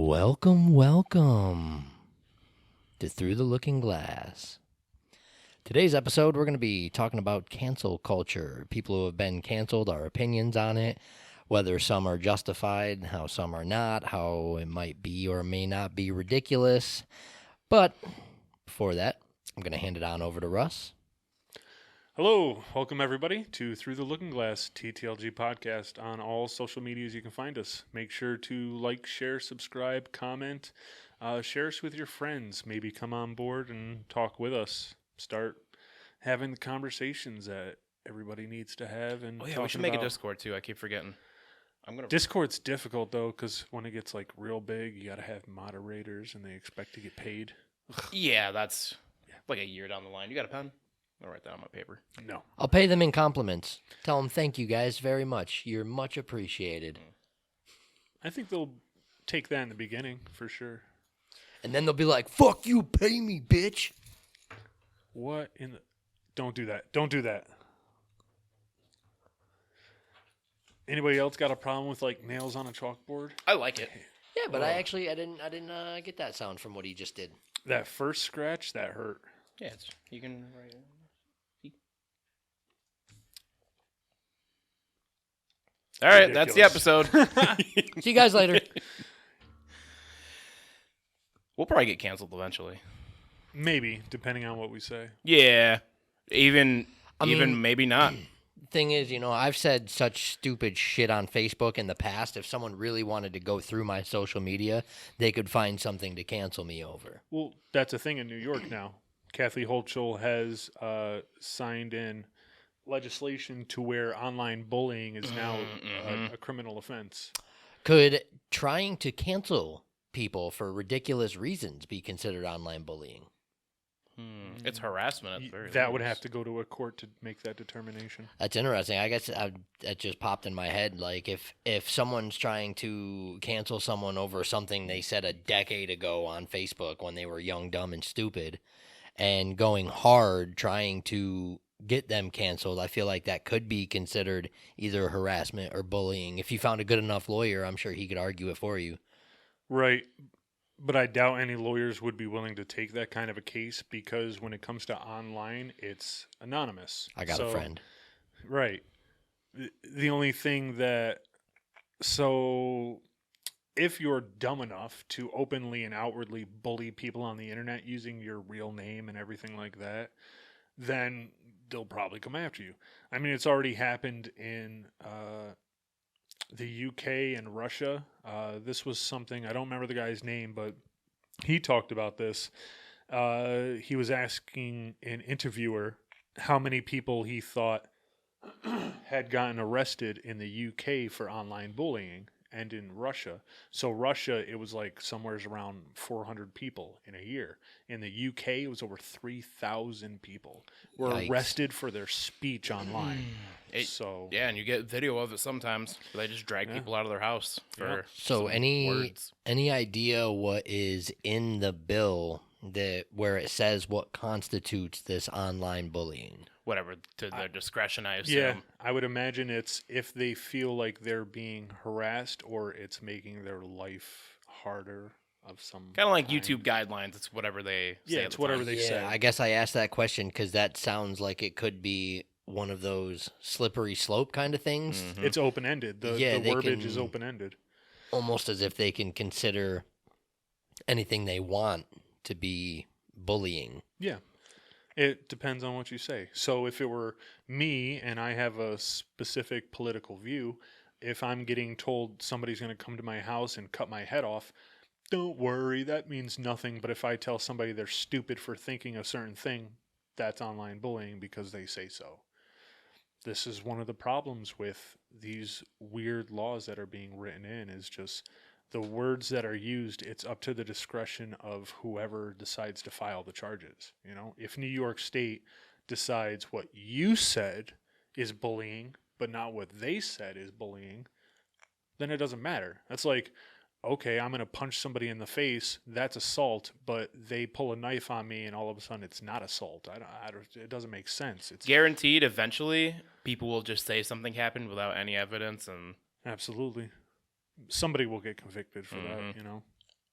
Welcome to Through the Looking Glass. Today's episode, we're going to be talking about cancel culture, people who have been canceled, our opinions on it, whether some are justified, how some are not, how it might be or may not be ridiculous. But before that, I'm going to hand it on over to Russ. Hello, welcome everybody to Through the Looking Glass TTLG podcast on all social medias you can find us. Make sure to like, share, subscribe, comment, share us with your friends. Maybe come on board and talk with us. Start having the conversations that everybody needs to have. And we should make a Discord too. I keep forgetting. Discord's difficult though because when it gets like real big, you got to have moderators and they expect to get paid. Yeah, that's like a year down the line. You got a pen? I'll write that on my paper. No. I'll pay them in compliments. Tell them thank you guys very much. You're much appreciated. I think they'll take that in the beginning for sure. And then they'll be like, fuck you, pay me, bitch. What in the... Don't do that. Don't do that. Anybody else got a problem with like nails on a chalkboard? I like it. Yeah, but I didn't get that sound from what he just did. That first scratch, that hurt. Yeah, you can write it. All right, that's the episode. See you guys later. We'll probably get canceled eventually. Maybe, depending on what we say. Yeah, even maybe not. Thing is, I've said such stupid shit on Facebook in the past. If someone really wanted to go through my social media, they could find something to cancel me over. Well, that's a thing in New York now. Kathy Hochul has signed in legislation to where online bullying is now a criminal offense. Could trying to cancel people for ridiculous reasons be considered online bullying? It's harassment at the very That least. would have to go to a court to make that determination. That's interesting. I guess that just popped in my head. Like, if someone's trying to cancel someone over something they said a decade ago on Facebook when they were young, dumb, and stupid, and going hard trying to get them canceled, I feel like that could be considered either harassment or bullying. If you found a good enough lawyer, I'm sure he could argue it for you. Right. But I doubt any lawyers would be willing to take that kind of a case because when it comes to online, it's anonymous. I got a friend. Right. The only thing that... So if you're dumb enough to openly and outwardly bully people on the internet using your real name and everything like that, then they'll probably come after you. I mean, it's already happened in the UK and Russia. This was something, I don't remember the guy's name, but he talked about this. He was asking an interviewer how many people he thought had gotten arrested in the UK for online bullying and in Russia. So Russia, it was like somewhere around 400 people in a year. In the UK, it was over 3,000 people were arrested for their speech online. Yeah, and you get video of it sometimes. They just drag people out of their house for words. Any idea what is in the bill where it says what constitutes this online bullying? Whatever, to their discretion, I assume. Yeah, I would imagine it's if they feel like they're being harassed or it's making their life harder of some kind of like YouTube guidelines. It's whatever they say. Yeah, it's whatever they say. I guess I asked that question because that sounds like it could be one of those slippery slope kind of things. Mm-hmm. It's open-ended. The verbiage is open-ended. Almost as if they can consider anything they want to be bullying. Yeah. It depends on what you say. So if it were me and I have a specific political view, if I'm getting told somebody's going to come to my house and cut my head off, don't worry, that means nothing. But if I tell somebody they're stupid for thinking a certain thing, that's online bullying because they say so. This is one of the problems with these weird laws that are being written in is just the words that are used, it's up to the discretion of whoever decides to file the charges. If New York State decides what you said is bullying, but not what they said is bullying, then it doesn't matter. That's like, okay, I'm going to punch somebody in the face. That's assault, but they pull a knife on me and all of a sudden it's not assault. It doesn't make sense. It's guaranteed eventually people will just say something happened without any evidence. And absolutely. Somebody will get convicted for that,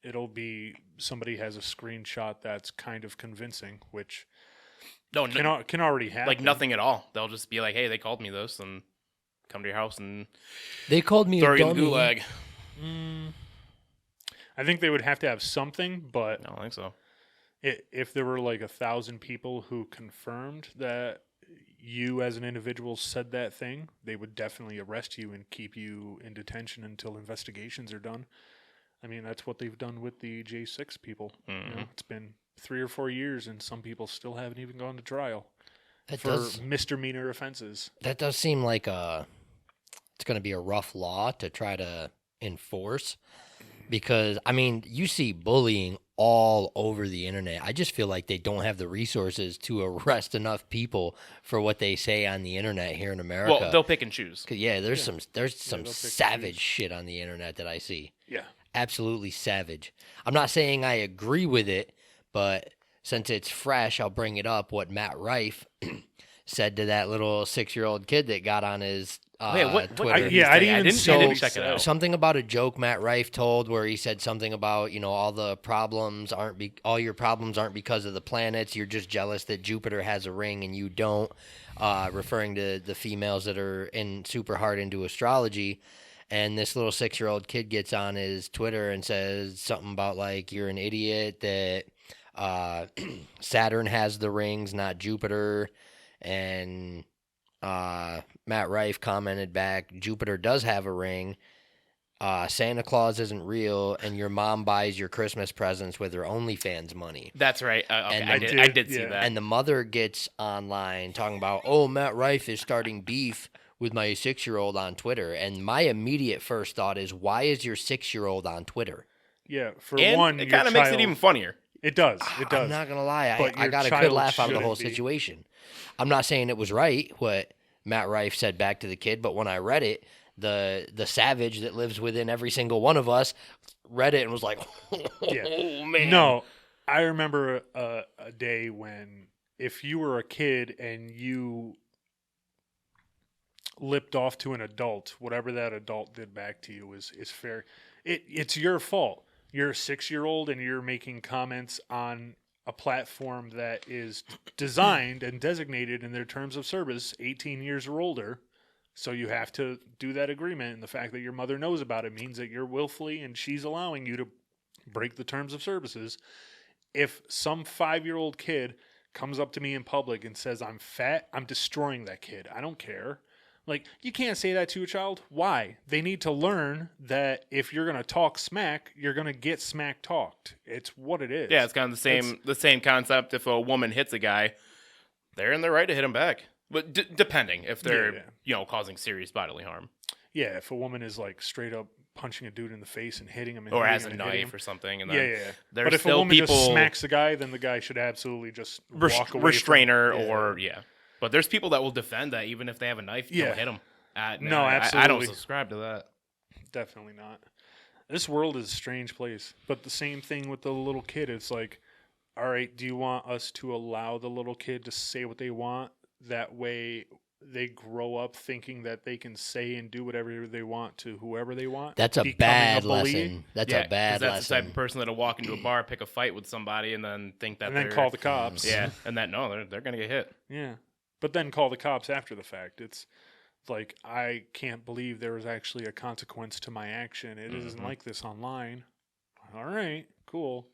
it'll be somebody has a screenshot that's kind of convincing, which No, can already happen. like nothing at all. They'll just be like, "Hey, they called me this," and come to your house and They called me throw a you in the dummy. gulag. I think they would have to have something, but I don't think so. if there were like 1,000 people who confirmed that you as an individual said that thing, they would definitely arrest you and keep you in detention until investigations are done. I mean, that's what they've done with the J6 people. You know, it's been 3 or 4 years, and some people still haven't even gone to trial for misdemeanor offenses. That does seem like it's going to be a rough law to try to enforce, because I mean, you see bullying all over the internet. I just feel like they don't have the resources to arrest enough people for what they say on the internet here in America. Well, they'll pick and choose. 'Cause, yeah, there's some they'll pick and savage choose. shit on the internet that I see. Yeah. Absolutely savage. I'm not saying I agree with it, but since it's fresh, I'll bring it up. What Matt Rife said to that little 6-year-old kid that got on his What Twitter. I didn't even see I what didn't he check it said. out. Something about a joke Matt Rife told where he said something about, all the problems all your problems aren't because of the planets. You're just jealous that Jupiter has a ring and you don't, referring to the females that are super hard into astrology. And this little 6-year-old kid gets on his Twitter and says something about like, you're an idiot, that Saturn has the rings, not Jupiter. And Matt Rife commented back, Jupiter does have a ring. Santa Claus isn't real, and your mom buys your Christmas presents with her OnlyFans money. That's right. Okay, And I did see yeah. that. And the mother gets online talking about, oh, Matt Rife is starting beef with my 6-year-old on Twitter. And my immediate first thought is, why is your 6-year-old on Twitter? Yeah, for and one, it your kind of makes it child- even funnier. It does. It does. I'm not going to lie. But I your got a good child laugh out of the whole shouldn't be. situation. I'm not saying it was right what Matt Rife said back to the kid, but when I read it, the savage that lives within every single one of us read it and was like, oh, man. No, I remember a day when if you were a kid and you lipped off to an adult, whatever that adult did back to you is fair. It's your fault. You're a 6-year-old and you're making comments on a platform that is designed and designated in their terms of service 18 years or older. So you have to do that agreement, and the fact that your mother knows about it means that you're willfully and she's allowing you to break the terms of services. If some 5-year-old kid comes up to me in public and says I'm fat, I'm destroying that kid. I don't care. Like, you can't say that to a child. Why? They need to learn that if you're going to talk smack, you're going to get smack talked. It's what it is. Yeah, it's kind of the same concept. If a woman hits a guy, they're in their right to hit him back. But depending if they're causing serious bodily harm, Yeah, if a woman is like straight up punching a dude in the face and hitting him, and or hitting has a him and hitting knife him. or something, and Yeah, then yeah. there's But if a still woman people just smacks a guy, then the guy should absolutely just walk away. restrainer from, or But there's people that will defend that even if they have a knife, Yeah. don't hit them. No, I don't absolutely. subscribe to that. Definitely not. This world is a strange place. But the same thing with the little kid. It's like, all right, do you want us to allow the little kid to say what they want? That way they grow up thinking that they can say and do whatever they want to whoever they want. That's a becoming bad bully, lesson. That's Yeah, a 'cause bad that's lesson. the type of person that'll walk into a bar, pick a fight with somebody, and then think that And then they're call the cops. Yeah, and they're gonna get hit. Yeah. But then call the cops after the fact. It's like, I can't believe there was actually a consequence to my action. It isn't like this online. All right, cool.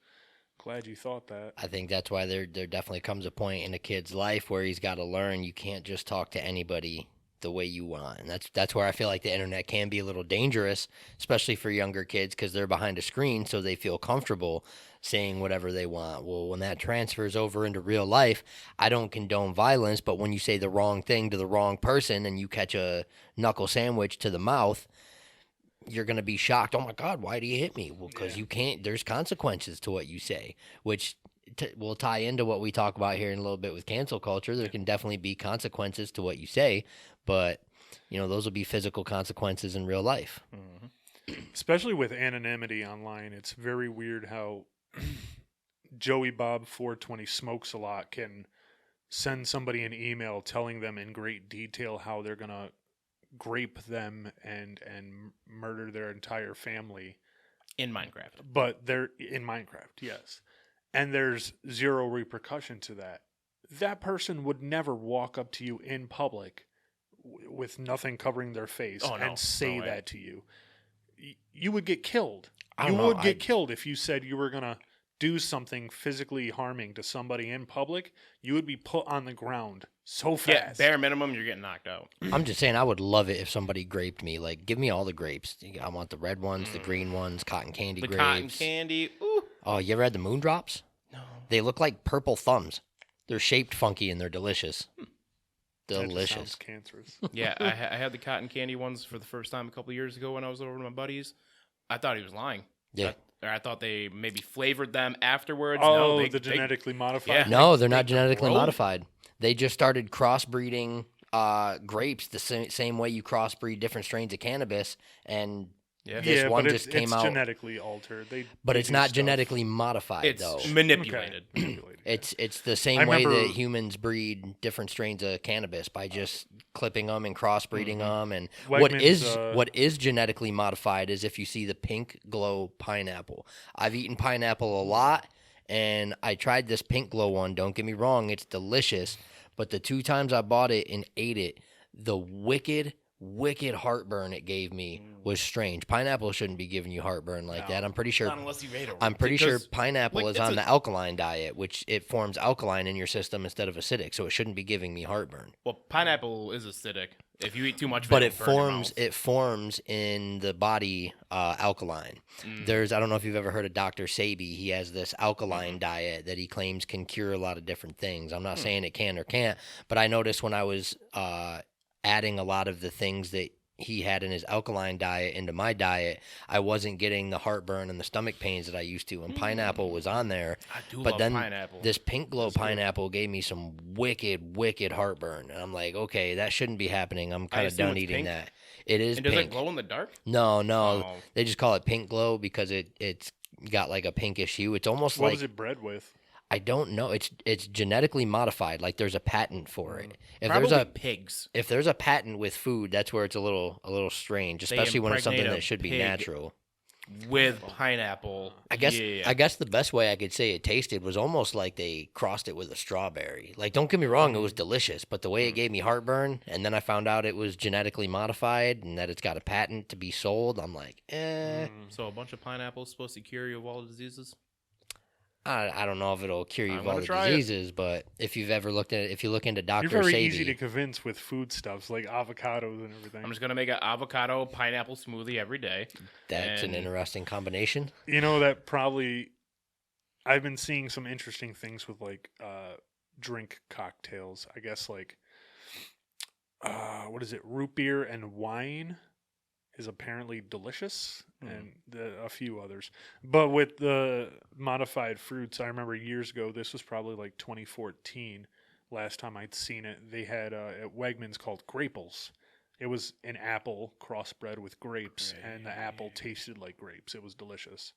Glad you thought that. I think that's why there definitely comes a point in a kid's life where he's got to learn you can't just talk to anybody the way you want. And that's where I feel like the internet can be a little dangerous, especially for younger kids, because they're behind a screen, so they feel comfortable saying whatever they want. Well, when that transfers over into real life, I don't condone violence, but when you say the wrong thing to the wrong person and you catch a knuckle sandwich to the mouth, you're going to be shocked. Oh my God, why do you hit me? Well, because you can't, there's consequences to what you say, which will tie into what we talk about here in a little bit with cancel culture. There can definitely be consequences to what you say, but those will be physical consequences in real life. Especially with anonymity online, it's very weird how Joey Bob 420 smokes a lot can send somebody an email telling them in great detail how they're going to grape them and murder their entire family In Minecraft. but they're in Minecraft, yes. And there's zero repercussion to that. That person would never walk up to you in public with nothing covering their face Oh, no. and say No way. that to you. You would get killed. I You don't know, would get killed if you said you were going to do something physically harming to somebody in public. You would be put on the ground so Yeah, fast. bare minimum, you're getting knocked out. I'm just saying, I would love it if somebody graped me. Like, give me all the grapes. I want the red ones, the green ones, cotton candy The grapes. cotton candy. Ooh. Oh, you ever had the moondrops? No. They look like purple thumbs. They're shaped funky and they're delicious. That just Delicious. sounds cancerous. Yeah, I had the cotton candy ones for the first time a couple years ago when I was over with my buddies. I thought he was lying. Yeah. I thought they maybe flavored them afterwards. Oh, No, they, the they- genetically modified. Yeah. No, they're not they genetically grow. modified. They just started crossbreeding grapes the same way you crossbreed different strains of cannabis, and Yeah. this Yeah, one but just it's came out. genetically altered. But they it's do not stuff. genetically modified It's though. manipulated. Okay. Manipulated, yeah. It's the same I way remember- that humans breed different strains of cannabis by just clipping them and crossbreeding them. And Wegmans, what is genetically modified is if you see the pink glow pineapple. I've eaten pineapple a lot, and I tried this pink glow one. Don't get me wrong, it's delicious. But the 2 times I bought it and ate it, the wicked heartburn it gave me was strange. Pineapple shouldn't be giving you heartburn like that. I'm pretty sure. Not unless you ate it. I'm pretty sure Because, pineapple like, is it's on a- the alkaline diet, which it forms alkaline in your system instead of acidic, so it shouldn't be giving me heartburn. Well, pineapple is acidic. If you eat too much of But it, it it'll burn your forms mouth. it forms in the body alkaline. I don't know if you've ever heard of Dr. Sabi. He has this alkaline diet that he claims can cure a lot of different things. I'm not saying it can or can't, but I noticed when I was adding a lot of the things that he had in his alkaline diet into my diet, I wasn't getting the heartburn and the stomach pains that I used to. And pineapple was on there. I do But love then pineapple. this pink glow pineapple gave me some wicked heartburn. And I'm like, okay, that shouldn't be happening. I'm kind of assume done it's eating pink? that. It is and does pink. it glow in the dark? No. Oh. They just call it pink glow because it's got like a pinkish hue. It's almost What like was it bred with? I don't know. It's genetically modified. Like there's a patent for it. If Probably there's a pigs. if there's a patent with food, that's where it's a little strange, especially when it's something impregnate a that should be pig. natural. With pineapple. I guess Yeah. I guess the best way I could say it tasted was almost like they crossed it with a strawberry. Like don't get me wrong, it was delicious, but the way it gave me heartburn, and then I found out it was genetically modified and that it's got a patent to be sold, I'm like, So a bunch of pineapples supposed to cure you of all diseases? I don't know if it'll cure you I'm of all gonna the try it. diseases, but if you've ever looked at it, if you look into Dr. You're very Sabi, easy to convince with foodstuffs like avocados and everything. I'm just gonna make an avocado pineapple smoothie every day. that's an and- interesting combination. You know that probably I've been seeing some interesting things with like drink cocktails. I guess like what is it? Root beer and wine is apparently delicious, and a few others. But with the modified fruits, I remember years ago. This was probably like 2014. Last time I'd seen it, they had at Wegmans called Graples. It was an apple crossbred with grapes, and the apple tasted like grapes. It was delicious.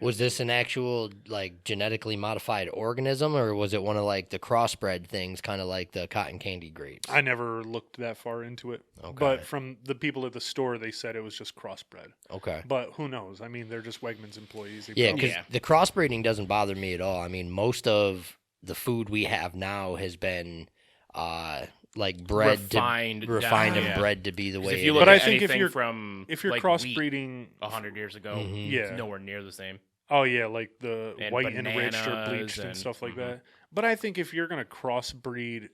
Was this an actual like genetically modified organism, or was it one of like the crossbred things, kind of like the cotton candy grapes? I never looked that far into it. Okay. But from the people at the store, they said it was just crossbred. Okay. But who knows? I mean, they're just Wegmans employees. They Yeah, probably- because the crossbreeding doesn't bother me at all. I mean, most of the food we have now has been like bred Refined to refined down, and yeah. bred to be the 'Cause way if you it look is. But I at think if anything you're- from if you're like crossbreeding, 100 years ago, Mhm. it's Yeah. nowhere near the same. oh yeah, like the And white enriched or bananas bleached and and- stuff like mhm. that. But I think if you're going to crossbreed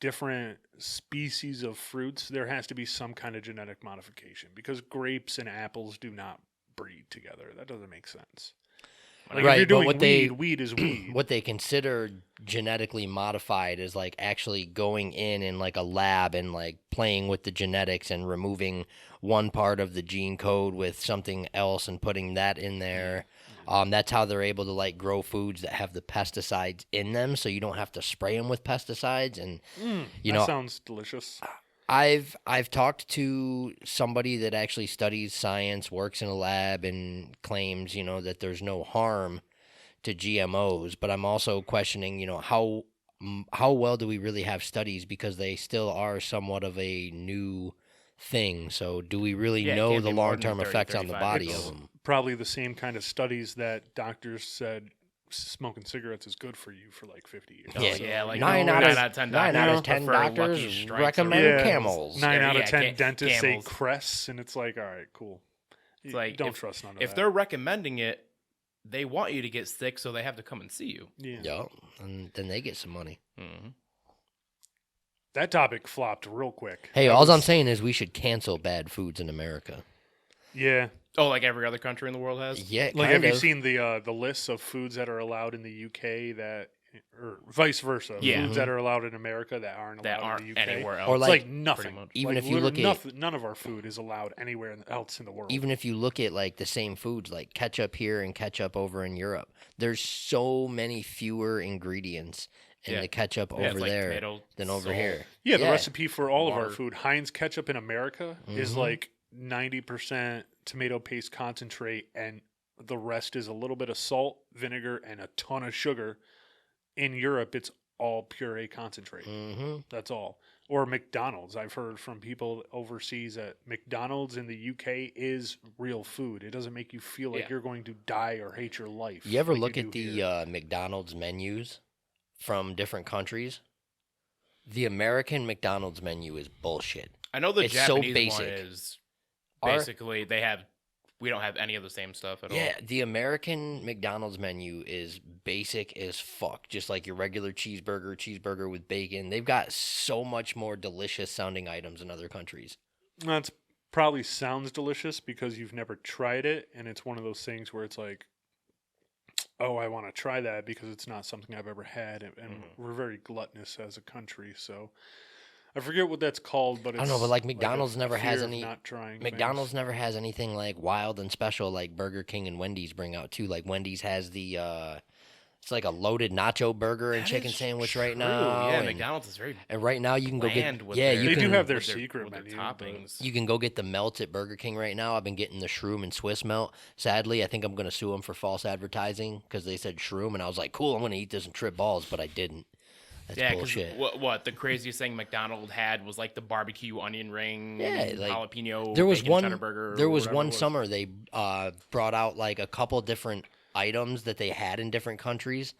different species of fruits, there has to be some kind of genetic modification because grapes and apples do not breed together. That doesn't make sense. Like Right, if you're but doing what they- weed is weed. What they consider genetically modified is like actually going in like a lab and like playing with the genetics and removing one part of the gene code with something else and putting that in there. That's how they're able to like grow foods that have the pesticides in them, so you don't have to spray them with pesticides. And you that know, sounds delicious. I've talked to somebody that actually studies science, works in a lab, and claims that there's no harm to GMOs. But I'm also questioning how well do we really have studies, because they still are somewhat of a new thing. So do we really Yeah, it know can't the be more than long-term 30, effects on the 35 body It's of years. them? probably the same kind of studies that doctors said smoking cigarettes is good for you for like 50 years. Oh, Yeah. yeah, like Nine out nine of out of 10 nine out doctors of 10 prefer doctors Lucky Strikes recommend over Yeah. Camels. 9 Yeah, out of yeah, 10 dentists say Camels. Crest, and it's like, all right, cool. It's like Don't trust none of if that. they're recommending it, they want you to get sick, so they have to come and see you. Yeah. Yep. And then they get some money. Mm-hmm. That topic flopped real quick. Hey, That all I'm was- saying is we should cancel bad foods in America. Yeah. Oh, like every other country in the world has? Yeah, Like, kind have you of. seen the lists of foods that are allowed in the UK that, or vice versa, Yeah. foods that are allowed in America that aren't That allowed aren't in the UK? anywhere else. Or It's like, like nothing. much. Even Like, if you look literally none of our food is allowed anywhere else in the world. even if you look at like the same foods, like ketchup here and ketchup over in Europe, there's so many fewer ingredients in Yeah. the ketchup Yeah, over it's like there tomato, than over salt. here. Yeah, the Yeah. recipe for all of our Water. food, Heinz ketchup in America, is Mhm. like 90% tomato paste concentrate, and the rest is a little bit of salt, vinegar, and a ton of sugar. In Europe, it's all puree concentrate. Mm-hmm. That's all. Or McDonald's. I've heard from people overseas that McDonald's in the UK is real food. It doesn't make you feel like Yeah. you're going to die or hate your life. You ever like look do at the here. McDonald's menus from different countries? The American McDonald's menu is bullshit. I know the It's so Japanese one basic. is Our- basically we don't have any of the same stuff at all. Yeah, the American McDonald's menu is basic as fuck. Just like your regular cheeseburger with bacon. They've got so much more delicious sounding items in other countries. That's probably sounds delicious because you've never tried it, and it's one of those things where it's like, oh, I want to try that because it's not something I've ever had, and we're very gluttonous as a country. So I forget what that's called, but I it's don't know, but like a McDonald's never has fear of any. not trying McDonald's things. never has anything like wild and special like Burger King and Wendy's bring out too. Like Wendy's has the it's like a loaded nacho burger and That chicken is sandwich right true. now. Yeah, and, McDonald's is very and right now you can go bland get with yeah their, you They can do have their with secret with menu, their but- toppings. you can go get the melts at Burger King right now. I've been getting the shroom and Swiss melt. Sadly, I think I'm gonna sue them for false advertising because they said shroom and I was like, cool, I'm gonna eat this and trip balls, but I didn't. That's Yeah, bullshit. what the craziest thing McDonald's had was like the barbecue onion ring, Yeah, like, jalapeno. There was bacon one. cheddar burger, There or was whatever one it was. summer they brought out like a couple different items that they had in different countries,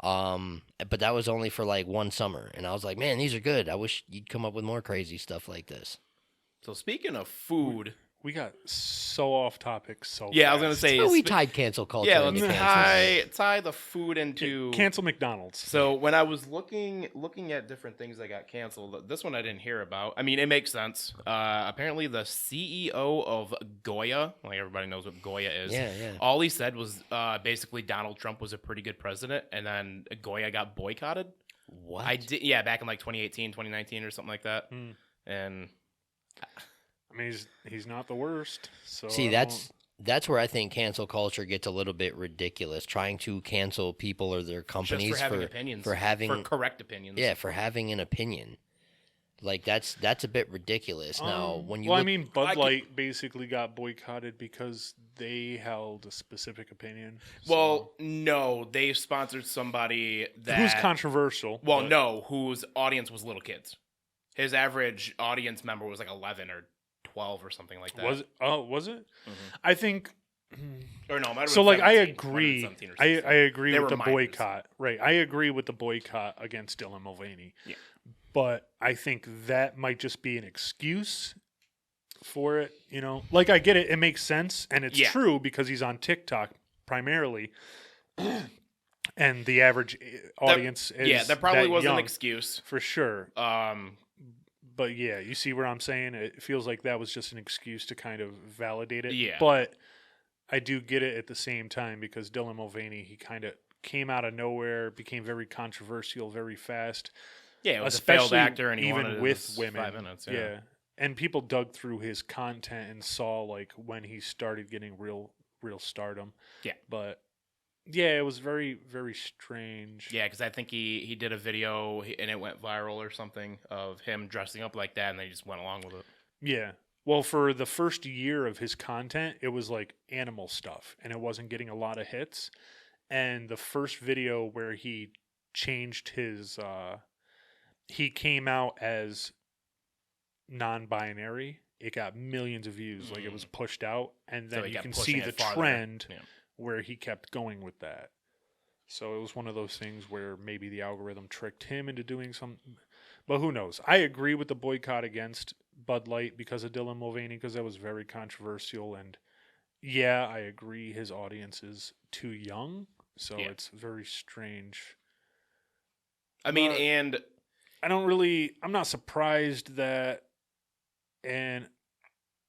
but that was only for like one summer, and I was like, man, these are good. I wish you'd come up with more crazy stuff like this. So speaking of food, We got so off topic so yeah, I was gonna fast. say, Oh, we tied cancel culture. yeah, into let's cancel. tie the food into Cancel McDonald's. So when I was looking at different things that got canceled, this one I didn't hear about. I mean, it makes sense. Apparently, the CEO of Goya, like everybody knows what Goya is. Yeah, yeah. All he said was basically Donald Trump was a pretty good president, and then Goya got boycotted. What? I did, yeah, back in like 2018, 2019 or something like that. Hmm. And I mean, he's not the worst. So See, I that's where I think cancel culture gets a little bit ridiculous. Trying to cancel people or their companies just for having opinions, for having for correct opinions. yeah, for having an opinion. Like that's a bit ridiculous. Now, when you well, I look, mean, Bud I could- Light basically got boycotted because they held a specific opinion. Well, no, they sponsored somebody so. that Who's controversial? Well, but- no, whose audience was little kids. His average audience member was like 11 or 12 or something like that. Was it? Oh, was it? Mhm. I think. Or no, it might have So, been like, I 17. It might have been agree. 17 or I 16. agree They with were the minors. boycott. Right. I agree with the boycott against Dylan Mulvaney. Yeah. But I think that might just be an excuse for it. You know, like I get it. It makes sense, and it's Yeah. true because he's on TikTok primarily, and the average audience is Yeah, that probably was young, an excuse. for sure. Um, But yeah, you see where I'm saying? It feels like that was just an excuse to kind of validate it. Yeah. But I do get it at the same time because Dylan Mulvaney, he kind of came out of nowhere, became very controversial very fast. yeah, it was Especially a failed actor, and he even wanted with his women. 5 minutes. Yeah. And people dug through his content and saw like when he started getting real stardom. Yeah. But yeah, it was very, very strange. Yeah, because I think he did a video and it went viral or something of him dressing up like that, and they just went along with it. Yeah. Well, for the first year of his content, it was like animal stuff and it wasn't getting a lot of hits. And the first video where he changed his he came out as non-binary, it got millions of views. Like it was pushed out, and So then he you kept can pushing see it the farther. trend Yeah. where he kept going with that. So it was one of those things where maybe the algorithm tricked him into doing something. But who knows? I agree with the boycott against Bud Light because of Dylan Mulvaney, because that was very controversial. And yeah, I agree his audience is too young. So Yeah. it's very strange. I mean, But- and I'm not surprised that an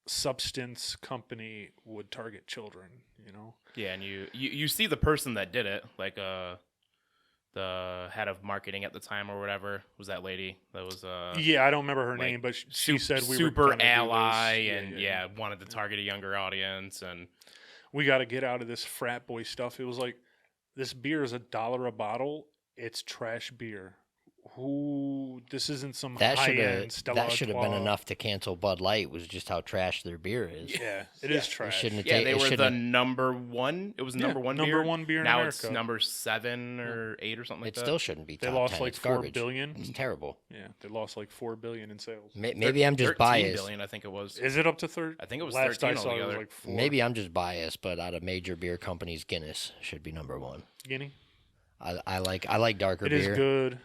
substance company would target children, you know? yeah, and you see the person that did it, like the head of marketing at the time or whatever was that lady that was Yeah, I don't remember her like, name, but she said we were super gonna do ally this. and yeah, wanted to target a younger audience, and We got to get out of this frat boy stuff. It was like, this beer is $1 a bottle. It's trash beer. This isn't some That should high-end have Stella that should have been Artois. enough to cancel Bud Light. Was just how trash their beer is. Yeah, it is It trash. shouldn't have yeah, ta- they it were the shouldn't- number one. It was Yeah, number one number beer. one beer in now America. it's number 7 or 8 or something like It that. still shouldn't be. They Top lost 10. like It's $4 garbage. billion. It's terrible. Yeah, they lost like $4 billion in sales. Maybe I'm just 13 biased. billion, I think it was. Is it up to 30? I think it was Last 13 I saw it was altogether. like 4. Maybe I'm just biased, but out of major beer companies, Guinness should be number one. Guinea. I like darker It beer. is good.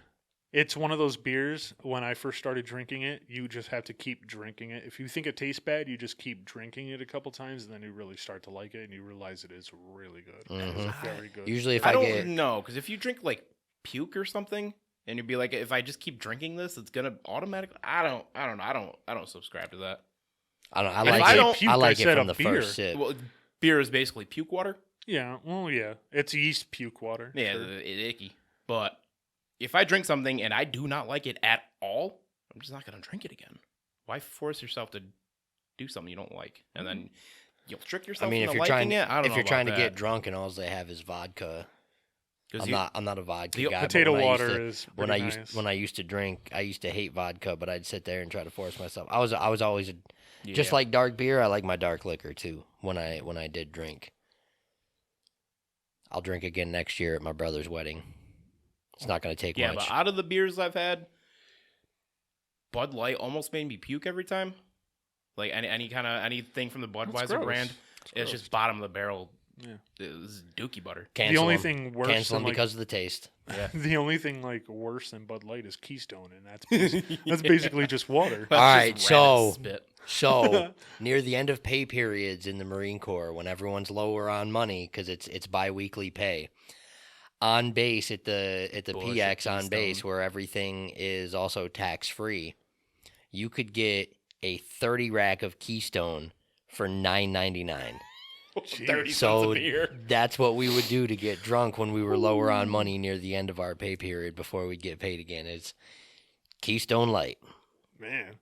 It's one of those beers, when I first started drinking it, you just have to keep drinking it. If you think it tastes bad, you just keep drinking it a couple times, and then you really start to like it, and you realize it is really good. It is Mhm. very good. Usually, if I I, don't get know, because if you drink like puke or something, and you'd be like, if I just keep drinking this, it's gonna automatically. I don't know. I don't subscribe to that. I don't. I If like I it. don't puke, I I like it said from a the beer. first sip. Well, beer is basically puke water. Yeah, well, yeah. It's yeast puke water. Yeah, sure. it's icky. But if I drink something and I do not like it at all, I'm just not gonna drink it again. Why force yourself to do something you don't like, and then you'll trick yourself I mean, into if you're liking trying, it? I don't if know you're about trying to that. get drunk and all they have is vodka, 'Cause I'm not a vodka the guy. but Potato when I used water to- is when pretty I used nice. when I used to drink, I used to hate vodka, but I'd sit there and try to force myself. I was always just Yeah. like dark beer. I like my dark liquor too. When I did drink, I'll drink again next year at my brother's wedding. It's not going to take Yeah, much. but out of the beers I've had, Bud Light almost made me puke every time. Like anything from the That's Budweiser gross. brand, It's it's gross. just bottom of the barrel. Yeah. This is dookie butter. The Cancel only 'em. thing worse Cancel than them like, because of the taste. Yeah. the only thing like worse than Bud Light is Keystone, and that's basically just water. That's All just right, rabbit so- spit. So near the end of pay periods in the Marine Corps, when everyone's lower on money because it's biweekly pay, on base at the Bullshit PX on base Keystone. where everything is also tax free, you could get a 30 rack of Keystone for $9.99. 30 cents So a beer. that's what we would do to get drunk when we were lower on money near the end of our pay period before we'd get paid again. It's Keystone Light. Man,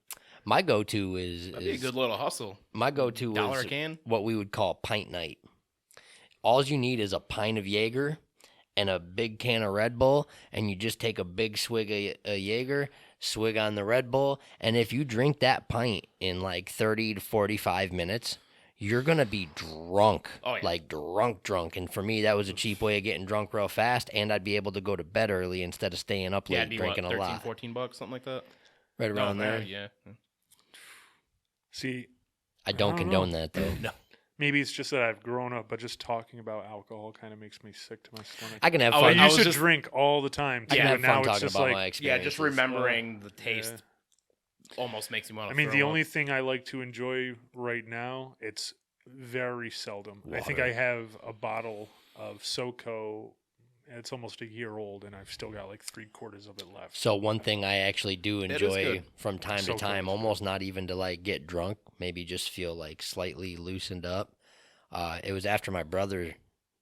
My go-to That'd be a is good little hustle. my go-to $1 is a can. what we would call pint night. All you need is a pint of Jaeger and a big can of Red Bull, and you just take a big swig of Jaeger, swig on the Red Bull, and if you drink that pint in like 30 to 45 minutes, you're going to be drunk. Oh, yeah. Like drunk. And for me, that was a cheap way of getting drunk real fast, and I'd be able to go to bed early instead of staying up Yeah, late it'd be drinking what, a 13, lot. $14, something like that. Right around No, there. Yeah. see, I don't I don't condone know. that, though. No. maybe it's just that I've grown up, but just talking about alcohol kind of makes me sick to my stomach. I can have Oh, fun. I I used was to just- drink all the time. I Too, can have and now fun it's talking just about like, my Yeah, experiences. just remembering the taste yeah. almost makes me want I to mean, the only thing I like to enjoy right now, it's very seldom. I think Water. I have a bottle of SoCo. It's almost a year old, and I've still got like 3/4 of it left. So one thing I actually do is enjoy good. from time So to time, close. almost not even to like get drunk, maybe just feel like slightly loosened up. It was after my brother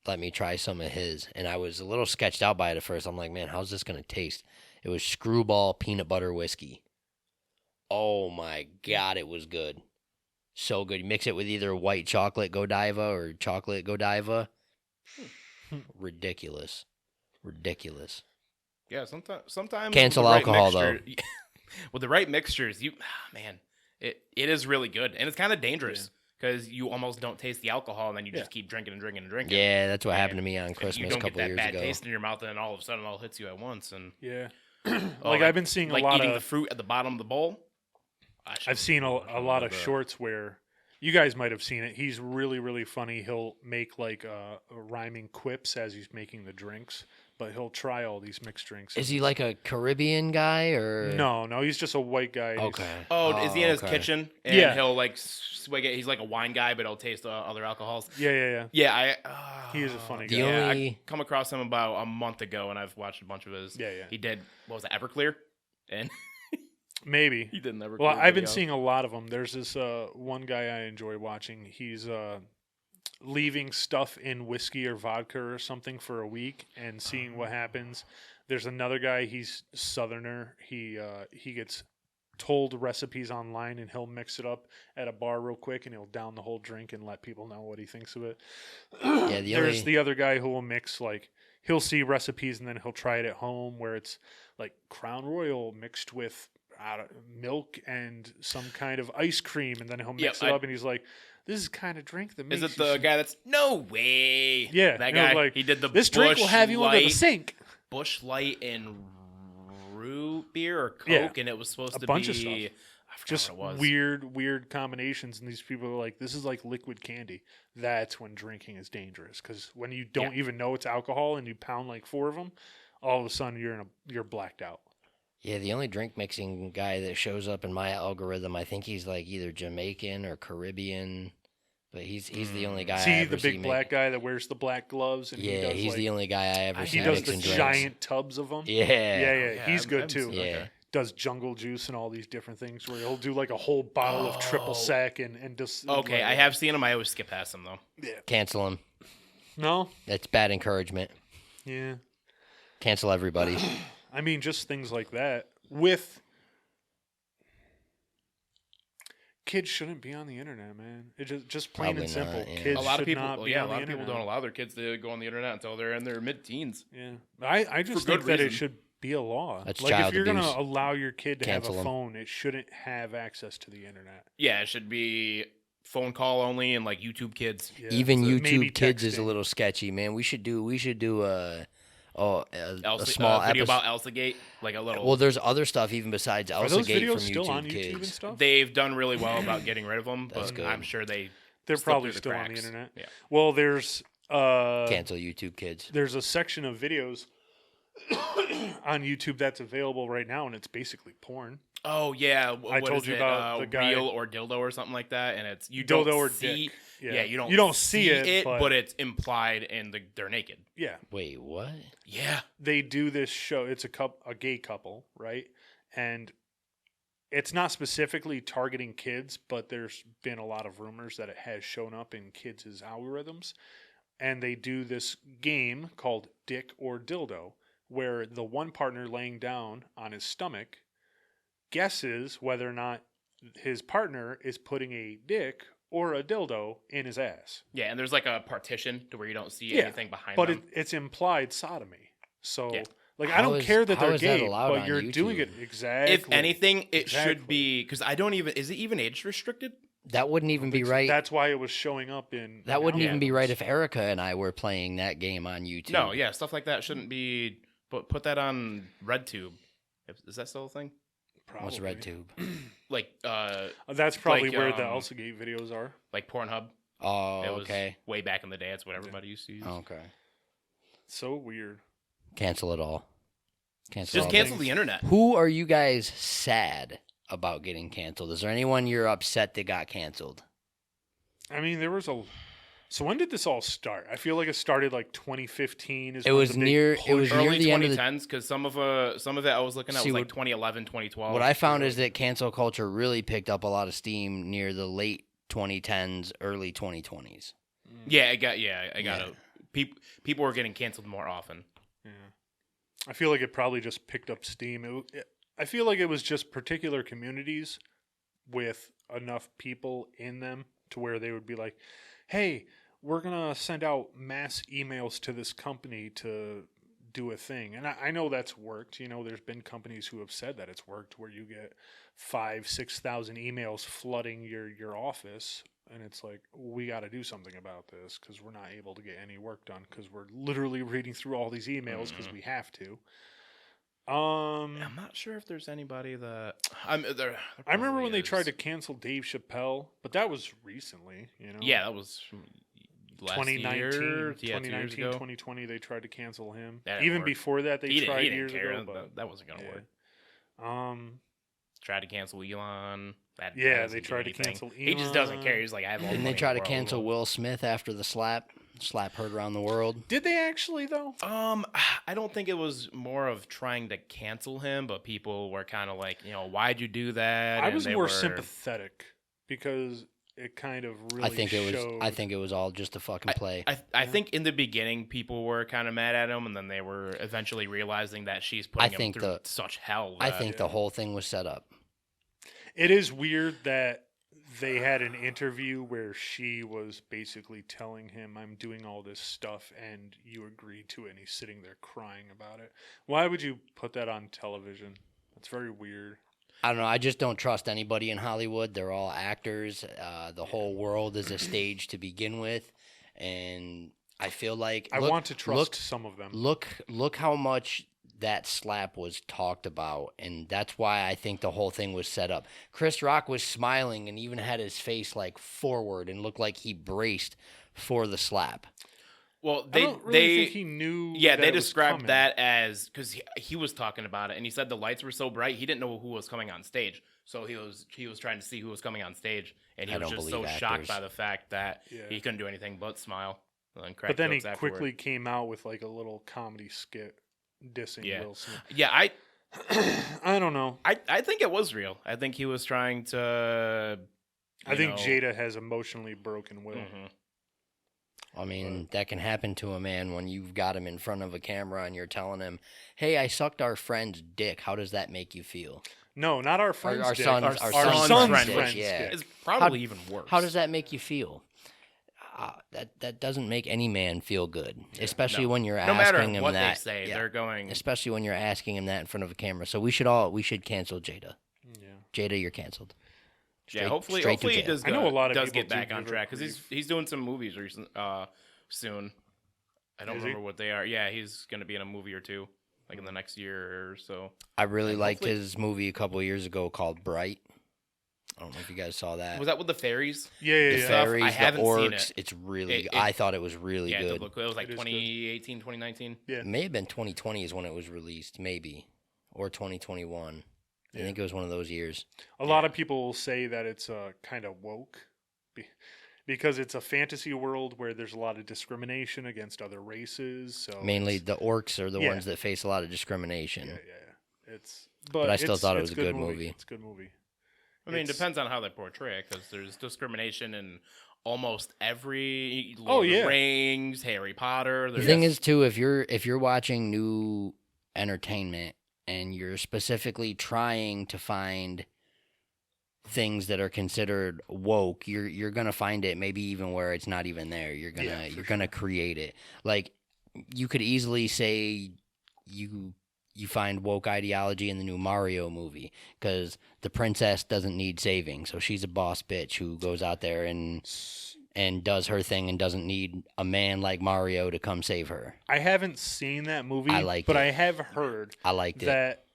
let me try some of his, and I was a little sketched out by it at first. I'm like, man, how's this gonna taste? It was Screwball peanut butter whiskey. Oh my god, it was good, so good. You mix it with either white chocolate Godiva or chocolate Godiva. Ridiculous. Yeah, sometimes Cancel with the right alcohol, mixture- with the right mixtures, it is really good, and it's kind of dangerous because you almost don't taste the alcohol, and then you Yeah. just keep drinking and drinking and drinking. Yeah, that's what And- happened to me on and Christmas you a don't get couple that years bad ago. taste in your mouth, and then all of a sudden it all hits you at once. And Yeah, oh, like I've been seeing like a lot eating of the fruit at the bottom of the bowl. I've seen a lot of shorts where you guys might have seen it. He's really, really funny. He'll make like rhyming quips as he's making the drinks, but he'll try all these mixed drinks. Is he like a Caribbean guy or? No, he's just a white guy. Okay. Oh, is he in his okay. kitchen? And Yeah. he'll like swig it. He's like a wine guy, but he'll taste other alcohols. Yeah. Yeah, He is a funny guy. The Yeah, only- I come across him about a month ago, and I've watched a bunch of his. Yeah. He did, what was it, Everclear? And Maybe. he did an Everclear Well, I've been video. seeing a lot of them. There's this one guy I enjoy watching. He's leaving stuff in whiskey or vodka or something for a week and seeing what happens. There's another guy. He's Southerner. He gets told recipes online and he'll mix it up at a bar real quick and he'll down the whole drink and let people know what he thinks of it. Yeah, There's the other guy who will mix like he'll see recipes and then he'll try it at home where it's like Crown Royal mixed with milk and some kind of ice cream, and then he'll mix it up, and he's like, "This is kind of drink that makes." Is it the guy that's no way? Yeah, that guy. like, he did the this drink will have you under the sink. Bush Light and root beer or Coke, Yeah. and it was supposed A to bunch be of stuff. I forgot Just what it was. weird combinations, and these people are like, "This is like liquid candy." That's when drinking is dangerous, because when you don't even know it's alcohol and you pound like 4 of them, all of a sudden you're blacked out. Yeah, the only drink mixing guy that shows up in my algorithm, I think he's like either Jamaican or Caribbean, but he's the only guy. I See ever the big see black guy that wears the black gloves, and Yeah, he's the only guy I ever see he does the mixing drinks. giant tubs of them. Yeah, He's good I've too. seen- Yeah. okay. Does jungle juice and all these different things where he'll do like a whole bottle of triple sec and just Okay, I have seen him. I always skip past him though. Cancel him. No, That's bad encouragement. yeah. Cancel everybody. I mean, just things like that. With kids shouldn't be on the internet, man. It just plain Probably and simple. not, yeah. Kids A lot of should people, not be a on lot the of people internet. don't allow their kids to go on the internet until they're in their mid-teens. Yeah, I just For good think that it reason. should be a law. That's like if child you're abuse. gonna allow your kid to Cancel have a 'em. phone, it shouldn't have access to the internet. Yeah, it should be phone call only and like YouTube Kids. Yeah, Even so maybe YouTube Kids is a texting. little sketchy, man. We should do a Elsa, small video episode. about ElsaGate, like a little. Well, there's other stuff even besides Are those ElsaGate videos from still YouTube on YouTube Kids. and stuff? They've done really well about getting rid of them, That's but good. I'm sure they. They're slip probably through still on the cracks. internet. Yeah. Well, there's Cancel YouTube Kids. there's a section of videos on YouTube that's available right now, and it's basically porn. Oh yeah, I told you about the guy- real or dildo or something like that, and it's you Dildo don't or see. dick. Yeah, you don't see it, but it's implied, and they're naked. Yeah, Wait, what? Yeah, they do this show. It's a gay couple, right? And it's not specifically targeting kids, but there's been a lot of rumors that it has shown up in kids' algorithms. And they do this game called Dick or Dildo, where the one partner laying down on his stomach guesses whether or not his partner is putting a dick or a dildo in his ass. yeah, and there's like a partition to where you don't see Yeah, anything behind But them. it's implied sodomy. So, Yeah. like, I How don't is- care that how they're is that gay, allowed but on you're doing YouTube? it exactly. If anything, it Exactly. should be because I don't even. Is it even age restricted? That wouldn't even be right. That's why it was showing up in. That wouldn't even be algorithms. right if Erica and I were playing that game on YouTube. No, yeah, stuff like that shouldn't be. But put that on RedTube. Is that still a thing? What's Probably. RedTube? Like That's probably Like, where the ElsaGate videos are. like Pornhub. Oh, It was okay. way back in the day. That's what everybody used to use. Okay. So weird. Cancel it all. Cancel Just all cancel things. the internet. Who are you guys sad about getting canceled? Is there anyone you're upset that got canceled? I mean, there was a. So when did this all start? I feel like it started like 2015. Is It when was the big near- it push- was near Early the end of the- 2010s, because some of it I was looking at See, was like what- 2011, 2012. What I found is that cancel culture really picked up a lot of steam near the late 2010s, early 2020s. I got Yeah. it. People were getting canceled more often. Yeah. I feel like it probably just picked up steam. I feel like it was just particular communities with enough people in them to where they would be like, hey, we're going to send out mass emails to this company to do a thing. And I know that's worked. You know, there's been companies who have said that it's worked where you get 5,000-6,000 emails flooding your office. And it's like, we got to do something about this because we're not able to get any work done because we're literally reading through all these emails because we have to. I'm not sure if there's anybody that there I remember probably when they tried is. to cancel Dave Chappelle, but that was recently, Yeah, that was last 2019, year. Yeah, 2 years ago. 2020, they tried to cancel him. That didn't Even work. before that, they He tried didn't years care. ago, but That wasn't gonna work. Um, Tried to cancel Elon. That yeah, doesn't they do tried to anything. cancel Elon. He just doesn't care. He's like, I have all the Didn't they money try in to the world. cancel Will Smith after the slap? Slap heard around the world. Did they actually though? I don't think it was more of trying to cancel him, but people were kind of like, why'd you do that? I And was they more were- sympathetic because it kind of really I think it was. showed. I think it was all just a fucking play. I think in the beginning people were kind of mad at him, and then they were eventually realizing that she's putting him think through the- such hell. I that- think the whole thing was set up. It is weird that they had an interview where she was basically telling him, I'm doing all this stuff and you agreed to it, and he's sitting there crying about it. Why would you put that on television? That's very weird. I don't know. I just don't trust anybody in Hollywood. They're all actors. The whole world is a stage to begin with, and I feel like I want to trust some of them. Look how much that slap was talked about, and that's why I think the whole thing was set up. Chris Rock was smiling and even had his face like forward and looked like he braced for the slap. Well, I don't really think he knew. Yeah, that they it was described coming. that as because he was talking about it, and he said the lights were so bright he didn't know who was coming on stage. So he was trying to see who was coming on stage, and he I was don't just so believe shocked actors. by the fact that Yeah. he couldn't do anything but smile. And crack But then he jokes afterward. quickly came out with like a little comedy skit dissing Yeah. Will Smith. Yeah, I don't know. I think it was real. I think he was trying to. I think Jada has emotionally broken Will. Mhm. I mean, that can happen to a man when you've got him in front of a camera and you're telling him, "Hey, I sucked our friend's dick. How does that make you feel?" No, not our friend's our dick. son's- Our our son's son's friend, friend's yeah. dick. It's probably even worse. How does that make you feel? That doesn't make any man feel good, especially no. when you're No matter asking him what that. they say, yeah, they're going. especially when you're asking him that in front of a camera. So we should cancel Jada. Yeah. Jada, you're canceled. Yeah, hopefully straight to he jail. does. I know a lot of does people get back do on give her track because he's doing some movies soon. I don't Is he? remember what they are. Yeah, he's gonna be in a movie or two, like in the next year or so. I really liked hopefully- his movie a couple of years ago called Bright. I don't know if you guys saw that. Was that with the fairies? Yeah, the yeah. stuff? fairies, I the haven't seen orcs. it. It's really. It- I thought it was really Yeah, it good. was like It is good. 2018, 2019. Yeah. It may have been 2020 is when it was released, maybe, or 2021. I Yeah. think it was one of those years. A lot of people will say that it's kind of woke because it's a fantasy world where there's a lot of discrimination against other races. So Mainly it's- the orcs are the Yeah. ones that face a lot of discrimination. yeah. But I still it's- thought it it's was a good movie. It's a good movie. I mean, it It's- depends on how they portray it because there's discrimination in almost every Lord Oh, of yeah. the Rings, Harry Potter. The thing is, too, if you're watching new entertainment and you're specifically trying to find things that are considered woke, you're gonna find it maybe even where it's not even there. You're gonna create it. Like you could easily say you find woke ideology in the new Mario movie because the princess doesn't need saving, so she's a boss bitch who goes out there and does her thing and doesn't need a man like Mario to come save her. I haven't seen that movie, I liked but it. I have heard I liked it. that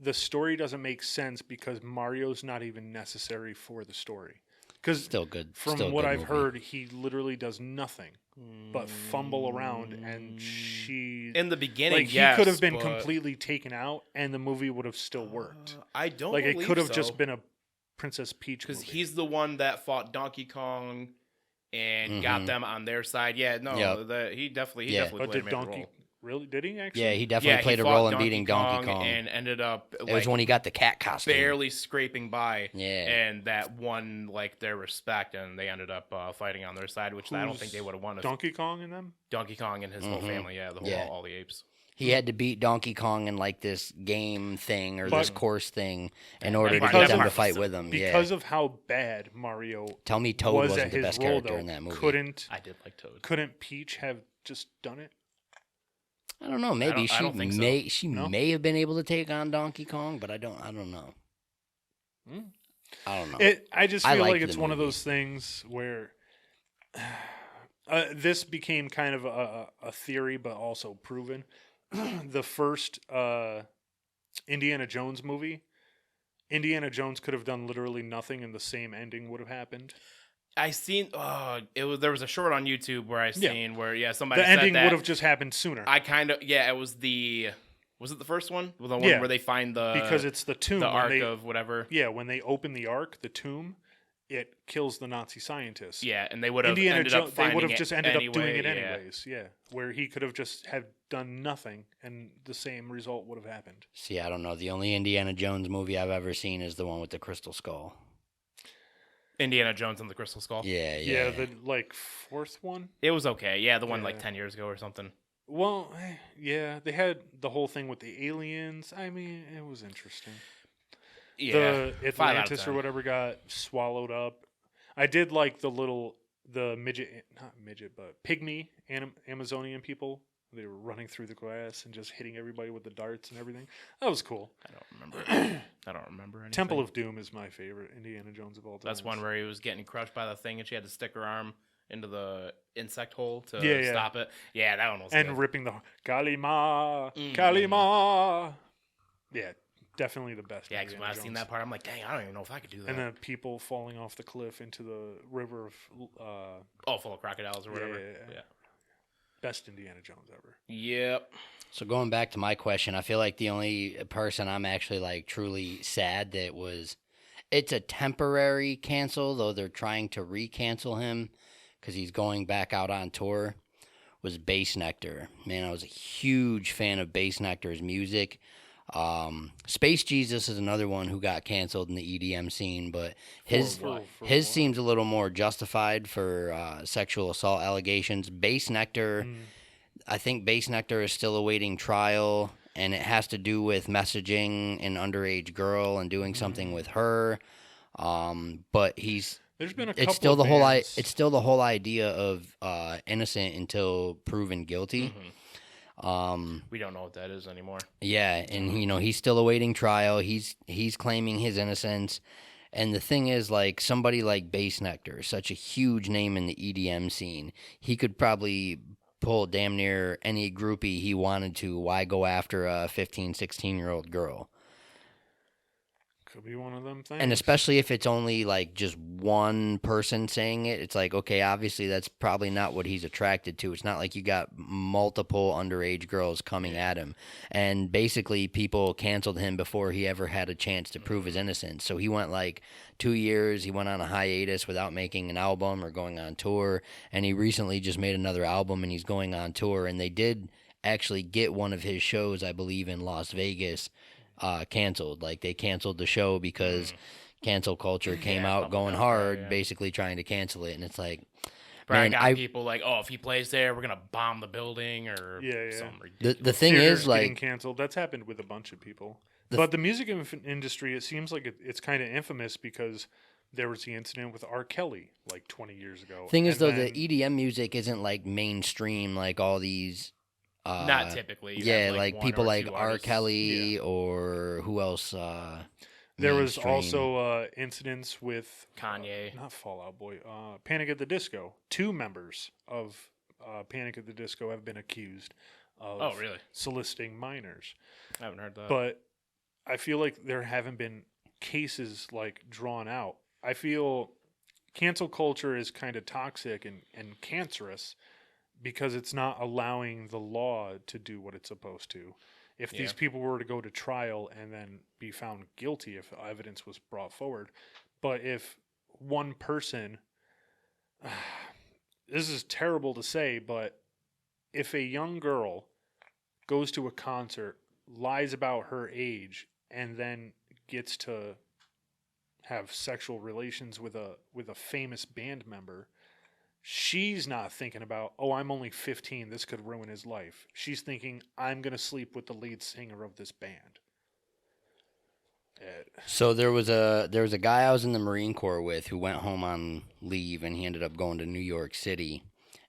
the story doesn't make sense because Mario's not even necessary for the story. Because Still good. from still a what good I've movie. heard, he literally does nothing but fumble around, and she in the beginning, like yes, he could have been but, completely taken out, and the movie would have still worked. I don't Like it believe could have so. just been a Princess Peach because movie. he's the one that fought Donkey Kong and got Mhm. them on their side. Yeah, no, Yep. he definitely Yeah. But played a did major Donkey role. really? Did he actually? Yeah, he definitely played a fought role in beating Donkey Kong. and ended up It was when he got the cat costume. barely scraping by. Yeah. and that won like their respect, and they ended up fighting on their side, which I don't think they would have won if Donkey Kong and them. Donkey Kong and his whole Mhm. family. Yeah, the whole Yeah. all the apes. He had to beat Donkey Kong in like this game thing or But- this course thing in order to Because get of- them to fight with him. Because Yeah. of how bad Mario Tell me Toad was wasn't at the his best role, character though, in that movie. I did like Toad. couldn't Peach have just done it? I don't know. Maybe I don't think so. she No? may have been able to take on Donkey Kong, but I don't know. Hmm. I don't know. I just I feel liked like it's the one of movie. those things where this became kind of a theory, but also proven. The first Indiana Jones movie, Indiana Jones could have done literally nothing and the same ending would have happened. I seen there was a short on YouTube where I seen where somebody The said ending that would have just happened sooner. I kind of it was was it the first one? The one Yeah. where they find because it's the tomb. the when ark they, of whatever. Yeah, when they open the ark, the tomb, it kills the Nazi scientists. Yeah, and they would have Indiana ended up Jones, they finding would have it just ended up doing anyway, it anyways. Yeah, where he could have just have done nothing, and the same result would have happened. See, I don't know. The only Indiana Jones movie I've ever seen is the one with the crystal skull. Indiana Jones and the Crystal Skull. Yeah, the fourth one. It was okay. Yeah, the one 10 years ago or something. Well, yeah, they had the whole thing with the aliens. I mean, it was interesting. Yeah, The Atlantis or whatever got swallowed up. I did like the pygmy Amazonian people. They were running through the glass and just hitting everybody with the darts and everything. That was cool. I don't remember anything. Temple of Doom is my favorite Indiana Jones of all time. That's one where he was getting crushed by the thing and she had to stick her arm into the insect hole to stop it. Yeah, that one was good. Ripping the Kalima, Kalima. Yeah, definitely the best. Yeah, because when I seen that part, I'm like, dang, I don't even know if I could do that. And then people falling off the cliff into the river of full of crocodiles or whatever. Yeah. Best Indiana Jones ever. Yep. So going back to my question, I feel like the only person I'm actually truly sad that it's a temporary cancel, though they're trying to re-cancel him because he's going back out on tour, was Bass Nectar. Man, I was a huge fan of Bass Nectar's music. Space Jesus is another one who got canceled in the EDM scene, but his seems a little more justified for sexual assault allegations. Bass Nectar, I think Bass Nectar is still awaiting trial, and it has to do with messaging an underage girl and doing something with her. But there's been a couple. It's still the whole idea of innocent until proven guilty. We don't know what that is anymore. Yeah, and he's still awaiting trial. He's claiming his innocence. And the thing is, somebody like Bass Nectar, such a huge name in the EDM scene, he could probably pull damn near any groupie he wanted to. Why go after a 15, 16-year-old girl? Could be one of them things. And especially if it's only just one person saying it, it's okay, obviously that's probably not what he's attracted to. It's not like you got multiple underage girls coming at him. And basically people canceled him before he ever had a chance to prove his innocence. So he went 2 years, he went on a hiatus without making an album or going on tour. And he recently just made another album and he's going on tour. And they did actually get one of his shows, I believe, in Las Vegas, canceled. They canceled the show because cancel culture came out going hard, basically trying to cancel it. And it's probably got people if he plays there, we're gonna bomb the building or something ridiculous. The thing Theaters is, getting canceled. That's happened with a bunch of people. But the music industry, it seems like it's kind of infamous because there was the incident with R. Kelly 20 years ago. Thing is, though, the EDM music isn't mainstream all these. Not typically. People like R. Kelly or who else? There was also incidents with Kanye, not Fall Out Boy, Panic at the Disco. 2 members of Panic at the Disco have been accused of soliciting minors. I haven't heard that. But I feel like there haven't been cases drawn out. I feel cancel culture is kind of toxic and cancerous because it's not allowing the law to do what it's supposed to. If these people were to go to trial and then be found guilty if evidence was brought forward, but if one person, this is terrible to say, but if a young girl goes to a concert, lies about her age, and then gets to have sexual relations with a famous band member, she's not thinking about, I'm only 15, this could ruin his life. She's thinking, I'm going to sleep with the lead singer of this band. So there was a guy I was in the Marine Corps with who went home on leave, and he ended up going to New York City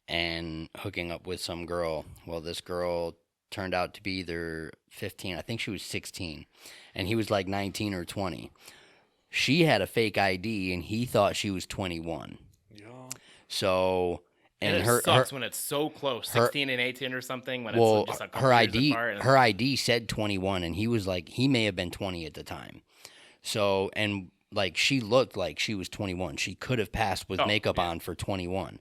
and hooking up with some girl. Well, this girl turned out to be either 15, I think she was 16, and he was 19 or 20. She had a fake ID, and he thought she was 21. Yeah. So And it her sucks when it's so close, her- 16 and 18 or something. When well, it's just a couple her years ID apart, and her ID said 21, and he was like, he may have been 20 at the time. So, and like, she looked like she was 21. She could have passed with Oh, makeup yeah. on for 21.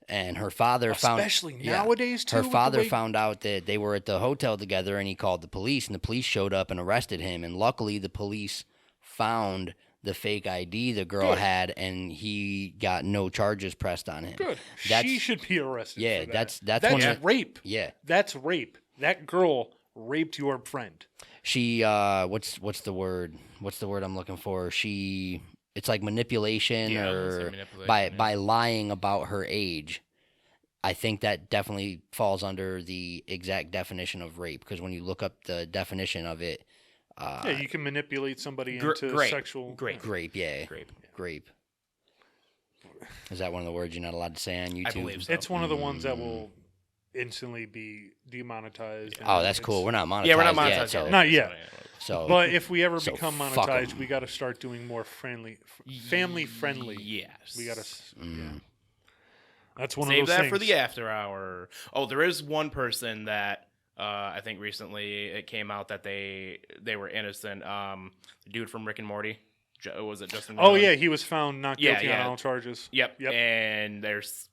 And her father found, Especially nowadays, too, her with the father way- found out that they were at the hotel together, and he called the police, and the police showed up and arrested him. And luckily, the police found the fake ID the girl Good. had, and he got no charges pressed on him. Good. That's, She should be arrested. yeah, for that. that's one That's of, rape. yeah. That's rape. That girl raped your friend. She what's the word? What's the word I'm looking for? It's like manipulation, Yeah, I was gonna say or manipulation, by yeah. by lying about her age. I think that definitely falls under the exact definition of rape, because when you look up the definition of it, Yeah, you can manipulate somebody Gr- into grape. sexual. Grape. grape, yeah, Grape. grape. Is that one of the words you're not allowed to say on YouTube? I believe so. It's one of the ones that will instantly be demonetized. and Oh, that's it's- cool. We're not monetized. Yeah, we're not monetized yet, so, yet. Not yet. so But if we ever So become fuck 'em. monetized, we got to start doing more family friendly. Yes. We got to. mm. Yeah. That's one Save of those that things. for the after hour. Oh, there is one person that I think recently it came out that they were innocent. The dude from Rick and Morty. Was it Justin? Oh Roiland? yeah, he was found not Yeah, guilty yeah. on all charges. Yep. Yep. And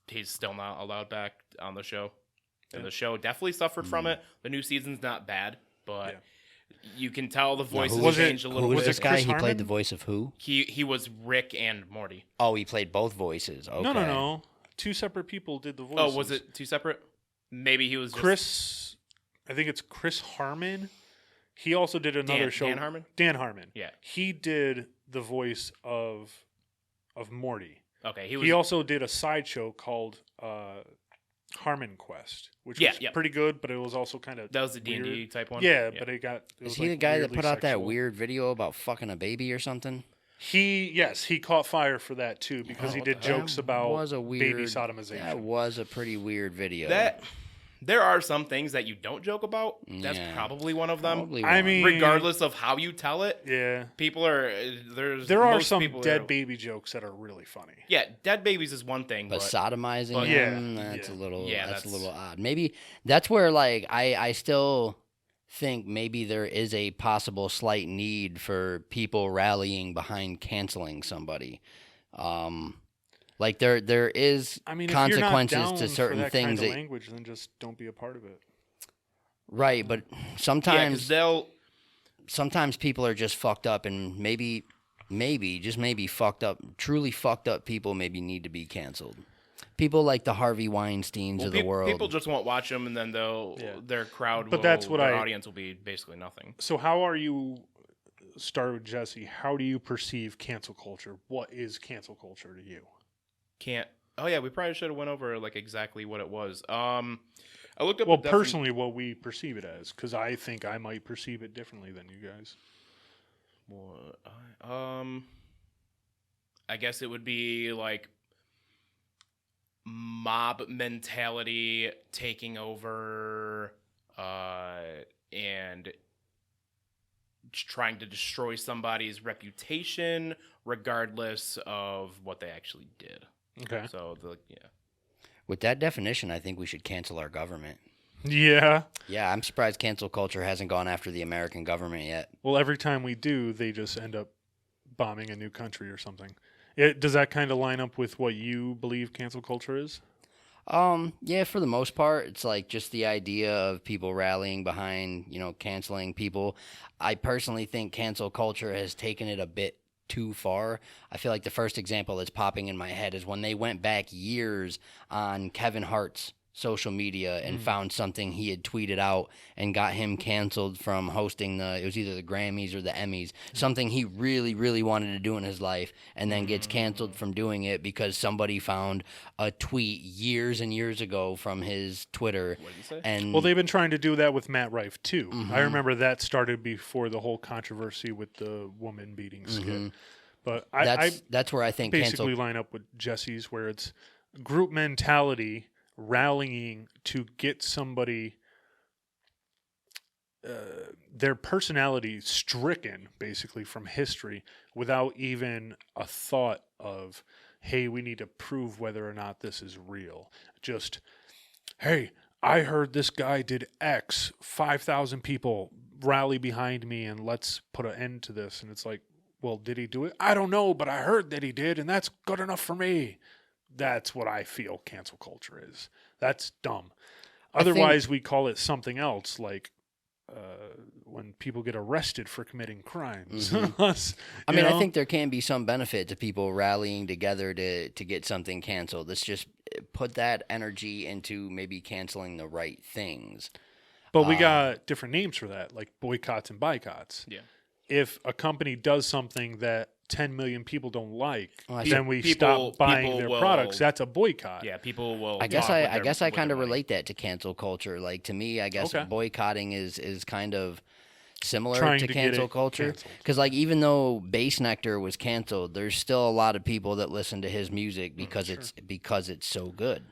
he's still not allowed back on the show. And Yeah. the show definitely suffered from it. The new season's not bad, but Yeah. you can tell the Now, voices who was it? changed a Who little was Was bit. this it guy? Chris He played Harmon? the voice of who? He was Rick and Morty. Oh, he played both voices. Okay. No. Two separate people did the voices. Oh, was it two separate? Maybe he was just Chris? I think it's Chris Harmon. He also did another show. Dan Harmon? Dan Harmon. Yeah. He did the voice of Morty. Okay, he was. He also did a sideshow called Harmon Quest, which Yeah, was yeah. pretty good, but it was also kind of that was the D&D type one. Yeah, but it got. It Is was he the like guy that weirdly put out that sexual. weird video about fucking a baby or something? He caught fire for that too because he what did the hell? jokes about was a weird, baby sodomization. That was a pretty weird video. That there are some things that you don't joke about. That's Yeah. probably one of them. Probably I one. mean- Regardless of how you tell it, Yeah, people are there are most some people dead are- baby jokes that are really funny. Yeah, dead babies is one thing, but but sodomizing but- him, Yeah, that's yeah. a little, Yeah, that's a that's- little odd. Maybe that's where, like, I still think maybe there is a possible slight need for people rallying behind canceling somebody. Like there is I mean, consequences if you're not down to certain for that things kind of that, language, then just don't be a part of it. right, but yeah, 'cause sometimes they'll people are just fucked up, and maybe just maybe fucked up, truly fucked up people maybe need to be canceled. People like the Harvey Weinsteins of the world. people just won't watch them, and then Yeah. their crowd, But that's what their I- audience will be basically nothing. So how are you? Start with Jesse. How do you perceive cancel culture? What is cancel culture to you? Can't. Oh yeah, we probably should have went over like exactly what it was. I looked up. Well, a defin- personally, what we perceive it as, because I think I might perceive it differently than you guys. I guess it would be like mob mentality taking over, and trying to destroy somebody's reputation, regardless of what they actually did. Okay. So yeah. With that definition, I think we should cancel our government. Yeah. Yeah, I'm surprised cancel culture hasn't gone after the American government yet. Well, every time we do, they just end up bombing a new country or something. Does that kind of line up with what you believe cancel culture is? Yeah, for the most part, it's like just the idea of people rallying behind, canceling people. I personally think cancel culture has taken it a bit too far. I feel like the first example that's popping in my head is when they went back years on Kevin Hart's social media and found something he had tweeted out and got him canceled from hosting it was either the Grammys or the Emmys, something he really, really wanted to do in his life, and then gets canceled from doing it because somebody found a tweet years and years ago from his Twitter. What did you say? And Well, they've been trying to do that with Matt Rife, too. I remember that started before the whole controversy with the woman beating skit. But I that's where I think basically cancel line up with Jesse's, where it's group mentality rallying to get somebody their personality stricken basically from history without even a thought of hey, we need to prove whether or not this is real. Just, hey, I heard this guy did X, 5,000 people rally behind me, and let's put an end to this. And it's like, well, did he do it? I don't know, but I heard that he did, and that's good enough for me. That's what I feel cancel culture is. That's dumb. Otherwise, we call it something else, like when people get arrested for committing crimes. I mean, I think there can be some benefit to people rallying together to get something canceled. Let's just put that energy into maybe canceling the right things. But we got different names for that, like boycotts and boycotts. Yeah. If a company does something that 10 million people don't like, Well, then we stop buying their products. That's a boycott. Yeah, people will. I guess I kind of relate that to cancel culture. Like, to me, I guess boycotting is kind of similar Trying to to cancel get it culture. canceled. Because, like, even though Bass Nectar was canceled, there's still a lot of people that listen to his music because it's so good.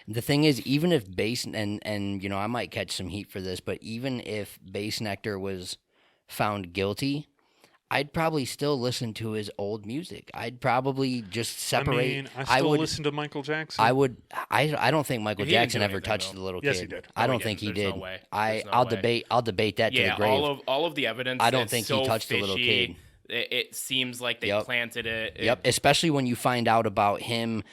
The thing is, even if Bass and you know, I might catch some heat for this, but even if Bass Nectar was found guilty, I'd probably still listen to his old music. I'd probably just separate. I mean, I still listen to Michael Jackson. I would. I don't think Michael He didn't Jackson do ever anything, touched though. the little Yes, kid. he did. I No, don't he think he didn't. There's did. no way. There's no I'll way. debate. I'll debate that to the Yeah, grave. all of the evidence. I don't is think he so touched the little fishy. kid. It seems like they Yep. planted it. Yep. Especially when you find out about him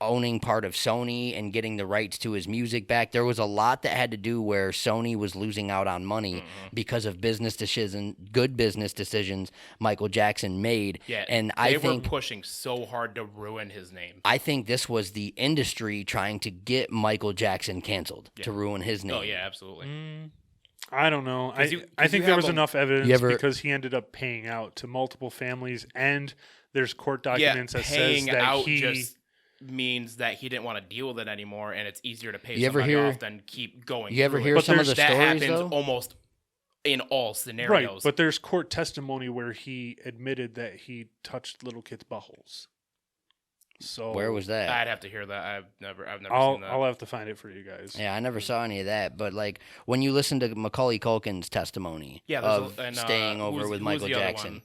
owning part of Sony and getting the rights to his music back. There was a lot that had to do where Sony was losing out on money because of good business decisions Michael Jackson made. Yeah, and they I think were pushing so hard to ruin his name. I think this was the industry trying to get Michael Jackson canceled to ruin his name. Oh yeah, absolutely. I don't know. I think you there was have enough evidence ever- because he ended up paying out to multiple families, and there's court documents that says paying that out he just means that he didn't want to deal with it anymore, and it's easier to pay You ever somebody hear- off than keep going. You ever through hear it. But some of the that stories, happens though? almost in all right. scenarios. But there's court testimony where he admitted that he touched little kids' buttholes. So Where was that? I'd have to hear that. I've never I'll seen that. I'll have to find it for you guys. Yeah, I never saw any of that. But, like, when you listen to Macaulay Culkin's testimony of staying over with Michael Jackson,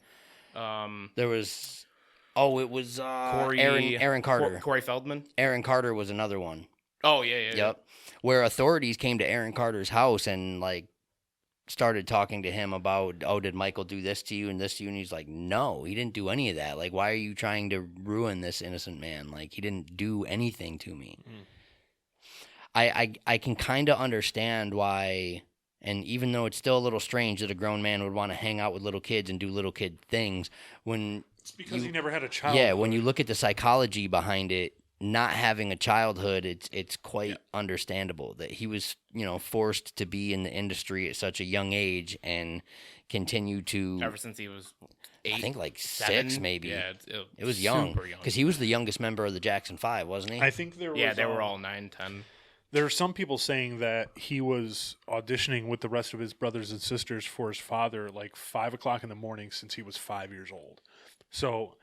there was... Oh, it was Aaron Carter. Corey Feldman? Aaron Carter was another one. Oh, yeah. Yep. Where authorities came to Aaron Carter's house and, like, started talking to him about, oh, did Michael do this to you and this to you? And he's like, no, he didn't do any of that. Like, why are you trying to ruin this innocent man? Like, he didn't do anything to me. I can kind of understand why, and even though it's still a little strange that a grown man would want to hang out with little kids and do little kid things, when... It's because he never had a child. Yeah, when you look at the psychology behind it, not having a childhood, it's quite understandable that he was, forced to be in the industry at such a young age and continue to... Ever since he was 8, I think like 7? 6 maybe. Yeah, It was young. super young. Because he was the youngest member of the Jackson 5, wasn't he? I think there was. Yeah, they were all 9, 10. There are some people saying that he was auditioning with the rest of his brothers and sisters for his father like 5 o'clock in the morning since he was 5 years old. So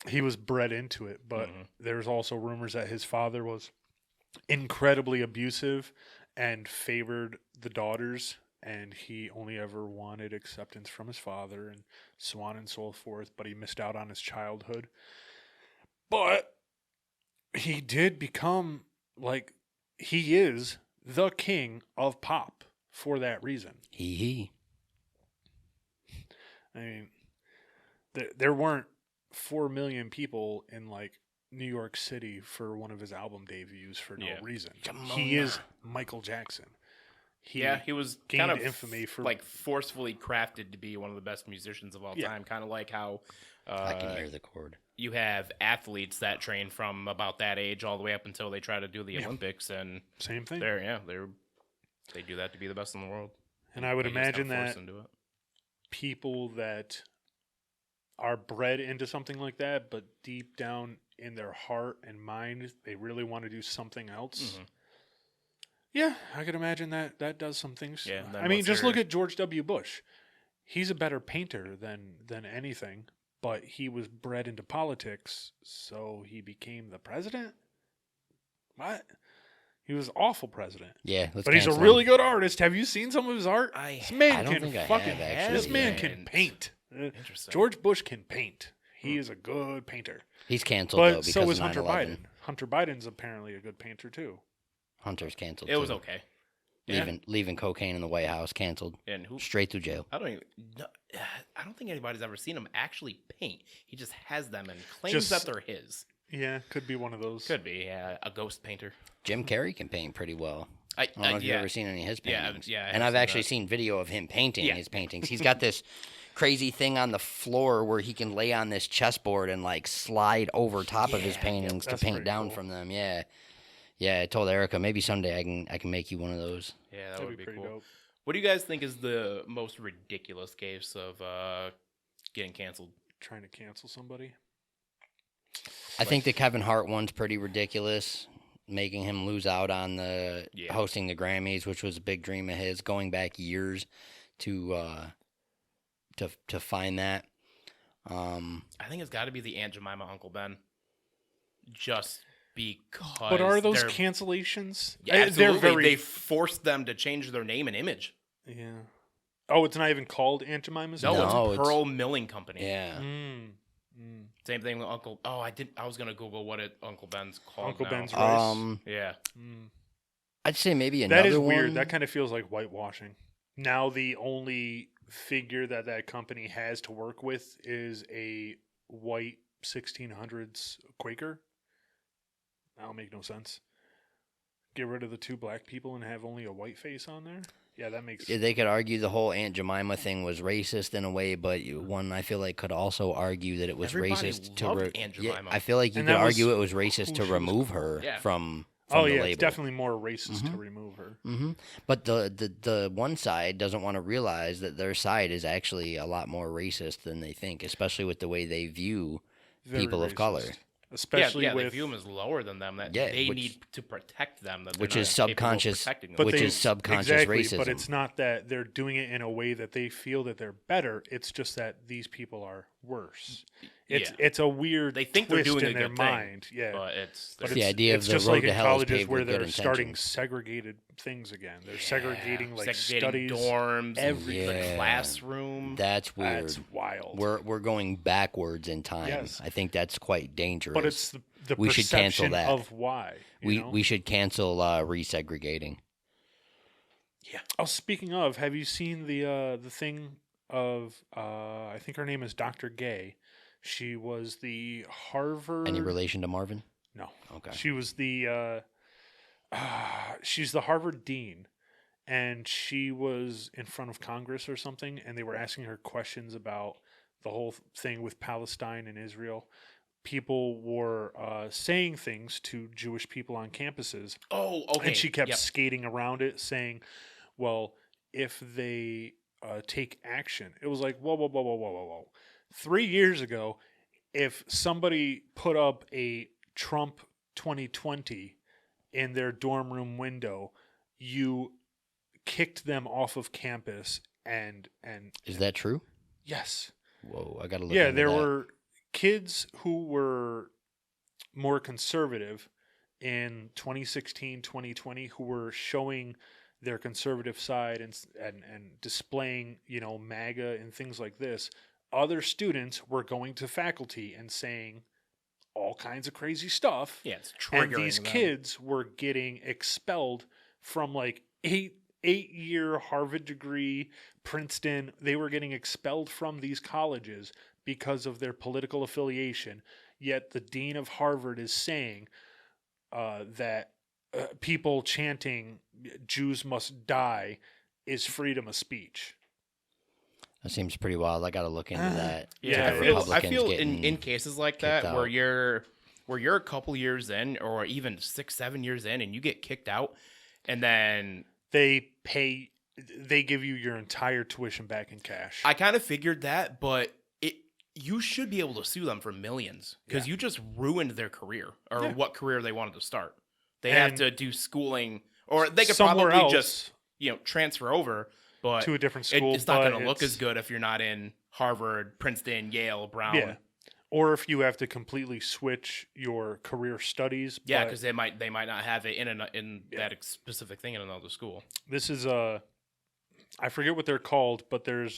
he was bred into it, but there's also rumors that his father was incredibly abusive and favored the daughters, and he only ever wanted acceptance from his father and so on and so forth, but he missed out on his childhood. But he did become, like, he is the king of pop for that reason. He. I mean, there weren't 4 million people in, like, New York City for one of his album debuts for no reason. He is Michael Jackson. He was gained kind of infamy for like forcefully crafted to be one of the best musicians of all time. Kind of like how I can hear the chord. You have athletes that train from about that age all the way up until they try to do the Olympics, and same thing. They do that to be the best in the world. And I would They just got imagine forced that into it. people that are bred into something like that, but deep down in their heart and mind, they really want to do something else. Yeah, I could imagine that does some things. Yeah, I mean, just look at George W. Bush. He's a better painter than anything, but he was bred into politics, so he became the president? What? He was an awful president. Yeah, but he's a really good artist. Have you seen some of his art? This man I don't think I have, actually. This man can paint. Interesting. George Bush can paint. He is a good painter. He's canceled though But because so is of Hunter 9/11. Biden. Hunter Biden's apparently a good painter too. Hunter's canceled. It was too. okay. Yeah. Leaving cocaine in the White House, canceled. And who? Straight to jail. I don't think anybody's ever seen him actually paint. He just has them and claims that they're his. Yeah, could be one of those. Could be, yeah, a ghost painter. Jim Carrey can paint pretty well. I don't know if yeah. you've ever seen any of his Yeah, paintings. yeah, I and have I've seen actually that. seen video of him painting Yeah. his paintings. He's got this crazy thing on the floor where he can lay on this chessboard and like slide over top of his Yeah, paintings to that's paint pretty down cool. from them. Yeah. Yeah, I told Erica maybe someday I can make you one of those. Yeah, that That'd would be be pretty cool. dope. What do you guys think is the most ridiculous case of getting canceled? Trying to cancel somebody. I think the Kevin Hart one's pretty ridiculous, making him lose out on the Yeah. hosting the Grammys, which was a big dream of his, going back years to find that. I think it's got to be the Aunt Jemima, Uncle Ben. Just because. But are those they're- cancellations? Yeah, absolutely. They're very. They forced them to change their name and image. Yeah. Oh, it's not even called Aunt Jemima's. No, No, it's it's- Pearl Milling Company. Yeah. Same thing with Uncle. Oh, I was gonna Google what Uncle Ben's called. Uncle now. Ben's rice. Yeah. I'd say maybe another That is one. weird. That kind of feels like whitewashing. Now the only figure that company has to work with is a white 1600s Quaker. That'll make no sense. Get rid of the two black people and have only a white face on there? Yeah, that makes They could argue the whole Aunt Jemima thing was racist in a way, but one I feel like could also argue that it was Everybody racist to. loved Aunt Yeah, Jemima. I feel like you And could that was argue it was racist who to she was remove for. her Yeah. from Oh the yeah, label. it's definitely more racist to remove her. But the one side doesn't want to realize that their side is actually a lot more racist than they think, especially with the way they view Very people of racist. color. Especially yeah, they with view them as lower than them. That Yeah, they which- need to protect them. That they're which not is capable of subconscious- protecting them. But which they- is subconscious exactly, racism. But it's not that they're doing it in a way that they feel that they're better. It's just that these people are worse. It's Yeah. it's a weird They think they're twist doing in a their good thing, mind. Yeah. but it's But the idea of it's the just road like to in hell is colleges paved where with good they're starting intentions. segregated things again. They're segregating like segregating studies. dorms, everything. the Yeah. classroom. That's weird. That's wild. We're going backwards in time. Yes. I think that's quite dangerous. But it's the We should cancel perception that. of why. you know? we should cancel resegregating. Oh, speaking of, have you seen the thing of I think her name is Dr. Gay. She was the Harvard. Any relation to Marvin? No. Okay. She was the she's the Harvard dean, and she was in front of Congress or something, and they were asking her questions about the whole thing with Palestine and Israel. People were saying things to Jewish people on campuses, Oh, okay. and she kept Yep. skating around it, saying, "Well, if they take action," it was like, whoa. 3 years ago, if somebody put up a Trump 2020 in their dorm room window, you kicked them off of campus, and Is that true? yes, Whoa, I gotta look. yeah, into there that. were kids who were more conservative in 2016, 2020 who were showing their conservative side and displaying, MAGA and things like this. Other students were going to faculty and saying all kinds of crazy stuff. Yeah, it's And triggering these them. kids were getting expelled from like eight-year Harvard degree, Princeton. They were getting expelled from these colleges because of their political affiliation. Yet the dean of Harvard is saying that people chanting "Jews must die" is freedom of speach. That seems pretty wild. I gotta look into that. Yeah, The I feel Republicans in getting cases like kicked that out. where you're a couple years in, or even 6-7 years in, and you get kicked out, and then They give you your entire tuition back in cash. I kind of figured that, but you should be able to sue them for millions because you just ruined their career or Yeah. what career they wanted to start. They And have to do schooling, or they could somewhere probably else just transfer over, but to a different school. it's not but going to look it's- as good if you're not in Harvard, Princeton, Yale, Brown. Yeah. Or if you have to completely switch your career studies. Yeah, but because they might not have it in that specific thing in another school. this is I forget what they're called, but there's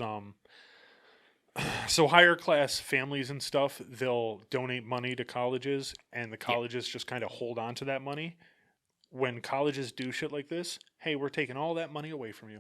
So higher class families and stuff, they'll donate money to colleges, and the colleges just kind of hold on to that money. When colleges do shit like this, hey, we're taking all that money away from you.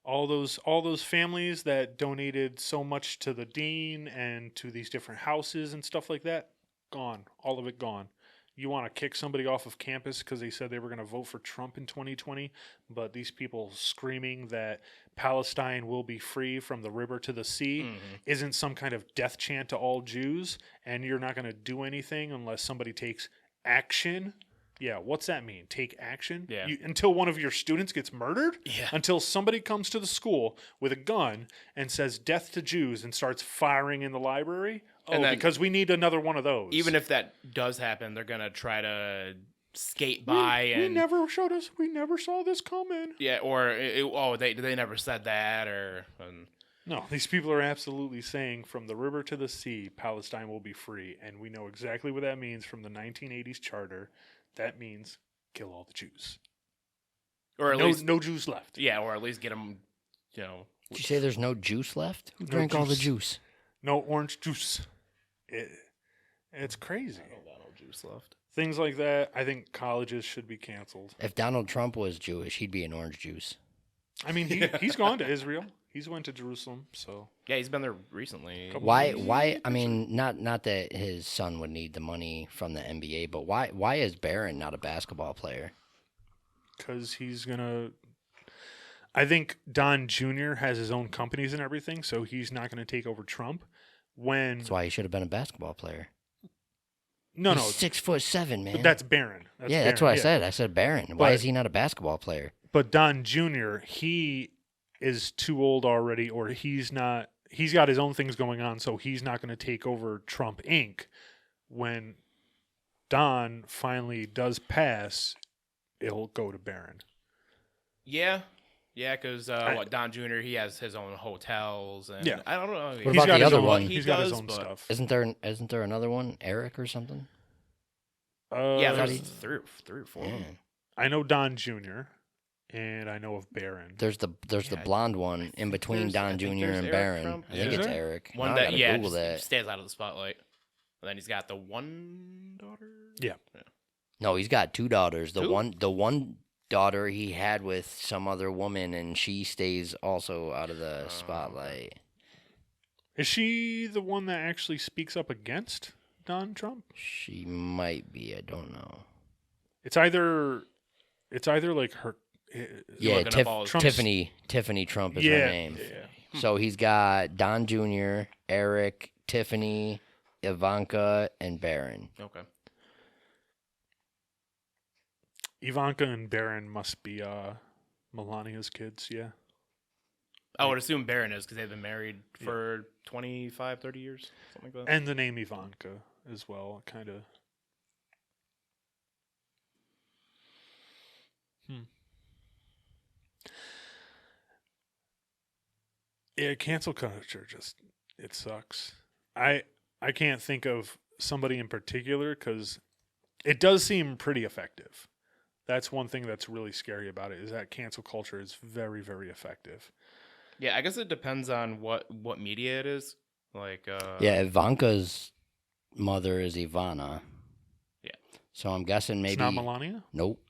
All those families that donated so much to the dean and to these different houses and stuff like that, gone. All of it gone. You want to kick somebody off of campus because they said they were going to vote for Trump in 2020, but these people screaming that Palestine will be free from the river to the sea isn't some kind of death chant to all Jews, and you're not going to do anything unless somebody takes action. Yeah, what's that mean? Take action? Yeah. Until one of your students gets murdered? Yeah. Until somebody comes to the school with a gun and says death to Jews and starts firing in the library? Oh, And then- because we need another one of those. Even if that does happen, they're gonna try to skate by we and never showed us. We never saw this coming. yeah, or they never said that or. No, these people are absolutely saying from the river to the sea, Palestine will be free, and we know exactly what that means from the 1980s charter. That means kill all the Jews. Or at least no Jews left. yeah, or at least get them. You know, Did you say there's no juice left? Who No drank all the juice. juice? No orange juice. It's crazy. I don't got no juice left. Things like that. I think colleges should be canceled. If Donald Trump was Jewish, he'd be an orange juice. I mean, he's gone to Israel. He's went to Jerusalem. So Yeah, he's been there recently. Why? I mean, not that his son would need the money from the NBA, but why is Barron not a basketball player? because he's gonna. I think Don Jr. has his own companies and everything, so he's not going to take over Trump. When That's why he should have been a basketball player. no, He's 6'7", man. but that's Barron. That's what I said. I said Barron. Why But- is he not a basketball player? But Don Jr., he is too old already, or he's not. He's got his own things going on, so he's not going to take over Trump Inc. When Don finally does pass, it'll go to Barron. Yeah, because Don Jr. he has his own hotels and Yeah. I don't know. What He's about got the his other own, one? He's He got his does, own but- stuff. Isn't there another one, Eric or something? Yeah, Uh, there's three or four. Yeah. I know Don Jr. and I know of Barron. There's the Yeah, blonde one in between there's- I Don think Jr. there's and Eric Barron. Trump. I think Is it's there? Eric. One Now I that gotta yeah Google just that. stays out of the spotlight. And then he's got the one daughter. Yeah. No, he's got two daughters. The Two? one daughter he had with some other woman, and she stays also out of the Oh. spotlight. Is she the one that actually speaks up against Don Trump? She might be. I don't know. It's either like her. Yeah, looking up all his- Trump's- Tiffany Trump is yeah, her name. yeah. So he's got Don Jr., Eric, Tiffany, Ivanka, and Barron. Okay. Ivanka and Barron must be Melania's kids. Yeah. I would assume Barron is because they've been married for 25, 30 years, something like that. And the name Ivanka as well, kind of. Yeah, cancel culture it sucks. I can't think of somebody in particular because it does seem pretty effective. That's one thing that's really scary about it is that cancel culture is very, very effective. Yeah, I guess it depends on what media it is. Like Yeah, Ivanka's mother is Ivana. Yeah. So I'm guessing maybe. It's not Melania? Nope.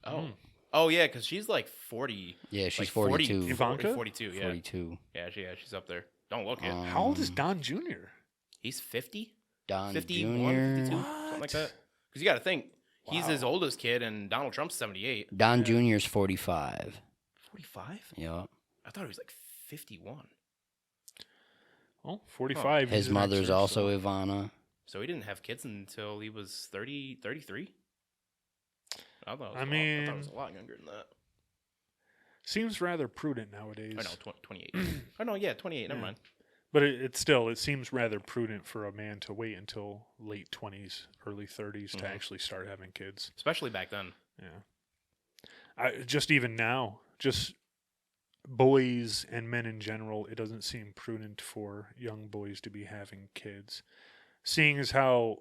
Oh yeah, because she's like 40. Yeah, she's like 42. Ivanka? 42. Yeah. 42. Yeah, she's up there. Don't look it. How old is Don Jr.? He's 50. Don 51, 52, Jr. something like that. Because you got to think, he's his oldest kid, and Donald Trump's 78. Don Jr.'s 45. 45? Yeah. I thought he was like 51. Oh, 45. His he's an mother's extra, also so- Ivana. So he didn't have kids until he was 33? I thought it was I I thought mean- it was a lot younger than that. Seems rather prudent nowadays. I know, 28. Oh, no, yeah, 28. Never Yeah. mind. But it seems rather prudent for a man to wait until late 20s, early 30s to Mhm. actually start having kids. Especially back then. Yeah. Just even now, just boys and men in general, it doesn't seem prudent for young boys to be having kids. Seeing as how,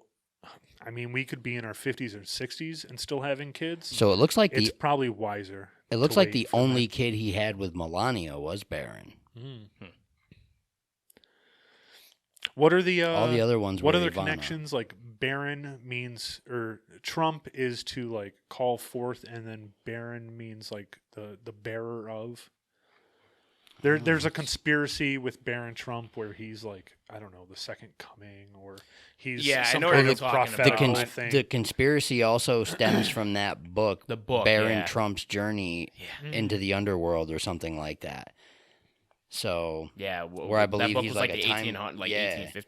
I mean, we could be in our 50s or 60s and still having kids. So it looks like It's probably wiser. it looks to like wait the for only that. kid he had with Melania was Barron. Mm. What are the All the other ones what were other Ivana. connections? Like Baron means, or Trump is to like call forth, and then Baron means like the bearer of. There's a conspiracy with Baron Trump where he's like, I don't know, the second coming, or he's Yeah, I some know what kind you're of talking about. prophetical I thing. The conspiracy also stems from that book, The book, Baron yeah. Trump's Journey into the Underworld or something like that. So Yeah, where I that believe book he's was like like a the time- 1800s, like yeah. 1850s,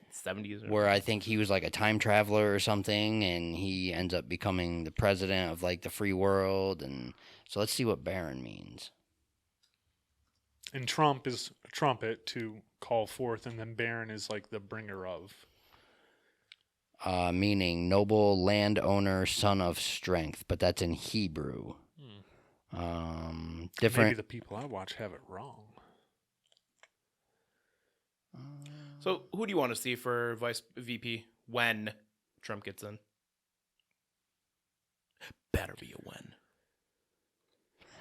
70s. where I think he was like a time traveler or something, and he ends up becoming the president of like the free world. And so let's see what Baron means. And Trump is a trumpet to call forth, and then Baron is like the bringer of. Meaning noble landowner, son of strength, but that's in Hebrew. Maybe Different. the people I watch have it wrong. So, who do you want to see for vice VP when Trump gets in? Better be a win.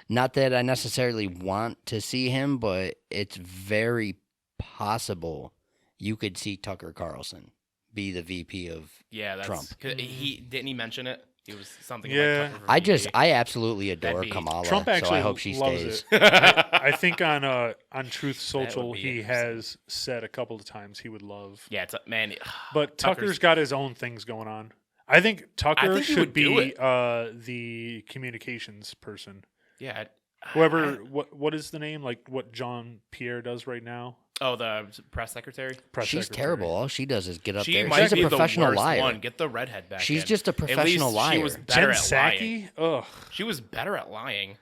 Not that I necessarily want to see him, but it's very possible you could see Tucker Carlson be the VP of Yeah, that's Trump. 'cause he mention it. He was something. Yeah. Like Tucker for VP. I absolutely adore That'd be- Kamala, Trump so actually I hope she loves stays. it. I think on Truth Social be he interesting. has said a couple of times he would love. Yeah, it's man. But Tucker's got his own things going on. I think Tucker think he should would do be it. the communications person. Yeah. Whoever, what is the name? Like what John Pierre does right now? Oh, the press secretary. Press She's secretary. terrible. All she does is get up She there. might She's a be professional the worst liar. one. Get the redhead back. She's in. just a At professional least liar. She was Jen better at lying. Psaki? Ugh. She was better at lying.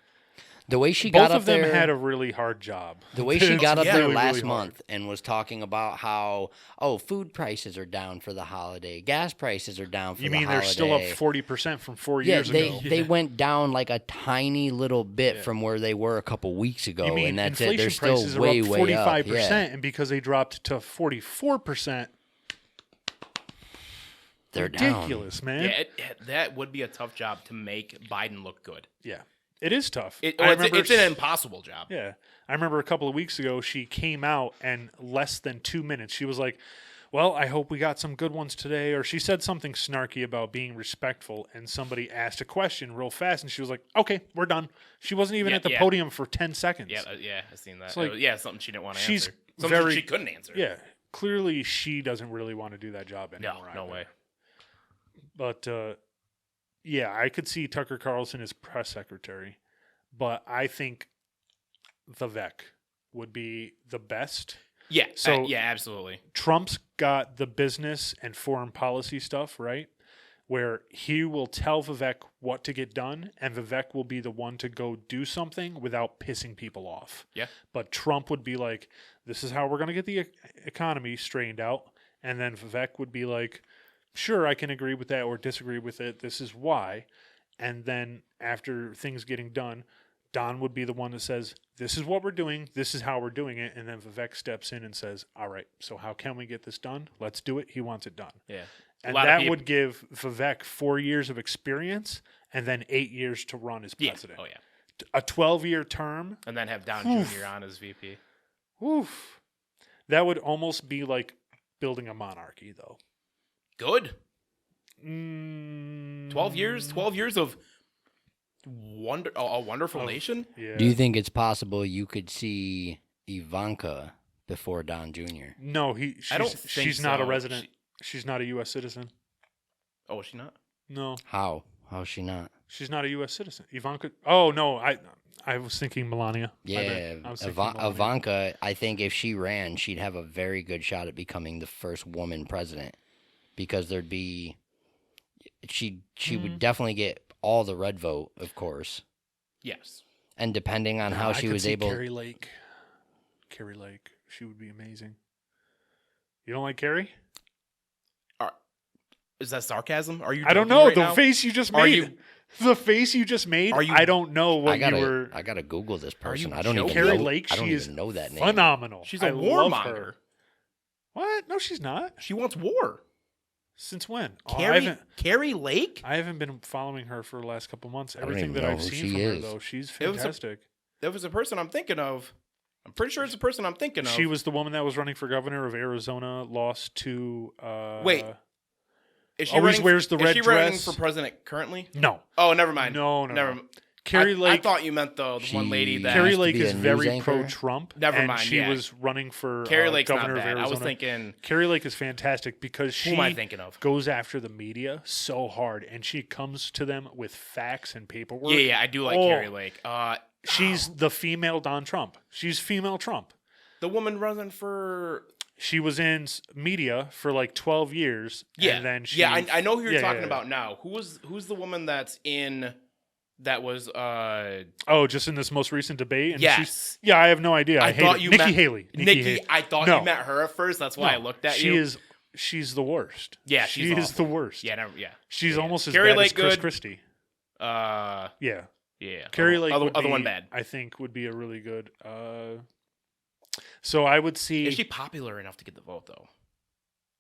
The way she Both got up of them there, had a really hard job. the way she got up Yeah. there Really, last really hard. month and was talking about how food prices are down for the holiday, gas prices are down for You the mean holiday. they're still up 40% from 4 Yeah, years ago? they went down like a tiny little bit Yeah. from where they were a couple weeks ago, You mean and that's it. inflation They're still prices way, are up way 45%, up. and because they dropped to 44%, They're ridiculous, man. Yeah, that would be a tough job to make Biden look good. Yeah, it is tough. It's an impossible job. Yeah, I remember a couple of weeks ago she came out and less than 2 minutes she was like, "Well, I hope we got some good ones today," or she said something snarky about being respectful, and somebody asked a question real fast, and she was like, "Okay, we're done." She wasn't even Yeah, at the yeah. podium for 10 seconds. Yeah, I've seen that. It's like- Yeah, something she didn't want to She's answer. Something very- she couldn't answer. Yeah, clearly she doesn't really want to do that job No, anymore. no either. way. But yeah, I could see Tucker Carlson as press secretary, but I think Vivek would be the best. Yeah. So- yeah, absolutely. Trump's got the business and foreign policy stuff, right? Where he will tell Vivek what to get done, and Vivek will be the one to go do something without pissing people off. Yeah. But Trump would be like, "This is how we're going to get the economy straightened out," and then Vivek would be like, "Sure, I can agree with that or disagree with it. This is why." And then after things getting done, Don would be the one that says, "This is what we're doing. This is how we're doing it." And then Vivek steps in and says, "All right, so how can we get this done? Let's do it." He wants it done. Yeah. And lot of that people- would give Vivek 4 years of experience and then 8 years to run as Yeah. president. Oh, yeah. A 12-year term. And then have Don Oof. Jr. on as VP. Oof. That would almost be like building a monarchy, though. Good. Mm, 12 years? 12 years of a wonderful nation? Yeah. Do you think it's possible you could see Ivanka before Don Jr.? No, I don't think she's not a so. resident. She's not a U.S. citizen. Oh, is she not? No, How? How's she not? she's not a U.S. citizen. Ivanka. Oh no, I was thinking Melania. My Yeah, bad. I was thinking Melania. Ivanka, I think if she ran, she'd have a very good shot at becoming the first woman president because there'd be she would definitely get all the red vote, of course. Yes. And depending on how I she could was see able Carrie Lake. Carrie Lake. She would be amazing. You don't like Carrie? Is that sarcasm? Are you? I don't joking know. right The now? face you just Are made. you- The face you just made. Are you- I don't know what you were. I gotta Google this Are you person. I don't even joking? Carrie know. Lake. I don't She is even know that name. phenomenal. She's a I love her. warmonger. What? No, she's not. She wants war. Since when? Oh, Carrie Lake? I haven't been following her for the last couple months. don't Everything even that know I've who seen she from is. her, though, she's It was a- fantastic. That was the person I'm thinking of. I'm pretty sure it's the person I'm thinking of. She was the woman that was running for governor of Arizona, lost to... Wait. Is she always running, wears the red Is she running dress. for president currently? No. Oh, never mind. No. Never. Carrie Lake... I thought you meant the one lady that... Carrie used to Lake be is a news very anchor. pro-Trump. Never and mind, she yeah. was running for Carrie Lake's governor not of bad. Arizona. I was thinking... Carrie Lake is fantastic because Who she am I thinking of? goes after the media so hard, and she comes to them with facts and paperwork. Yeah, I do like Carrie Lake. She's the female Don Trump. She's female Trump. The woman running for... She was in media for like 12 years. Yeah, and then she, I know who you're talking yeah. about now. Who's the woman that's in... That was just in this most recent debate. And yes. I have no idea. I thought hate you Nikki meant Haley. Nikki. I thought you meant her at first. That's why I looked at you. She's the worst. Yeah, she is the worst. Yeah, She's almost as Carrie bad Lake as Chris good. Christie. Yeah. Carrie Lake other one bad. I think would be a really good. So I would see. Is she popular enough to get the vote though?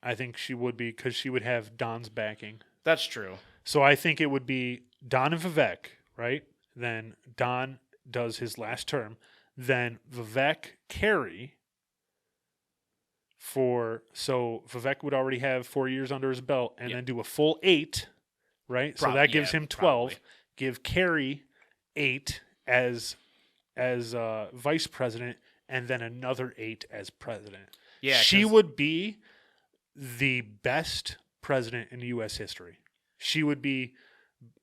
I think she would be because she would have Don's backing. That's true. So I think it would be Don and Vivek, right? Then Don does his last term. Then Vivek, Carrie. So Vivek would already have 4 years under his belt, and then do a full 8, right? So that gives him 12. Probably. Give Carrie 8 as vice president, and then another 8 as president. Yeah, she would be the best president in U.S. history. She would be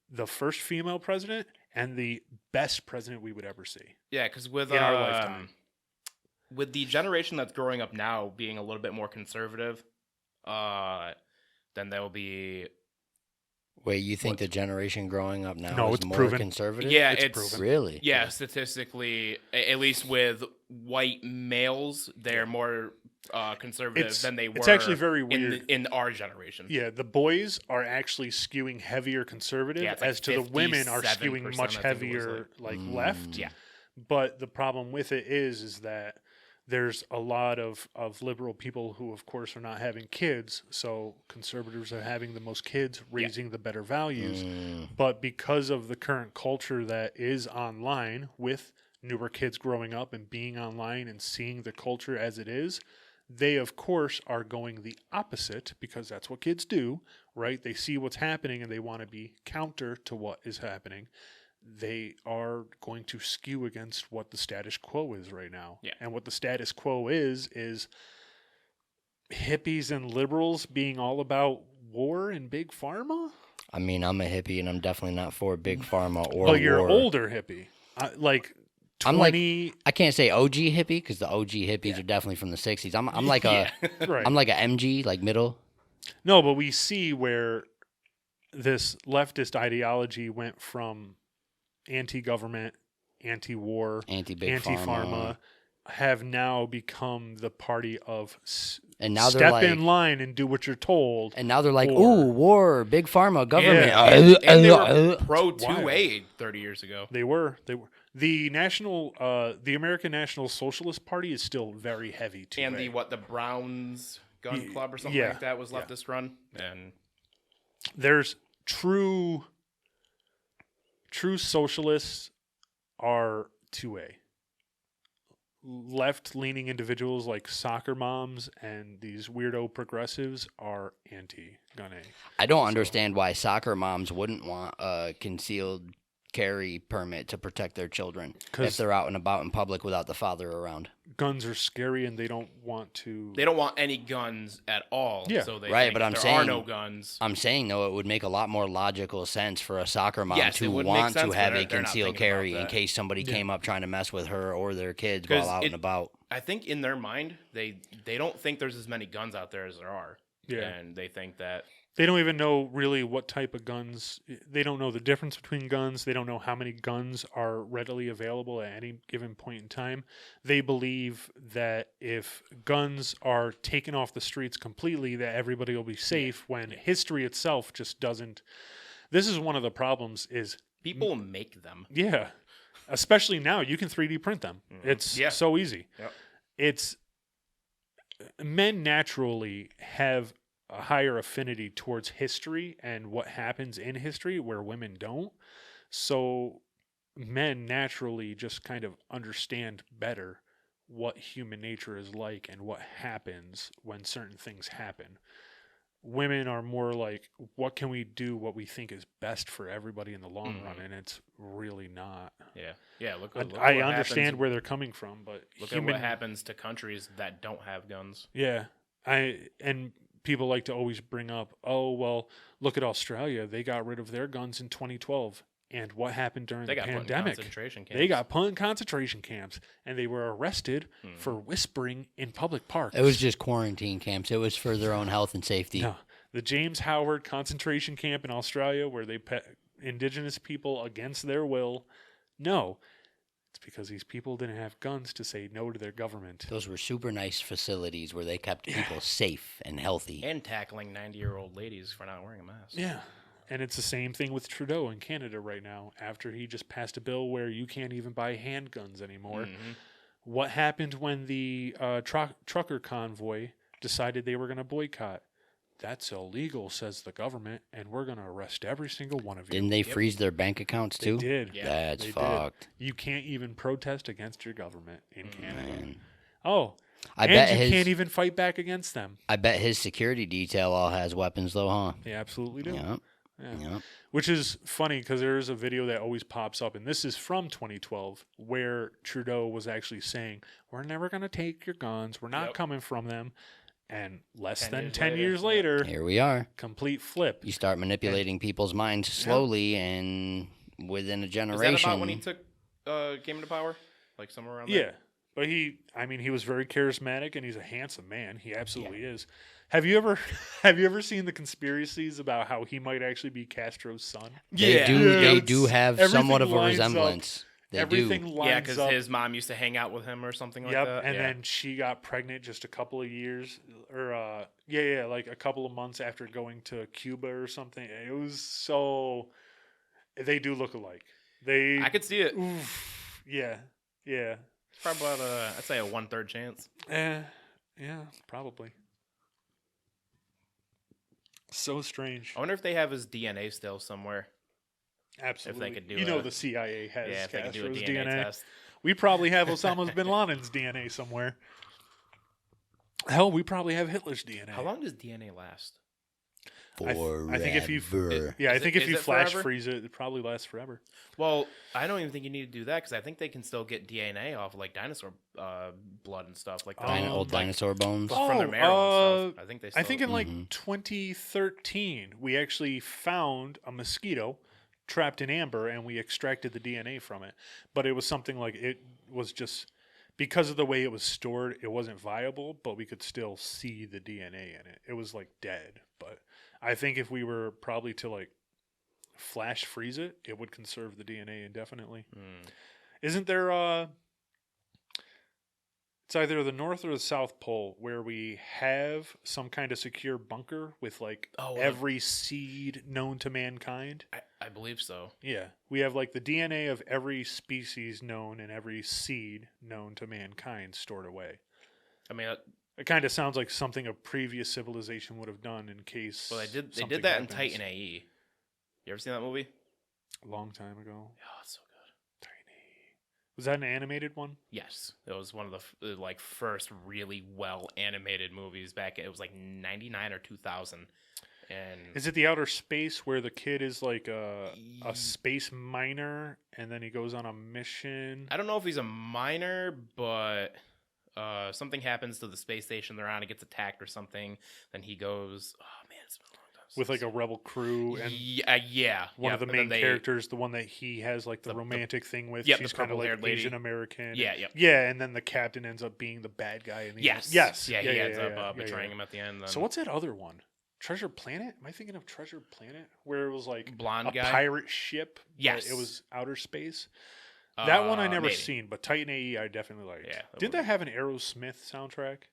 the first female president and the best president we would ever see. Yeah, because with in our lifetime. With the generation that's growing up now being a little bit more conservative, then there will be. Wait, you think the generation growing up now No, is it's more proven. conservative? Yeah, It's it's proven. Really? Yeah, statistically, at least with white males, they're more conservative than they were. It's actually very weird. in our generation. Yeah, the boys are actually skewing heavier conservative, Yeah, it's like as to the women are 57%, skewing much I think it was heavier left. Yeah. But the problem with it is that there's a lot of liberal people who, of course, are not having kids. So conservatives are having the most kids, raising the better values. But because of the current culture that is online, with newer kids growing up and being online and seeing the culture as it is, they, of course, are going the opposite, because that's what kids do, right? They see what's happening and they want to be counter to what is happening. They are going to skew against what the status quo is right now. Yeah. And what the status quo is hippies and liberals being all about war and big pharma. I mean, I'm a hippie, and I'm definitely not for big pharma or Well, you're war. an older hippie. Like 20... I'm like, I can't say OG hippie because the OG hippies are definitely from the 60s. I'm like a right. I'm like a MG, like middle. No, but we see where this leftist ideology went from anti-government, anti-war, Anti-big anti-pharma, have now become the party of And now they're step like, in line and do what you're told. and now they're like, or- ooh, war, big pharma, government. Yeah. And they were pro It's wild. 2A 30 years ago. They were. The American National Socialist Party is still very heavy too. And the Browns Gun Club or something yeah, like that was yeah. leftist run. And There's true socialists are 2A. Left-leaning individuals like soccer moms and these weirdo progressives are anti-gun A. I don't understand why soccer moms wouldn't want a concealed carry permit to protect their children if 'Cause- they're out and about in public without the father around. Guns are scary and they don't want to... they don't want any guns at all. Yeah. So they Right, think but if I'm there saying- are no guns. I'm saying, though, it would make a lot more logical sense for a soccer mom Yes, it to would make want sense, to but have a they're not concealed thinking about carry in that. case somebody came up trying to mess with her or their kids 'Cause while out and about. I think in their mind, they don't think there's as many guns out there as there are. Yeah. And they think that They don't even know really what type of guns. They don't know the difference between guns. They don't know how many guns are readily available at any given point in time. They believe that if guns are taken off the streets completely, that everybody will be safe, when history itself just doesn't. This is one of the problems is, people make them. yeah, especially now, you can 3D print them. It's Yeah. so easy. Yep. It's men naturally have a higher affinity towards history and what happens in history, where women don't. So men naturally just kind of understand better what human nature is like and what happens when certain things happen. Women are more like, what can we do what we think is best for everybody in the long run, and it's really not. Yeah. Look at I what understand happens, where they're coming from, but look at what happens to countries that don't have guns. Yeah, and people like to always bring up, oh well, look at Australia. They got rid of their guns in 2012, and what happened during They the got put in pandemic? concentration camps. They got put in concentration camps, and they were arrested for whispering in public parks. It was just quarantine camps. It was for their own health and safety. No, the James Howard concentration camp in Australia, where they pet indigenous people against their will. No, it's because these people didn't have guns to say no to their government. Those were super nice facilities where they kept people safe and healthy. And tackling 90-year-old ladies for not wearing a mask. Yeah. And it's the same thing with Trudeau in Canada right now, after he just passed a bill where you can't even buy handguns anymore. What happened when the trucker convoy decided they were going to boycott? That's illegal, says the government, and we're going to arrest every single one of you. Didn't they freeze their bank accounts too? They did. Yeah. That's They did. fucked. You can't even protest against your government in Canada. Man. Oh, I and bet you his can't even fight back against them. I bet his security detail all has weapons though, huh? They absolutely do. Yep. Yeah. Yep. Which is funny because there is a video that always pops up, and this is from 2012, where Trudeau was actually saying, "We're never going to take your guns. We're not coming from them." And less 10 than years 10 later. years later, Here we are. complete flip. You start manipulating people's minds slowly, and within a Is generation. that about when he took came into power? Like somewhere around Yeah, there? but he was very charismatic, and he's a handsome man. He absolutely is. Have you ever seen the conspiracies about how he might actually be Castro's son? They Yeah. do. They It's- do have everything somewhat of a lines up. resemblance. They Everything do. lines Yeah, because up. his mom used to hang out with him or something like Yep, that. and yeah. then she got pregnant just a couple of years, or like a couple of months after going to Cuba or something. It was so. They do look alike. I could see it. Oof, yeah. It's probably about I'd say a 1/3 chance. Yeah, probably. So strange. I wonder if they have his DNA still somewhere. Absolutely. could do the a- CIA has Yeah, if they could do a Castro's DNA DNA. test. We probably have Osama bin Laden's DNA somewhere. Hell, we probably have Hitler's DNA. How long does DNA last? Forever. I think if you Is think it- if is you it flash forever? freeze it, it probably lasts forever. Well, I don't even think you need to do that because I think they can still get DNA off of like dinosaur blood and stuff like that. Old Like, dinosaur bones. from their marrow and stuff. I think they. Still, I think in like 2013, we actually found a mosquito trapped in amber, and we extracted the DNA from it. But it was something like it was just because of the way it was stored, it wasn't viable, but we could still see the DNA in it. It was like dead, but I think if we were probably to like flash freeze it, it would conserve the DNA indefinitely. Isn't there it's either the North or the South Pole where we have some kind of secure bunker with like every seed known to mankind? I believe so. Yeah. We have like the DNA of every species known and every seed known to mankind stored away. I mean, It kind of sounds like something a previous civilization would have done in case. well, they did something that happens. in Titan AE. You ever seen that movie? A long time ago. Oh, it's so good. Tiny. Was that an animated one? Yes, it was one of the like first really well animated movies back. It was like 99 or 2000. And Is it the outer space where the kid is like a space miner and then he goes on a mission? I don't know if he's a miner, but something happens to the space station they're on. It gets attacked or something. Then he goes, oh man, it's been a long time. With like a rebel crew and yeah, one of the and main then characters, the one that he has like the romantic thing with, yep, she's the kind of like purple-haired lady. Asian American. Yeah, yep. Yeah, and then the captain ends up being the bad guy in the Yes. end. Yes. Yeah, he ends up betraying him at the end. Then. So what's that other one? Treasure Planet? Am I thinking of Treasure Planet? Where it was like Blonde a guy? pirate ship. but Yes. It was outer space. That one I never maybe. seen, but Titan AE I definitely liked. Yeah, that Did one- that have an Aerosmith soundtrack?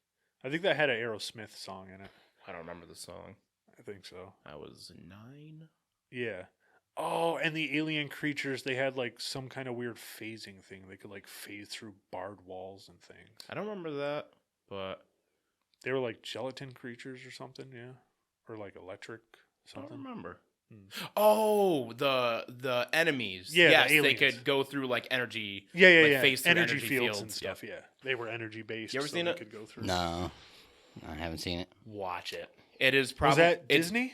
I think that had an Aerosmith song in it. I don't remember the song. I think so. I was 9. Yeah. Oh, and the alien creatures, they had like some kind of weird phasing thing. They could like phase through barred walls and things. I don't remember that, but They were like gelatin creatures or something, yeah. Or like electric I don't something. remember. Oh, the enemies. Yeah, the yes, they aliens. could go through like energy. Yeah, like, yeah. phase through Energy fields and Yep. stuff. Yeah, they were energy based. You ever so seen they it? Could go through. No, I haven't seen it. Watch it. It is Was probably that Disney?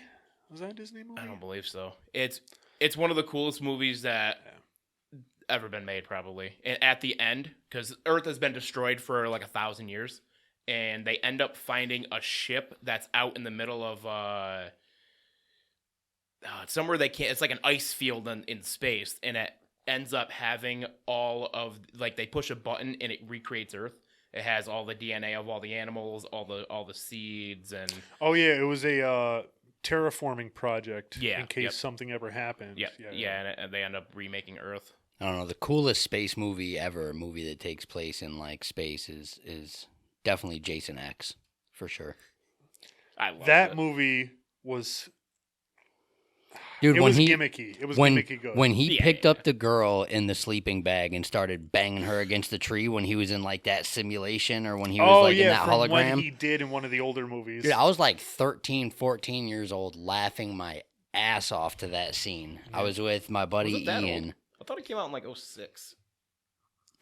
Was that a Disney movie? I don't believe so. It's one of the coolest movies that ever been made, probably. And at the end, because Earth has been destroyed for like 1,000 years, and they end up finding a ship that's out in the middle of somewhere they can't. It's like an ice field in space, and it ends up having all of like they push a button and it recreates Earth. It has all the DNA of all the animals, all the seeds, and Oh yeah, it was a terraforming project. Yeah, in case yep. something ever happened. and they end up remaking Earth. I don't know. The coolest space movie ever, a movie that takes place in like space, is definitely Jason X, for sure. I love That it. movie was. Dude, It when was he gimmicky. It was when gimmicky good. when he Yeah, picked yeah. up the girl in the sleeping bag and started banging her against the tree when he was in like that simulation or when he was like in that from hologram. when he did in one of the older movies. Dude, I was like 13, 14 years old laughing my ass off to that scene. I was with my buddy Was it that Ian. old? I thought it came out in like 06.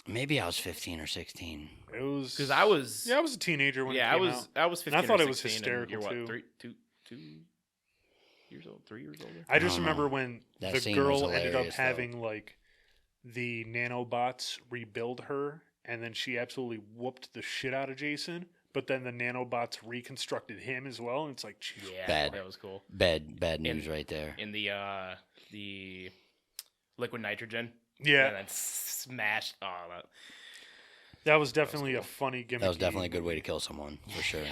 Maybe I was 15 or 16. It was Because I was I was a teenager when yeah, it I came was out. I was 15. And I thought or it was 16, and you're hysterical, what, too. 2 years old, 3 years older. I just don't know. remember when That the scene was girl ended up hilarious, though. having like the nanobots rebuild her, and then she absolutely whooped the shit out of Jason. But then the nanobots reconstructed him as well, and it's like, geez. Yeah, Bad. that was cool. Bad news right there. In the liquid nitrogen. Yeah, And then smashed. Oh, that was definitely a funny gimmick. That was definitely a good way to kill someone, for sure.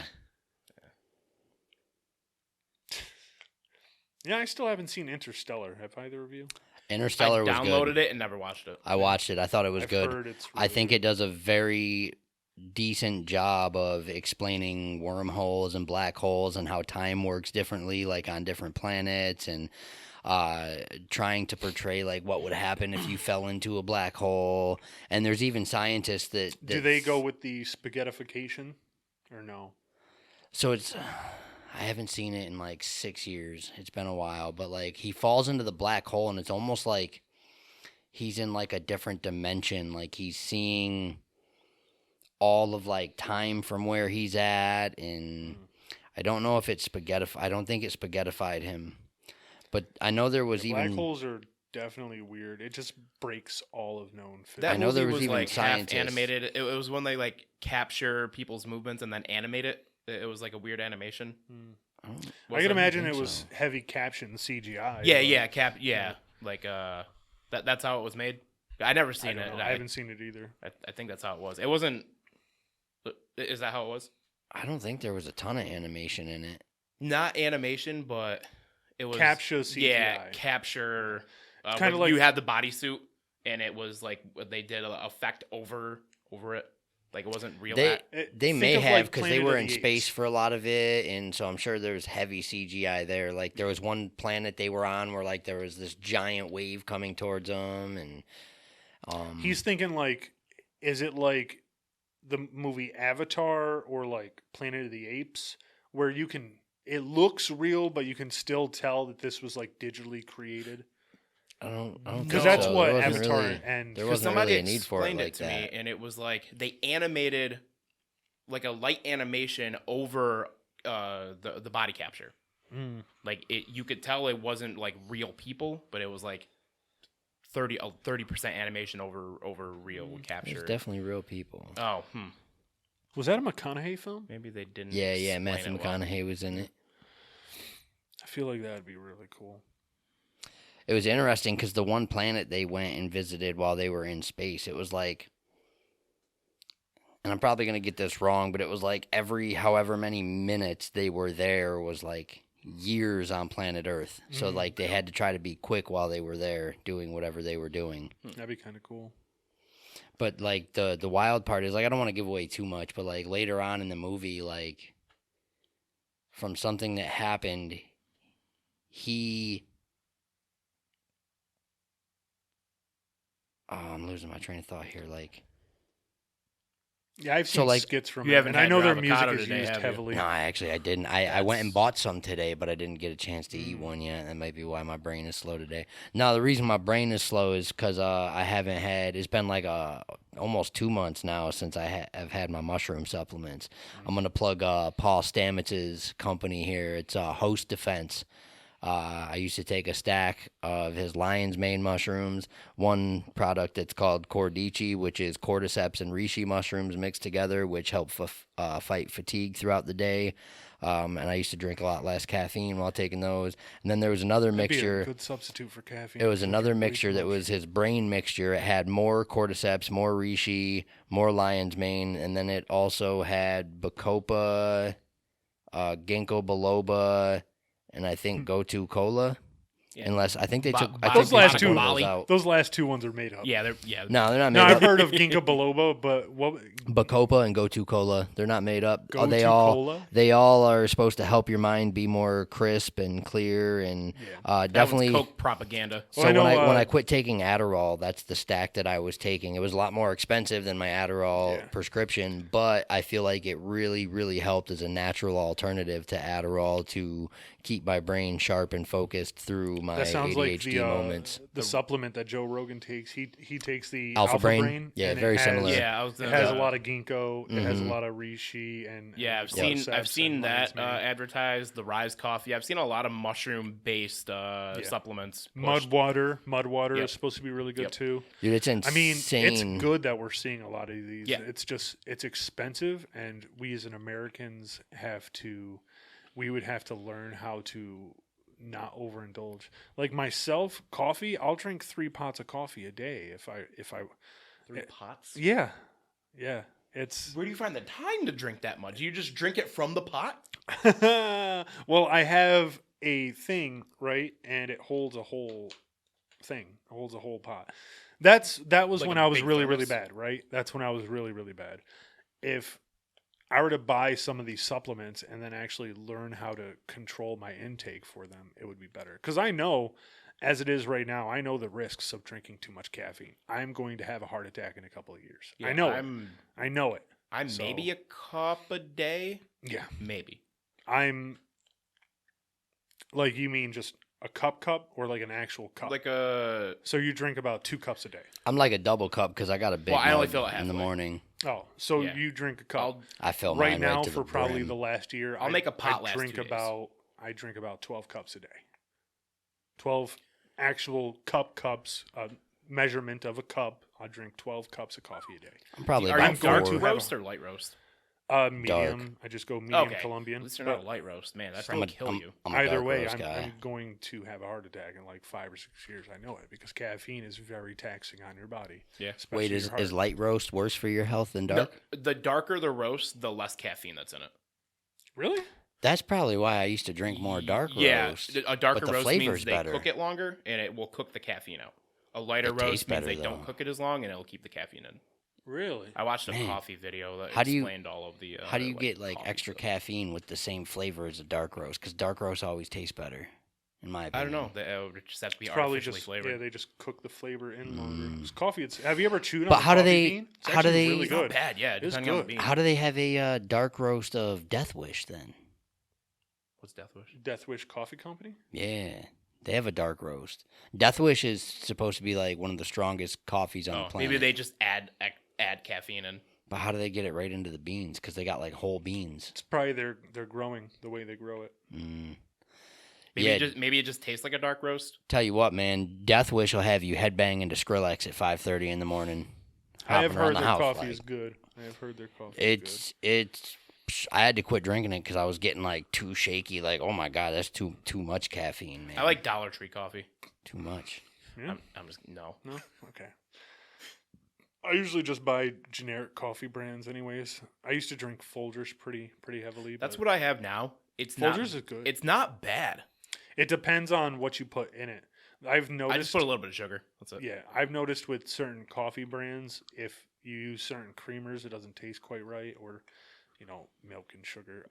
Yeah, I still haven't seen Interstellar. Have either of you? Interstellar I was downloaded good. it and never watched it. I watched it. I thought it was I've good. heard it's I really think good. it does a very decent job of explaining wormholes and black holes and how time works differently, like on different planets, and trying to portray like what would happen if you fell into a black hole. And there's even scientists that Do they go with the spaghettification or no? So it's. I haven't seen it in like 6 years. It's been a while, but like he falls into the black hole, and it's almost like he's in like a different dimension. Like he's seeing all of like time from where he's at, and I don't know if it's I don't think it spaghettified him, but I know there was Black even. holes are definitely weird. It just breaks all of known physics. That I know there movie was even like half scientists. animated. It was when they like capture people's movements and then animate it. It was like a weird animation. I don't- I can imagine think it was so. heavy caption CGI. Yeah, but yeah. Like that's how it was made. I never I, seen don't it. know. I haven't seen it either. I think that's how it was. It wasn't. Is that how it was? I don't think there was a ton of animation in it. Not animation, but it was Capture CGI. Yeah, capture. kinda Kind like- you had the bodysuit, and it was like they did an effect over it. Like it wasn't real. They It- they think may of, have like, because they Planet were of in the space Apes. for a lot of it, and so I'm sure there was heavy CGI there. Like there was one planet they were on where like there was this giant wave coming towards them, and He's thinking like, is it like the movie Avatar or like Planet of the Apes, where you can it looks real, but you can still tell that this was like digitally created? I don't think Because that's so. what There wasn't Avatar really- and there Because wasn't somebody really a need for it explained like it to that. me, and it was like they animated like a light animation over the body capture. Like you could tell it wasn't like real people, but it was like 30% animation over real There's capture. definitely real people. Oh, Was that a McConaughey film? maybe they didn't. Yeah, explain Matthew it well. McConaughey was in it. I feel like that'd be really cool. It was interesting because the one planet they went and visited while they were in space, it was like, and I'm probably going to get this wrong, but it was like every however many minutes they were there was like years on planet Earth. So like they had to try to be quick while they were there doing whatever they were doing. That'd be kind of cool. But like the wild part is like I don't want to give away too much, but like later on in the movie, like from something that happened, I'm losing my train of thought here. Like Yeah, I've So, seen like- skits from You it, haven't and I had know your their music avocado is today, used have you? heavily. No, I didn't. I went and That's- bought some today, but I didn't get a chance to eat one yet. That might be why my brain is slow today. No, the reason my brain is slow is because I haven't had. It's been like almost 2 months now since have had my mushroom supplements. I'm gonna plug Paul Stamets's company here. It's Host Defense. I used to take a stack of his lion's mane mushrooms, one product that's called Cordyceps, which is cordyceps and reishi mushrooms mixed together, which help fight fatigue throughout the day. And I used to drink a lot less caffeine while taking those. And then there was another That'd be a mixture. good substitute for caffeine. It was I another drink way mixture too that much. was his brain mixture. It had more cordyceps, more reishi, more lion's mane, and then it also had bacopa, ginkgo biloba, and I think Gotu Cola. Yeah. Unless I think they took Those last they two- took one of those out. Those last two ones are made up. Yeah, they're No, they're not made No, I've up. heard of ginkgo biloba, but what? Bacopa and Gotu Cola, they're not made up. Go They to all cola. they all are supposed to help your mind be more crisp and clear and that definitely. one's Coke propaganda. So Well, I know, when I quit taking Adderall, that's the stack that I was taking. It was a lot more expensive than my Adderall Yeah. prescription, but I feel like it really, really helped as a natural alternative to Adderall to keep my brain sharp and focused through my That sounds like ADHD the moments. the supplement that Joe Rogan takes. He takes the Alpha Alpha Brain? Brain. Yeah, and very it has, similar. Yeah, I was It gonna- has a lot of ginkgo. It has a Mhm. lot of reishi and Yeah, I've and seen cordyceps and that lion's mane. advertised. The Rise Coffee. I've seen a lot of mushroom based supplements. Mud pushed. water Yep. is supposed to be really good Yep. too. Dude, it's I mean, insane. it's good that we're seeing a lot of these. Yeah. It's expensive, and we as an Americans we would have to learn how to not overindulge. Like myself, coffee, I'll drink 3 pots of coffee a day if I 3 pots. yeah. It's Where do you find the time to drink that much? Do you just drink it from the pot? well, I have a thing, right? And it holds a whole thing. It holds a whole pot. That was Like when a I was big really, really thermos? bad, right? That's when I was really, really bad. If I were to buy some of these supplements and then actually learn how to control my intake for them, it would be better. Because I know, as it is right now, I know the risks of drinking too much caffeine. I'm going to have a heart attack in a couple of years. I know it. I know it. I'm So- maybe a cup a day. Yeah. Maybe. I'm like, you mean just a cup or like an actual cup? Like a So you drink about 2 cups a day. I'm like a double cup because I got a big Well, I only mug fill it in the halfway. morning. Oh, so Yeah. you drink a cup. I fill Right mine now, right to for the probably brim. the last year, I'll make a pot last drink 2 days. I drink about 12 cups a day. 12 actual cups, measurement of a cup. I drink 12 cups of coffee a day. I'm probably Are about you dark to four. have roast or light roast? Medium. I just go medium Okay. Colombian. At least you're but not a light roast. Man, that'd I'm probably kill you. I'm a either dark way, roast I'm guy. going to have a heart attack in like 5 or 6 years. I know it because caffeine is very taxing on your body. Yeah. especially Wait, your is heart. light roast worse for your health than dark? The darker the roast, the less caffeine that's in it. Really? That's probably why I used to drink more dark Yeah, roast. a darker but the roast flavor's means they better. cook it longer and it will cook the caffeine out. A lighter It roast tastes means better, they don't though. cook it as long and it'll keep the caffeine in. Really? I watched a Man. coffee video that How do you- explained all of the. How do you get like coffee extra stuff. caffeine with the same flavor as a dark roast? Because dark roast always tastes better, in my I opinion. don't know. It just has to be It's probably artificially just flavored. they just cook the flavor in longer. 'Cause coffee, have you ever chewed But on a how do coffee they- bean? It's how do actually they- really It's not good? bad, yeah. It's Depending on the good. bean. How do they have a dark roast of Death Wish then? What's Death Wish? Death Wish Coffee Company? Yeah, they have a dark roast. Death Wish is supposed to be like one of the strongest coffees on the planet. Maybe they just add caffeine in. But how do they get it right into the beans? Because they got like whole beans. It's probably they're growing the way they grow it. Mm. Maybe Yeah. it just tastes like a dark roast. Tell you what, man, Death Wish will have you headbanging to Skrillex at 5:30 in the morning. I have hopping around heard the their house, coffee like. is good. I have heard their coffee is It's I had to quit drinking it because I was getting like too shaky. Like, oh my god, that's too much caffeine, man. I like Dollar Tree coffee. too much. good. Yeah? I'm just no. No? Okay. I usually just buy generic coffee brands anyways. I used to drink Folgers pretty heavily. That's but what I have now. It's Folgers not. is good. It's not bad. It depends on what you put in it. I've noticed I just put a little bit of sugar. That's it. Yeah, I've noticed with certain coffee brands, if you use certain creamers, it doesn't taste quite right, or milk and sugar.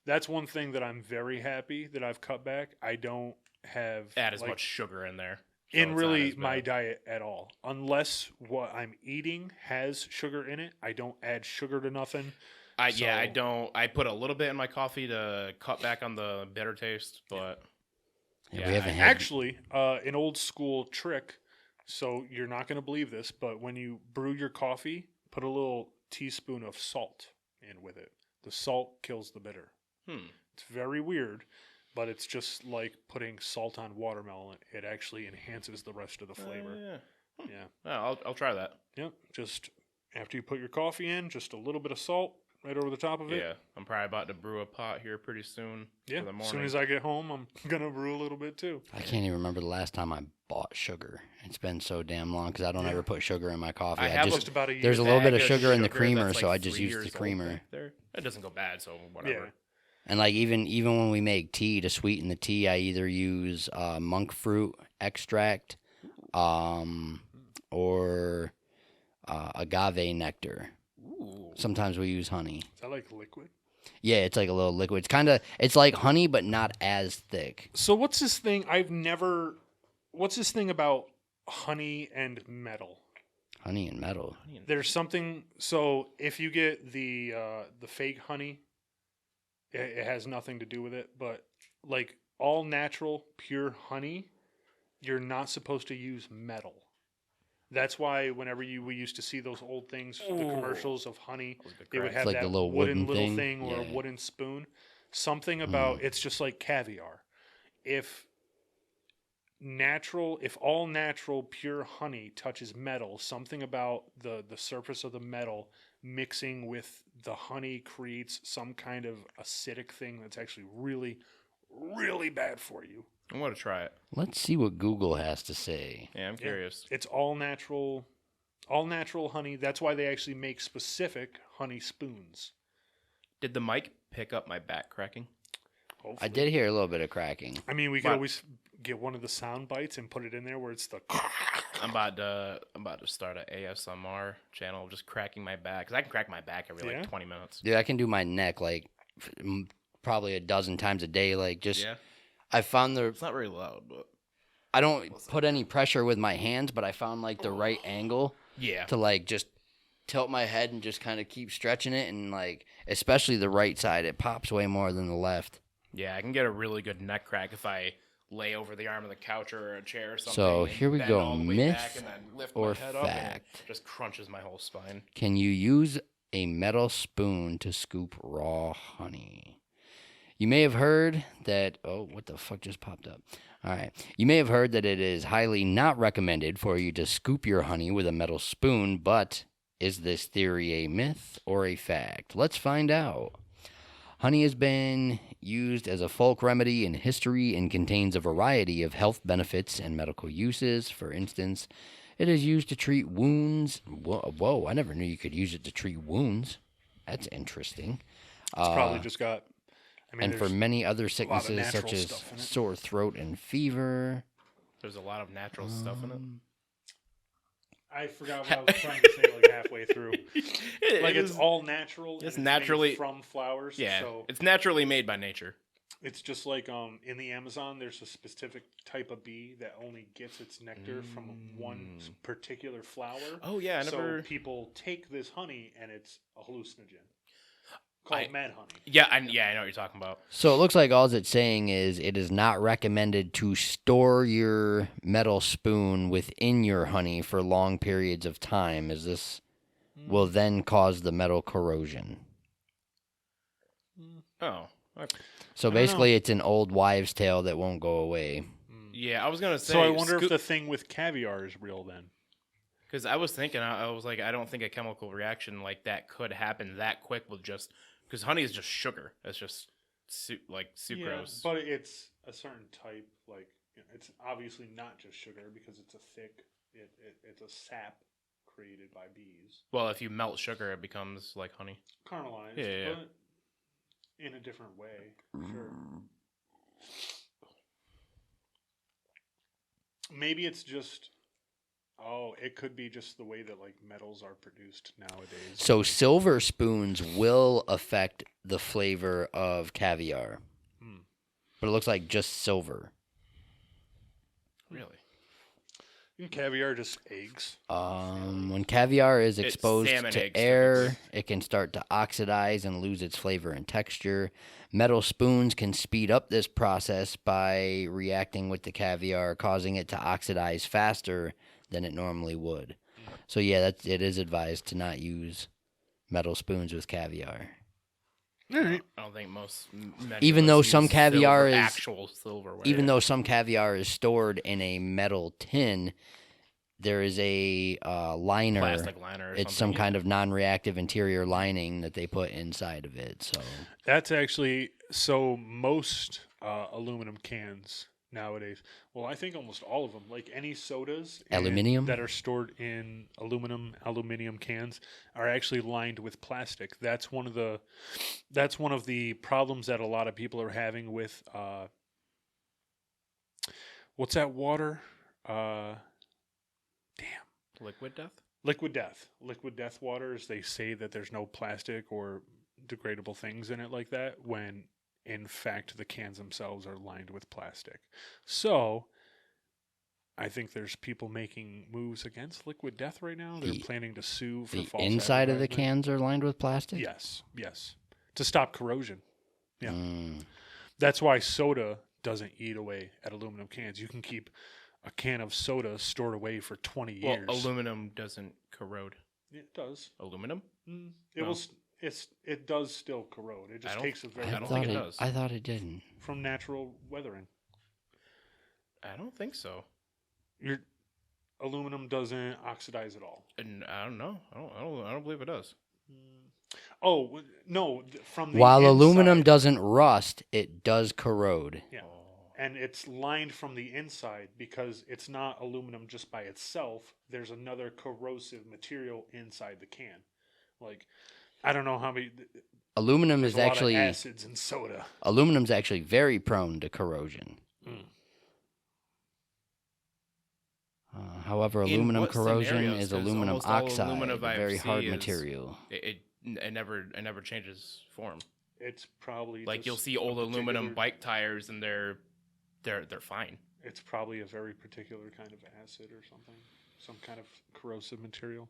That's one thing that I'm very happy that I've cut back. I don't have Add as much sugar in there. in it's not really as my bad. diet at all. Unless what I'm eating has sugar in it, I don't add sugar to nothing. I So- don't. I put a little bit in my coffee to cut back on the bitter taste, but Yeah, yeah, we haven't I- had. Actually, an old school trick. So you're not going to believe this, but when you brew your coffee, put a little teaspoon of salt in with it. The salt kills the bitter. It's very weird, but it's just like putting salt on watermelon. It actually enhances the rest of the flavor. yeah. Yeah. Oh, I'll try that. Yep. Just after you put your coffee in, just a little bit of salt right over the top of it. Yeah, I'm probably about to brew a pot here pretty soon. Yeah. For the morning. As soon as I get home, I'm gonna brew a little bit too. I can't even remember the last time I bought sugar. It's been so damn long because I don't Yeah. ever put sugar in my coffee. I I have just Just about a year. there's a little bit of bag sugar in the sugar creamer, that's, so like, I just 3 use the years old creamer. back there. It doesn't go bad, so whatever. Yeah. And like even when we make tea to sweeten the tea, I either use monk fruit extract, or agave nectar. Ooh. Sometimes we use honey. Is that like liquid? Yeah, it's like a little liquid. It's like honey, but not as thick. So what's this thing? What's this thing about honey and metal? Honey and metal. There's something. So if you get the fake honey, it has nothing to do with it. But like all natural, pure honey, you're not supposed to use metal. That's why whenever we used to see those old things, the commercials of honey, they would have like that the little wooden wooden little thing? thing or Yeah. a wooden spoon. Something about it's just like caviar. If all natural pure honey touches metal, something about the surface of the metal mixing with the honey creates some kind of acidic thing that's actually really, really bad for you. I'm gonna try it. Let's see what Google has to say. Yeah, I'm curious. It's all natural honey. That's why they actually make specific honey spoons. Did the mic pick up my back cracking? Hopefully. I did hear a little bit of cracking. I mean, we could But- always get one of the sound bites and put it in there where it's the. I'm about to start an ASMR channel, just cracking my back because I can crack my back every Yeah? like 20 minutes. Dude, I can do my neck like probably a dozen times a day. Like just, Yeah, I found it's not very loud, but I don't put any pressure with my hands, but I found like the right angle yeah, to like just tilt my head and just kind of keep stretching it, and like especially the right side, it pops way more than the left. yeah, I can get a really good neck crack if I lay over the arm of the couch or a chair or something. So and here we bend go, all the way myth back and then lift or my head up and it fact? just crunches my whole spine. Can you use a metal spoon to scoop raw honey? You may have heard that. Oh, what the fuck just popped up? All right. You may have heard that it is highly not recommended for you to scoop your honey with a metal spoon, but is this theory a myth or a fact? Let's find out. Honey has been used as a folk remedy in history and contains a variety of health benefits and medical uses. For instance, it is used to treat wounds. Whoa, I never knew you could use it to treat wounds. That's interesting. It's probably just got. I mean, And for there's many other lot of sicknesses natural such as stuff in it. sore throat and fever. There's a lot of natural stuff in it. I forgot what I was trying to say like halfway through. Like It it's is- all natural. and it's made naturally- from flowers. yeah, So it's naturally made by nature. it's just like in the Amazon, there's a specific type of bee that only gets its nectar from one particular flower. Oh yeah, I never. So people take this honey and it's a hallucinogen called mad honey. Yeah, I know what you're talking about. So it looks like all it's saying is it is not recommended to store your metal spoon within your honey for long periods of time, as this will then cause the metal corrosion. Oh, okay. So basically, it's an old wives' tale that won't go away. Yeah, I was gonna say. So I wonder if the thing with caviar is real then. Because I was thinking, I was like, I don't think a chemical reaction like that could happen that quick with just because honey is just sugar. It's just like sucrose. But it's a certain type. Like it's obviously not just sugar because it's a thick. It's a sap created by bees. Well, if you melt sugar, it becomes like honey. Caramelized, Yeah. but in a different way. Sure. Maybe it's just. Oh, it could be just the way that like metals are produced nowadays. So silver spoons will affect the flavor of caviar, but it looks like just silver. Really? And caviar just eggs. When caviar is It's exposed salmon to eggs, air, typically. it can start to oxidize and lose its flavor and texture. Metal spoons can speed up this process by reacting with the caviar, causing it to oxidize faster than it normally would. So yeah, it is advised to not use metal spoons with caviar. All right. I don't think many Even of though us some use caviar is actual silverware. Even though some caviar is stored in a metal tin, there is a liner. Plastic liner or It's something, some kind of non-reactive interior lining that they put inside of it. So That's actually so most aluminum cans nowadays. Well, I think almost all of them, like any sodas Aluminum? that are stored in aluminum cans, are actually lined with plastic. That's one of the problems that a lot of people are having with what's that water? Liquid death. Liquid death. Liquid death waters, they say that there's no plastic or degradable things in it like that, when in fact the cans themselves are lined with plastic. So I think there's people making moves against liquid death right now. They're planning to sue for the false inside of the advertisement. cans are lined with plastic? Yes. To stop corrosion. Yeah. Mm. That's why soda doesn't eat away at aluminum cans. You can keep a can of soda stored away for 20 years. Well, aluminum doesn't corrode. It does. Aluminum? It will. It does still corrode. It just takes a very I long don't think it does. I thought it didn't. from natural weathering. I don't think so. Your aluminum doesn't oxidize at all. And I don't know. I don't believe it does. Oh no! From the While inside, aluminum doesn't rust, it does corrode. yeah, and it's lined from the inside because it's not aluminum just by itself. There's another corrosive material inside the can. Like, I don't know how many. Aluminum There's is a lot actually of acids in soda. aluminum's actually very prone to corrosion. However, In aluminum what corrosion scenarios? is 'Cause aluminum almost all oxide, aluminum a I very see hard is- material. It never changes form. It's probably Like just you'll see a old aluminum particular- bike tires and they're fine. It's probably a very particular kind of acid or something, some kind of corrosive material.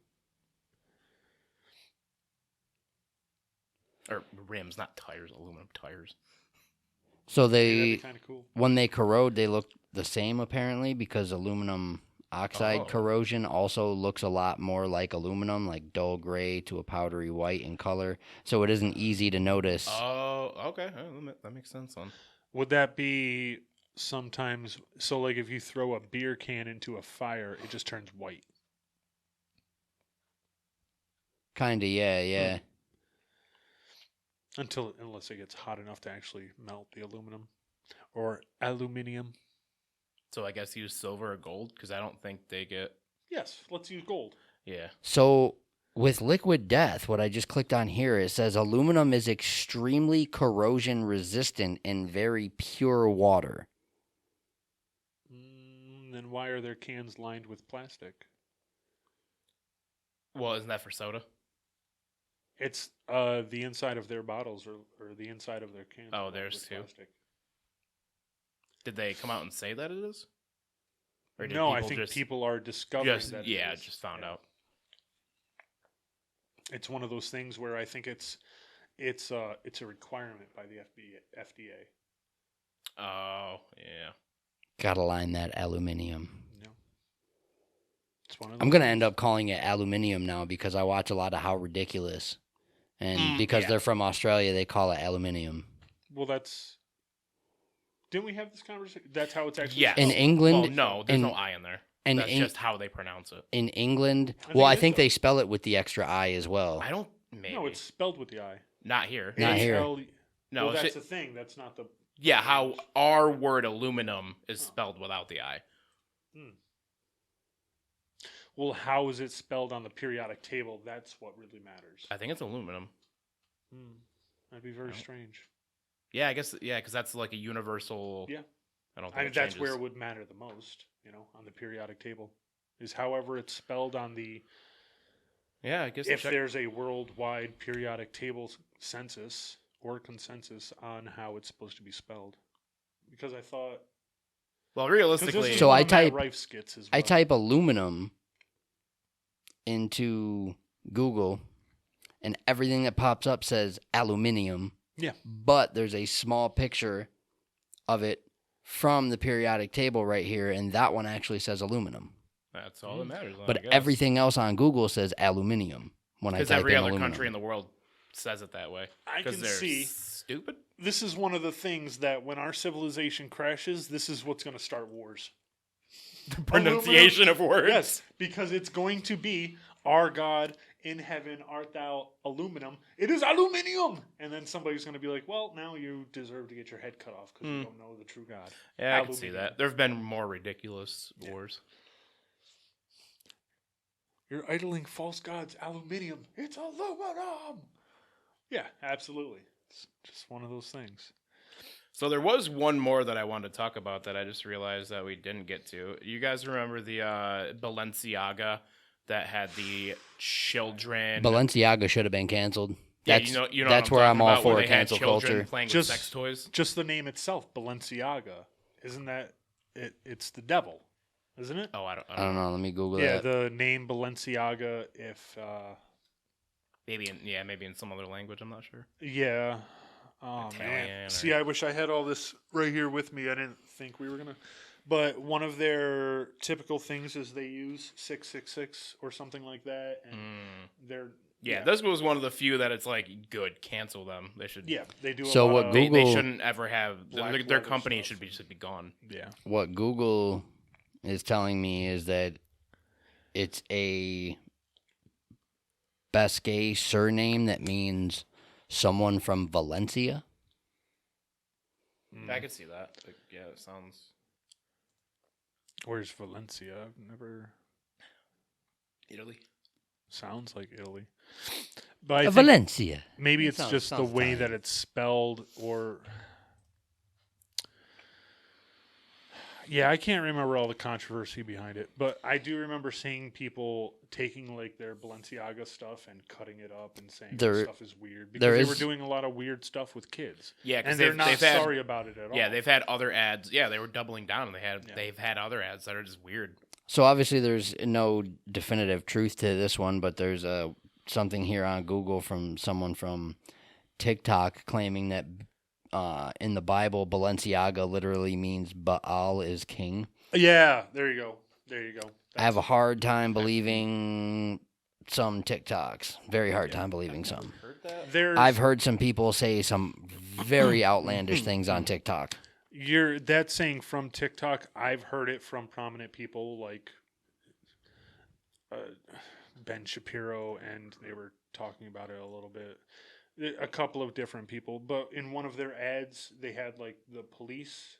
Or rims, not tires, aluminum tires. So That'd they, be kind of cool. when they corrode, they look the same apparently because aluminum oxide Oh. corrosion also looks a lot more like aluminum, like dull gray to a powdery white in color. So it isn't easy to notice. Oh, okay. That makes sense then. Would that be sometimes so? Like if you throw a beer can into a fire, it just turns white. Kinda, yeah. Unless it gets hot enough to actually melt the aluminum or aluminium. So I guess use silver or gold because I don't think they get. Yes, let's use gold. Yeah. So with liquid death, what I just clicked on here, it says aluminum is extremely corrosion resistant in very pure water. Then why are their cans lined with plastic? Well, isn't that for soda? It's the inside of their bottles or the inside of their cans. Oh, are lined theirs with too. plastic. Did they come out and say that it is? Or did No, I people think just, people are discovering just that. yeah, it is. just found Yeah. out. It's one of those things where I think it's a requirement by the FDA. Oh, yeah. Gotta line that aluminium. No. It's one of I'm those gonna things. end up calling it aluminium now because I watch a lot of How Ridiculous. And because yeah. they're from Australia, they call it aluminium. Well, didn't we have this conversation? That's how it's actually Yes. In spelled? England, Well, no, there's in- no I in there. and That's in- just how they pronounce it. in England, I well, I think it think is, they spell it with the extra I as well. I don't. Maybe. No, it's spelled with the I. not here. Not here. No, Well, it's that's just- the thing. That's not the. yeah. How our word aluminum is spelled without the I. Well, how is it spelled on the periodic table? That's what really matters. I think it's aluminum. That'd be very strange. Yeah, I guess. Yeah, because that's like a universal. Yeah. I don't think I mean, it that's changes. where it would matter the most, on the periodic table, is however it's spelled on the. Yeah, I guess. If there's a worldwide periodic table census or consensus on how it's supposed to be spelled, because I thought Well, 'Cause this realistically, is So one I of Matt type- Rife's skits as I well. type aluminum into Google, and everything that pops up says aluminium. Yeah. But there's a small picture of it from the periodic table right here, and that one actually says aluminum. that's all that matters. But everything else on Google says aluminium when I because type every in other aluminum. country in the world says it that way. I Because can they're see stupid. this is one of the things that when our civilization crashes, this is what's going to start wars. Pronunciation of words. Yes, because it's going to be our God in heaven art thou aluminum. It is aluminium. And then somebody's going to be like, well, now you deserve to get your head cut off because you don't know the true God. Yeah, I can see Aluminium. that. There have been more ridiculous wars. You're idling false gods, aluminium. It's aluminum. Yeah, absolutely. It's just one of those things. So there was one more that I wanted to talk about that I just realized that we didn't get to. You guys remember the Balenciaga that had the children? Balenciaga should have been canceled. Yeah, That's, you know that's what where I'm I'm talking all about, where for they had cancel children culture. playing Just- with sex toys. Just the name itself, Balenciaga. Isn't that it? It's the devil, isn't it? Oh, I don't I don't know. Let me Google Yeah, that. the name Balenciaga. If Maybe in some other language. I'm not sure. yeah. Oh Italian man. or- See, I wish I had all this right here with me. I didn't think we were gonna. But one of their typical things is they use 666 or something like that, and they're Yeah, this was one of the few that it's like, good, cancel them. They should. yeah they do. So a lot what of, They Google- shouldn't ever have Black their leather company stuff. should be gone. Yeah. What Google is telling me is that it's a Basque surname that means someone from Valencia. I could see that. Like, yeah, it sounds. Where's Valencia? I've never. Italy. Sounds like Italy. But I think Valencia. maybe It it's sounds- just the sounds way Italian. that it's spelled, or yeah, I can't remember all the controversy behind it, but I do remember seeing people taking like their Balenciaga stuff and cutting it up and saying There- this stuff is weird because there they is- were doing a lot of weird stuff with kids. Yeah, 'cause and they're not they've had- sorry about it at all. Yeah, they've had other ads. Yeah, they were doubling down, and Yeah. they've had other ads that are just weird. So obviously there's no definitive truth to this one, but there's something here on Google from someone from TikTok claiming that in the Bible, Balenciaga literally means Baal is king. Yeah, there you go. There you go. I have a hard time believing some TikToks. Very hard time believing some. Heard that? There's I've heard some people say some very outlandish things on TikTok. That's saying from TikTok. I've heard it from prominent people like Ben Shapiro, and they were talking about it a little bit. A couple of different people, but in one of their ads, they had like the police,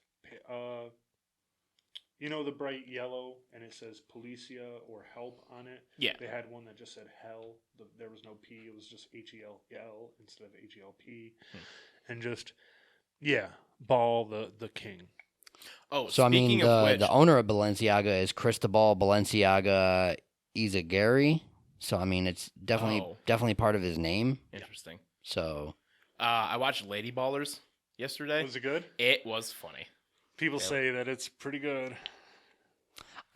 the bright yellow, and it says Policia or help on it. Yeah. They had one that just said hell. There was no P. It was just HELL instead of HELP. And just, Ball the king. Oh, So I mean, speaking of which, the owner of Balenciaga is Cristobal Balenciaga Izagirre. So I mean, it's definitely part of his name. interesting. So I watched Lady Ballers yesterday. Was it good? It was funny. People say that it's pretty good.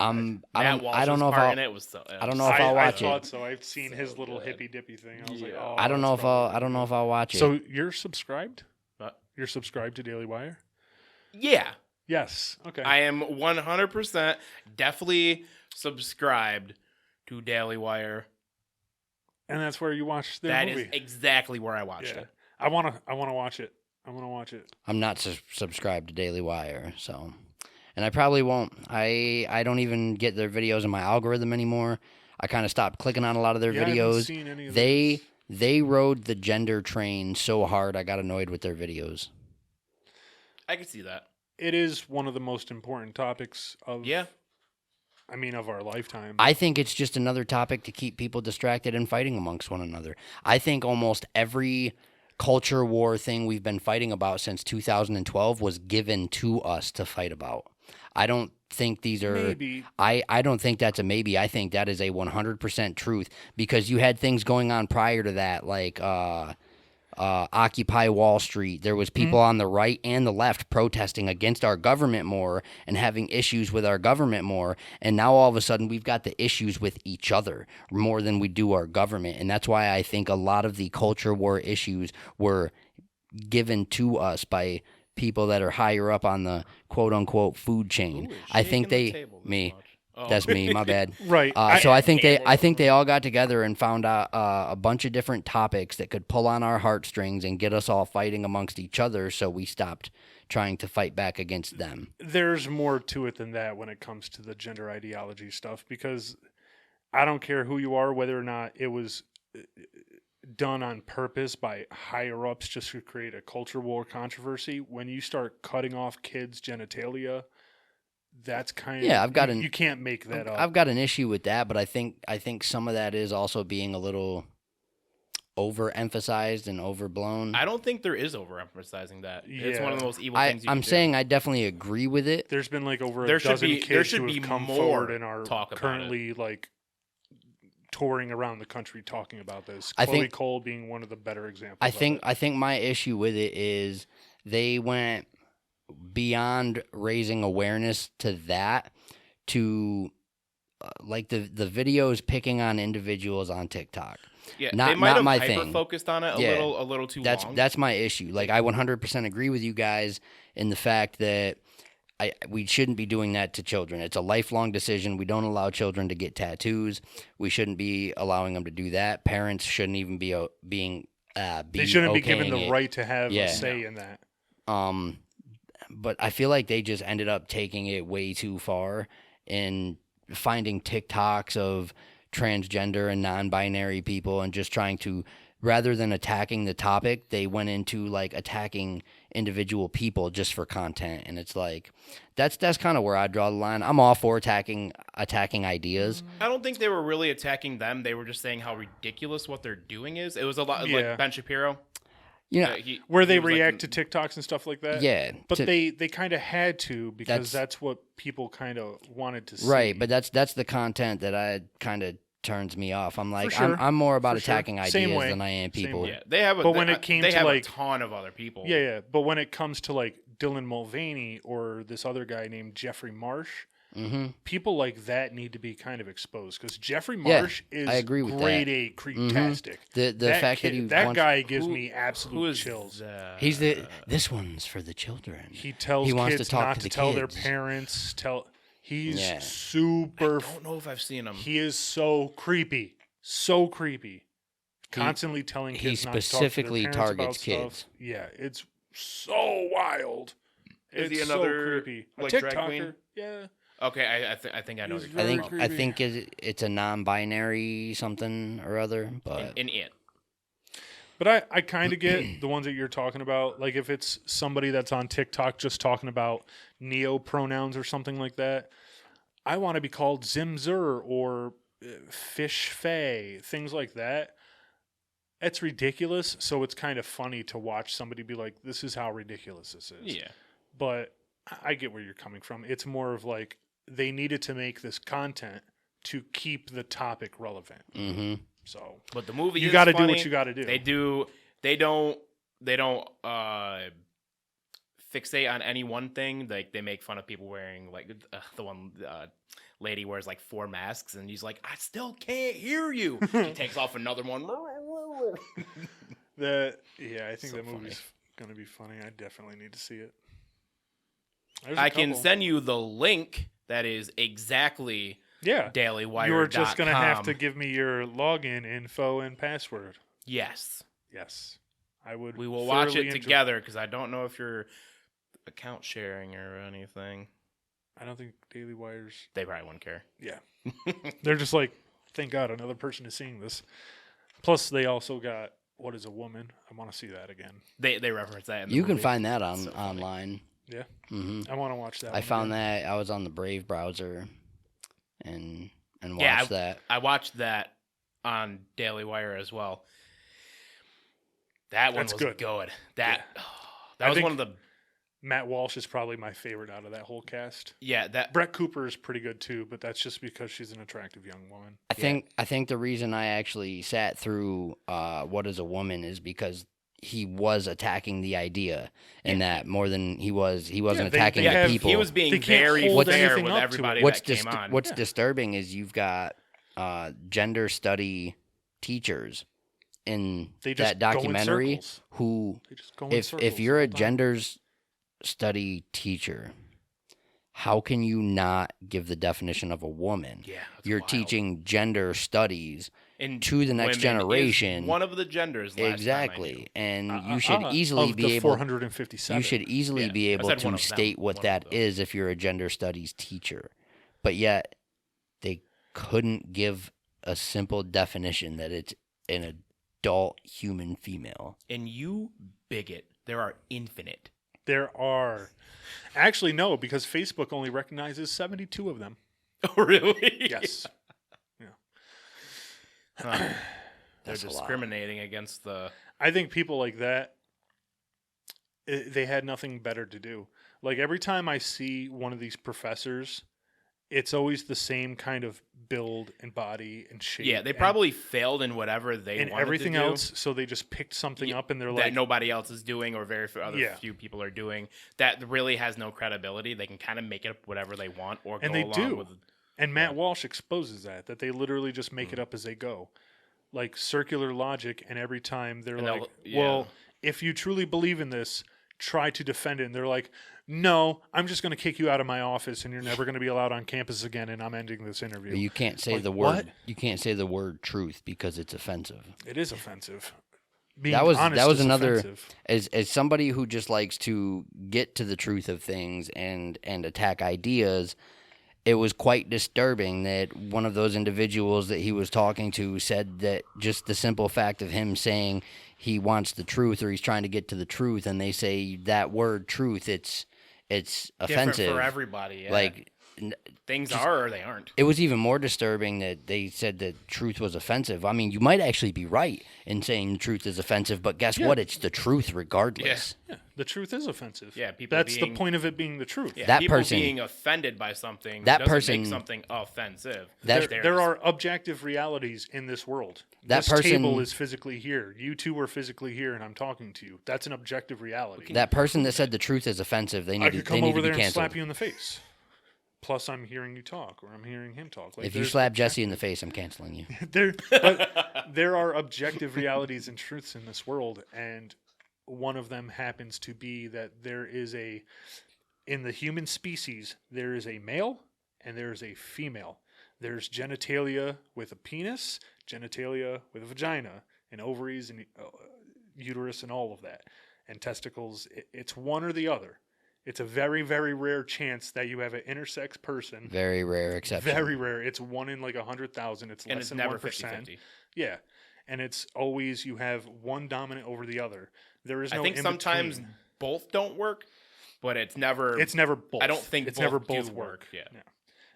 I Matt don't Walsh's know if part I'll, in it was I don't know if I'll watch I thought it. so. I've seen his So little good. hippy dippy thing. I was like, Yeah. oh, I don't know that's if I'll probably watch it. So you're subscribed? What? You're subscribed to Daily Wire? Yeah, Yes. Okay. I am 100% definitely subscribed to Daily Wire. and that's where you watch their That is movie. exactly where I watched Yeah. it. I wanna watch it. I want to watch it. I'm not subscribed to Daily Wire, so, and I probably won't. I don't even get their videos in my algorithm anymore. I kind of stopped clicking on a lot of their Yeah, I haven't videos. seen any of They those. they rode the gender train so hard I got annoyed with their videos. I can see that. It is one of the most important topics of Yeah. of our lifetime. I think it's just another topic to keep people distracted and fighting amongst one another. I think almost every culture war thing we've been fighting about since 2012 was given to us to fight about. I don't think these are Maybe. I don't think that's a maybe. I think that is a 100% truth because you had things going on prior to that like Occupy Wall Street. There was people on the right and the left protesting against our government more and having issues with our government more. And now all of a sudden we've got the issues with each other more than we do our government. And that's why I think a lot of the culture war issues were given to us by people that are higher up on the quote unquote food chain. I think that's me, my bad. Right. So I think they all got together and found out a bunch of different topics that could pull on our heartstrings and get us all fighting amongst each other. So we stopped trying to fight back against them. There's more to it than that when it comes to the gender ideology stuff, because I don't care who you are, whether or not it was done on purpose by higher ups just to create a culture war controversy. When you start cutting off kids' genitalia, that's kind of you can't make that up. I've got an issue with that, but I think some of that is also being a little overemphasized and overblown. I don't think there is overemphasizing that. Yeah. It's one of the most evil things I'm saying I definitely agree with it. There's been like over a dozen kids who have come forward and are currently like touring around the country talking about this. Chloe Cole being one of the better examples. I think my issue with it is they went beyond raising awareness to that to like the videos picking on individuals on TikTok. Yeah, not, they might not my have thing. Focused on it a little too long. That's my issue. Like I 100% agree with you guys in the fact that we shouldn't be doing that to children. It's a lifelong decision. We don't allow children to get tattoos. We shouldn't be allowing them to do that. Parents shouldn't even be they shouldn't be given the right to have a say in that. But I feel like they just ended up taking it way too far and finding TikToks of transgender and non-binary people and just trying to, rather than attacking the topic, they went into like attacking individual people just for content. And it's like, that's kind of where I draw the line. I'm all for attacking ideas. I don't think they were really attacking them. They were just saying how ridiculous what they're doing is. It was a lot like Ben Shapiro. You know, where they react to TikToks and stuff like that. Yeah. But they kind of had to, because that's what people kind of wanted to see. Right, but that's the content that I kind of turns me off. I'm like, I'm more about attacking ideas than I am people. Yeah, they have a ton of other people. Yeah. But when it comes to like Dylan Mulvaney or this other guy named Jeffrey Marsh, people like that need to be kind of exposed, because Jeffrey Marsh is grade A creeptastic. The fact that guy gives me absolute chills. He's this one's for the children. He tells kids not to tell their parents. He's super. I don't know if I've seen him. He is so creepy. So creepy. Constantly telling kids not to talk to their parents about stuff. He specifically targets kids. Yeah, it's so wild. Is he another so creepy. like a drag TikToker. queen? Yeah. Okay, I think I know. What you're talking about. I think it's a non-binary something or other, but in it. But I kind of get the ones that you're talking about. Like if it's somebody that's on TikTok just talking about neo pronouns or something like that, I want to be called Zimzer or Fish Faye, things like that. It's ridiculous. So it's kind of funny to watch somebody be like, this is how ridiculous this is. Yeah. But I get where you're coming from. It's more of like they needed to make this content to keep the topic relevant. Mm-hmm. So, but the movie, you got to do what you got to do. They don't fixate on any one thing. Like they make fun of people wearing like the one lady wears like 4 masks, and he's like, I still can't hear you. He takes off another one. I think that movie's gonna be funny. I definitely need to see it. I can send you the link. That is exactly. Yeah, DailyWire.com. You're just going to have to give me your login info and password. Yes. I would. We will watch it together, because I don't know if you're account sharing or anything. I don't think Daily Wire's. They probably wouldn't care. Yeah. They're just like, thank God another person is seeing this. Plus, they also got What Is a Woman? I want to see that again. They reference that in the You movie. can find that online. Yeah. Mm-hmm. I want to watch that. I found that. I was on the Brave browser. And watch that. I watched that on Daily Wire as well. That one was good. That was one of the. Matt Walsh is probably my favorite out of that whole cast. Yeah, Brett Cooper is pretty good too, but that's just because she's an attractive young woman. I think the reason I actually sat through What Is a Woman is because he was attacking the idea, and that more than he wasn't they attacking have- the people. He was being They can't very hold fair anything with up to everybody it. what's that came on. what's disturbing is you've got gender study teachers in They just that go in documentary circles. who, They just go in if circles you're a the whole time. genders study teacher, how can you not give the definition of a woman? Yeah, that's You're wild. teaching gender studies And to the next women is generation. one of the genders. Last time I knew. Exactly, and you should easily of be the able. 457. You should easily Yeah, be I able said one to of them, state one what of that them. is if you're a gender studies teacher, but yet they couldn't give a simple definition that it's an adult human female. And you bigot. There are infinite. There are. Actually, no, because Facebook only recognizes 72 of them. Oh, really? Yes. They're That's a lot. discriminating against the. I think people like that, they had nothing better to do. Like every time I see one of these professors, it's always the same kind of build and body and shape. Yeah, they and- probably failed in whatever they and wanted everything to do. else. So they just picked something Yeah, up and they're that like, nobody else is doing or very Yeah. few people are doing. That really has no credibility. They can kind of make it up whatever they want or And go they along do. with. and Matt Walsh exposes that they literally just make Mm-hmm. it up as they go, like circular logic. And every time they're And like, they'll- yeah. well, if you truly believe in this, try to defend it. And they're like, no, I'm just going to kick you out of my office and you're never going to be allowed on campus again. And I'm ending this interview. You can't say Like, the what? word. You can't say the word truth because it's offensive. It is offensive. Being That was honest is another offensive. as somebody who just likes to get to the truth of things and attack ideas. It was quite disturbing that one of those individuals that he was talking to said that just the simple fact of him saying he wants the truth or he's trying to get to the truth, and they say that word truth, it's Different offensive for everybody. Yeah. Like things are or they aren't. it was even more disturbing that they said that truth was offensive. I mean, you might actually be right in saying the truth is offensive, but guess what? It's the truth regardless. Yeah, the truth is offensive. Yeah, people That's being- the point of it being the truth. Yeah, That people person- being offended by something that doesn't person- make something offensive. That- There are objective realities in this world. That this person- table is physically here. You two are physically here, and I'm talking to you. That's an objective reality. That person that said the truth is offensive, they I need could to, come they need over to there be and canceled. slap you in the face. Plus, I'm hearing you talk, or I'm hearing him talk. Like, If you there's slap Jesse in the face, I'm canceling you. but there are objective realities and truths in this world, and one of them happens to be that in the human species, there is a male and there is a female. There's genitalia with a penis, genitalia with a vagina, and ovaries and uterus and all of that, and testicles. It's one or the other. It's a very, very rare chance that you have an intersex person. Very rare exception. Very rare. It's one in like 100,000. It's and less it's than never 1%. 50-50. Yeah, and it's always you have one dominant over the other. There is no. I think in sometimes between. both don't work, but it's never. It's never both. I don't think it's both never do both work. Yeah.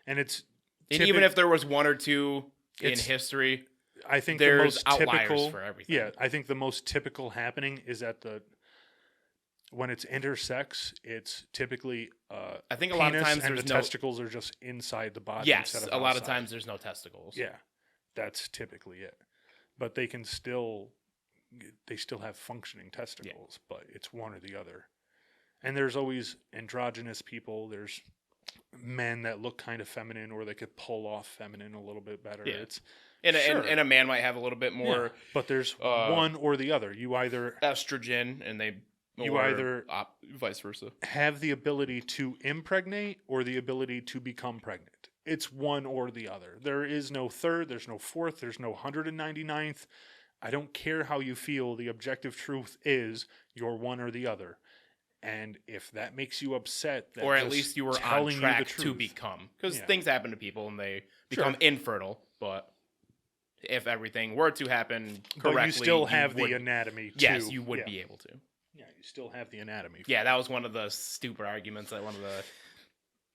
and it's And even if there was one or two in It's- history, I think there's the most outliers typical for everything. Yeah, I think the most typical happening is that when it's intersex, it's typically I think a lot of penis times and there's the no. testicles are just inside the body. Yes, instead a of lot of outside. times there's no testicles. Yeah, that's typically it. But they can still have functioning testicles, but it's one or the other. And there's always androgynous people. There's men that look kind of feminine, or they could pull off feminine a little bit better. Yeah. It's And, Sure. and a man might have a little bit more yeah, but there's uh, one or the other. You either estrogen, and they You or either- vice versa. have the ability to impregnate or the ability to become pregnant. It's one or the other. There is no third, there's no fourth, there's no 199th. I don't care how you feel. The objective truth is you're one or the other. And if that makes you upset, that Or at just least you were on telling you the track to truth- become. Because Yeah. things happen to people and they Sure. become infertile. But if everything were to happen correctly, but you still have the would- anatomy. Yes, too. you would Yeah. be able to. Yeah, you still have the anatomy. Yeah, that was one of the stupid arguments that one of the.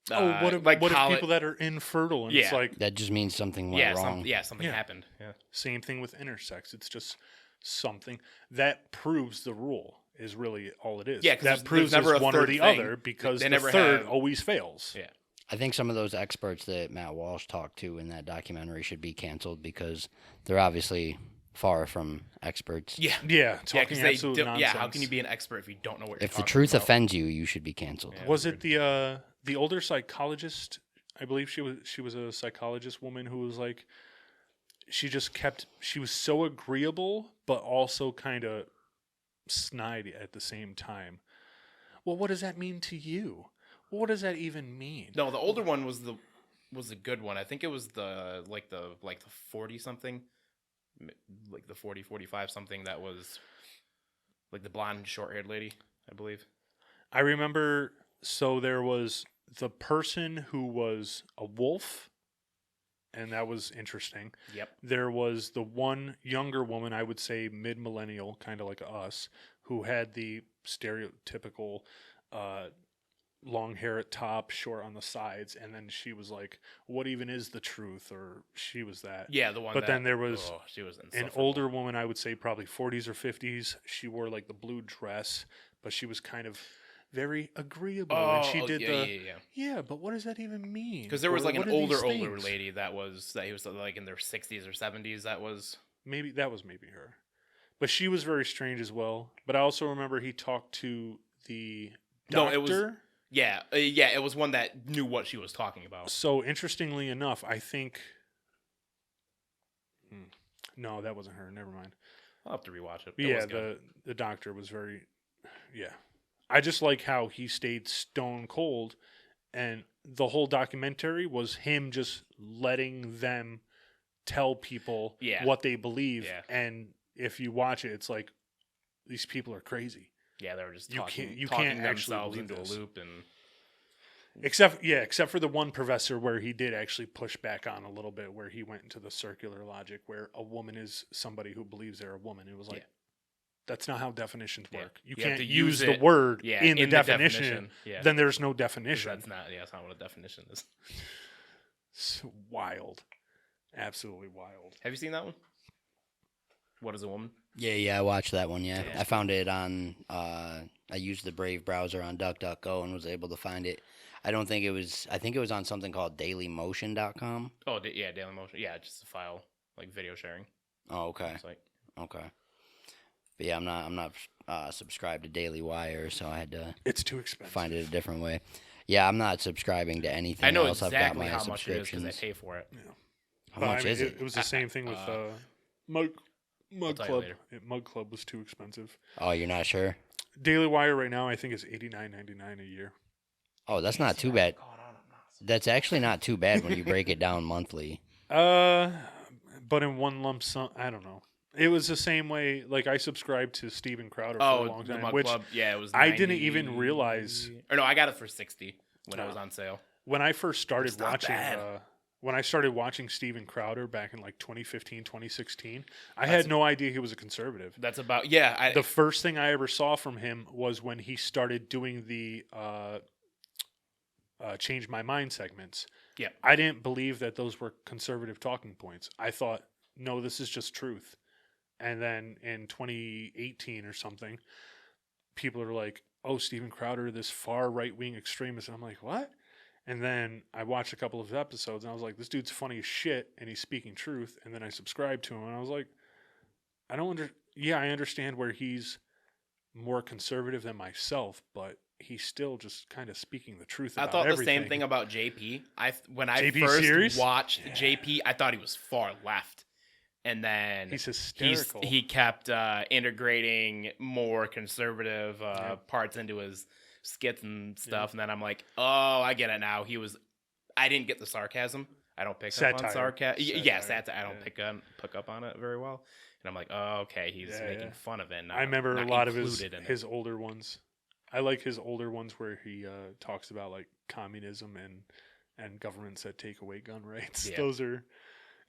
What if, like what if colle- people that are infertile? And it's Yeah. like That just means something went Yeah, wrong. something Yeah. happened. Yeah. same thing with intersex. It's just something that proves the rule is really all it is. Yeah, 'cause that there's proves never it's a one or third the thing. other because They the never third have- always fails. Yeah. I think some of those experts that Matt Walsh talked to in that documentary should be canceled because they're obviously far from experts. Yeah. Yeah, Yeah, talking because absolute nonsense. yeah, how can you be an expert if you don't know what you're If the talking truth about? offends you, you should be canceled. Yeah. Was it the older psychologist? I believe she was a psychologist woman who was like, she was so agreeable but also kind of snide at the same time. Well, what does that mean to you? What does that even mean? No, the older one was the good one. I think it was the 40 something, like the 40, 45 something that was like the blonde short-haired lady, I believe. I remember, so there was the person who was a wolf, and that was interesting. Yep. There was the one younger woman, I would say mid-millennial, kind of like us, who had the stereotypical long hair at top, short on the sides, and then she was like, what even is the truth? Or she was that. Yeah, the one. But then there was she was an insufferable. older woman, I would say probably 40s or 50s. She wore like the blue dress, but she was kind of very agreeable. And she did yeah, but what does that even mean? Because there was Or like what an are these older things? lady that he was like in their 60s or 70s. That was Maybe her. But she was very strange as well. But I also remember he talked to the No, doctor. it was- it was one that knew what she was talking about. So interestingly enough, I think. No, that wasn't her. Never mind. I'll have to rewatch it. But It yeah, was good. the doctor was very. Yeah, I just like how he stayed stone cold, and the whole documentary was him just letting them tell people Yeah. what they believe, Yeah. and if you watch it, it's like these people are crazy. Yeah, they were just You talking, can't- you talking can't actually themselves believe into this. a loop, and Except for the one professor where he did actually push back on a little bit, where he went into the circular logic where a woman is somebody who believes they're a woman. It was like, Yeah. that's not how definitions Yeah. work. You You have can't to use use the it, word yeah, in the in the definition. definition, yeah. Then there's no 'cause definition. that's not what a definition is. It's wild. Absolutely wild. Have you seen that one? What is a woman? Yeah, I watched that one. Yeah, Yeah. I found it on. I used the Brave browser on DuckDuckGo and was able to find it. I think it was on something called DailyMotion.com. Oh, yeah, Daily Motion. Yeah, just a file, like video sharing. Oh, okay, It's like, okay. But yeah, I'm not subscribed to Daily Wire, so I had to It's too expensive. find it a different way. Yeah, I'm not subscribing to anything I know else. exactly I've got my how much it is because I subscriptions. pay for it. How But, much is it? It was the same thing with Mug tell you Club. later. Mug Club was too expensive. Oh, you're not sure? Daily Wire right now, I think, is $89.99 a year. Oh, that's not too bad. That's actually not too bad when you break it down monthly. But in one lump sum, I don't know. It was the same way. Like I subscribed to Steven Crowder for a long the time, Mug which Club. Yeah, it was. I didn't 90 even realize- Or no, I got it for 60 when it Oh. was on sale. when I first started It's not watching. bad. When I started watching Steven Crowder back in like 2015, 2016, I had no idea he was a conservative. That's about The first thing I ever saw from him was when he started doing the Change My Mind segments. Yeah. I didn't believe that those were conservative talking points. I thought, no, this is just truth. And then in 2018 or something, people are like, oh, Steven Crowder, this far right-wing extremist. And I'm like, what? And then I watched a couple of episodes and I was like, this dude's funny as shit and he's speaking truth. And then I subscribed to him and I was like, I understand where he's more conservative than myself, but he's still just kind of speaking the truth I about thought the everything. same thing about JP. When I JP first series? watched JP, I thought he was far left, and then He's hysterical. he kept integrating more conservative parts into his skits and stuff, and then I'm like, oh, I get it now. I didn't get the sarcasm. I don't pick up on Satire. sarcasm. Yeah, Satire. satire. I don't pick up on it very well, and I'm like, oh, okay, he's making fun of it. Not, I remember not a lot of included in it. his older ones. I like his older ones where he talks about like communism and governments that take away gun rights. Yeah. Those are,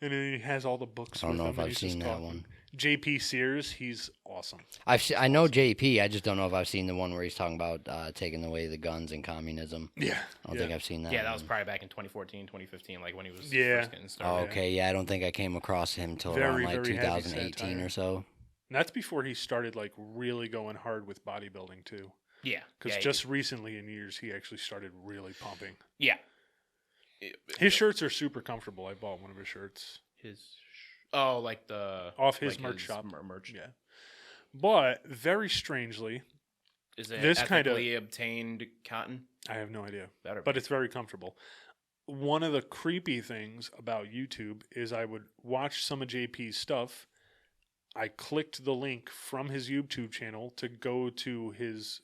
and then he has all the books. I don't with know him if and I've he's just seen that talking. one. JP Sears, he's awesome. I know JP. I just don't know if I've seen the one where he's talking about taking away the guns and communism. Yeah, I don't think I've seen that. Yeah, that was one. probably back in 2014, 2015, like when he was first getting Oh, started. okay. Yeah, I don't think I came across him till Very, around like very heavy 2018 satire. or so. And that's before he started like really going hard with bodybuilding too. Yeah, Because yeah, just recently in years he actually started really pumping. yeah. His shirts are super comfortable. I bought one of his shirts. Oh, like the off his like merch shop. Merch. Yeah. But very strangely, Is it This kinda- ethically obtained cotton? I have no idea, Better but be. it's very comfortable. One of the creepy things about YouTube is I would watch some of JP's stuff. I clicked the link from his YouTube channel to go to his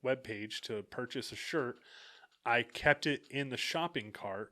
webpage to purchase a shirt. I kept it in the shopping cart,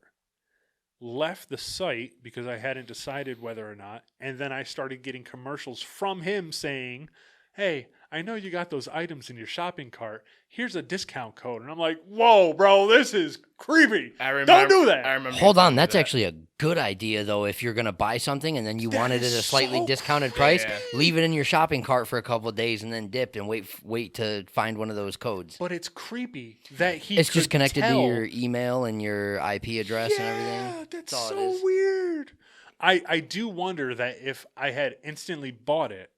left the site because I hadn't decided whether or not, and then I started getting commercials from him saying, "Hey, I know you got those items in your shopping cart. Here's a discount code." And I'm like, "Whoa, bro, this is creepy. I remember. Don't do that." I remember. Hold you on, telling me that's that. actually a good idea though. If you're gonna buy something and then you That wanted it is at a slightly so discounted price, Yeah. leave it in your shopping cart for a couple of days and then dip and wait to find one of those codes. But it's creepy that he It's just could connected tell. to your email and your IP address and everything. Yeah, that's all it so is. weird. I do wonder that if I had instantly bought it,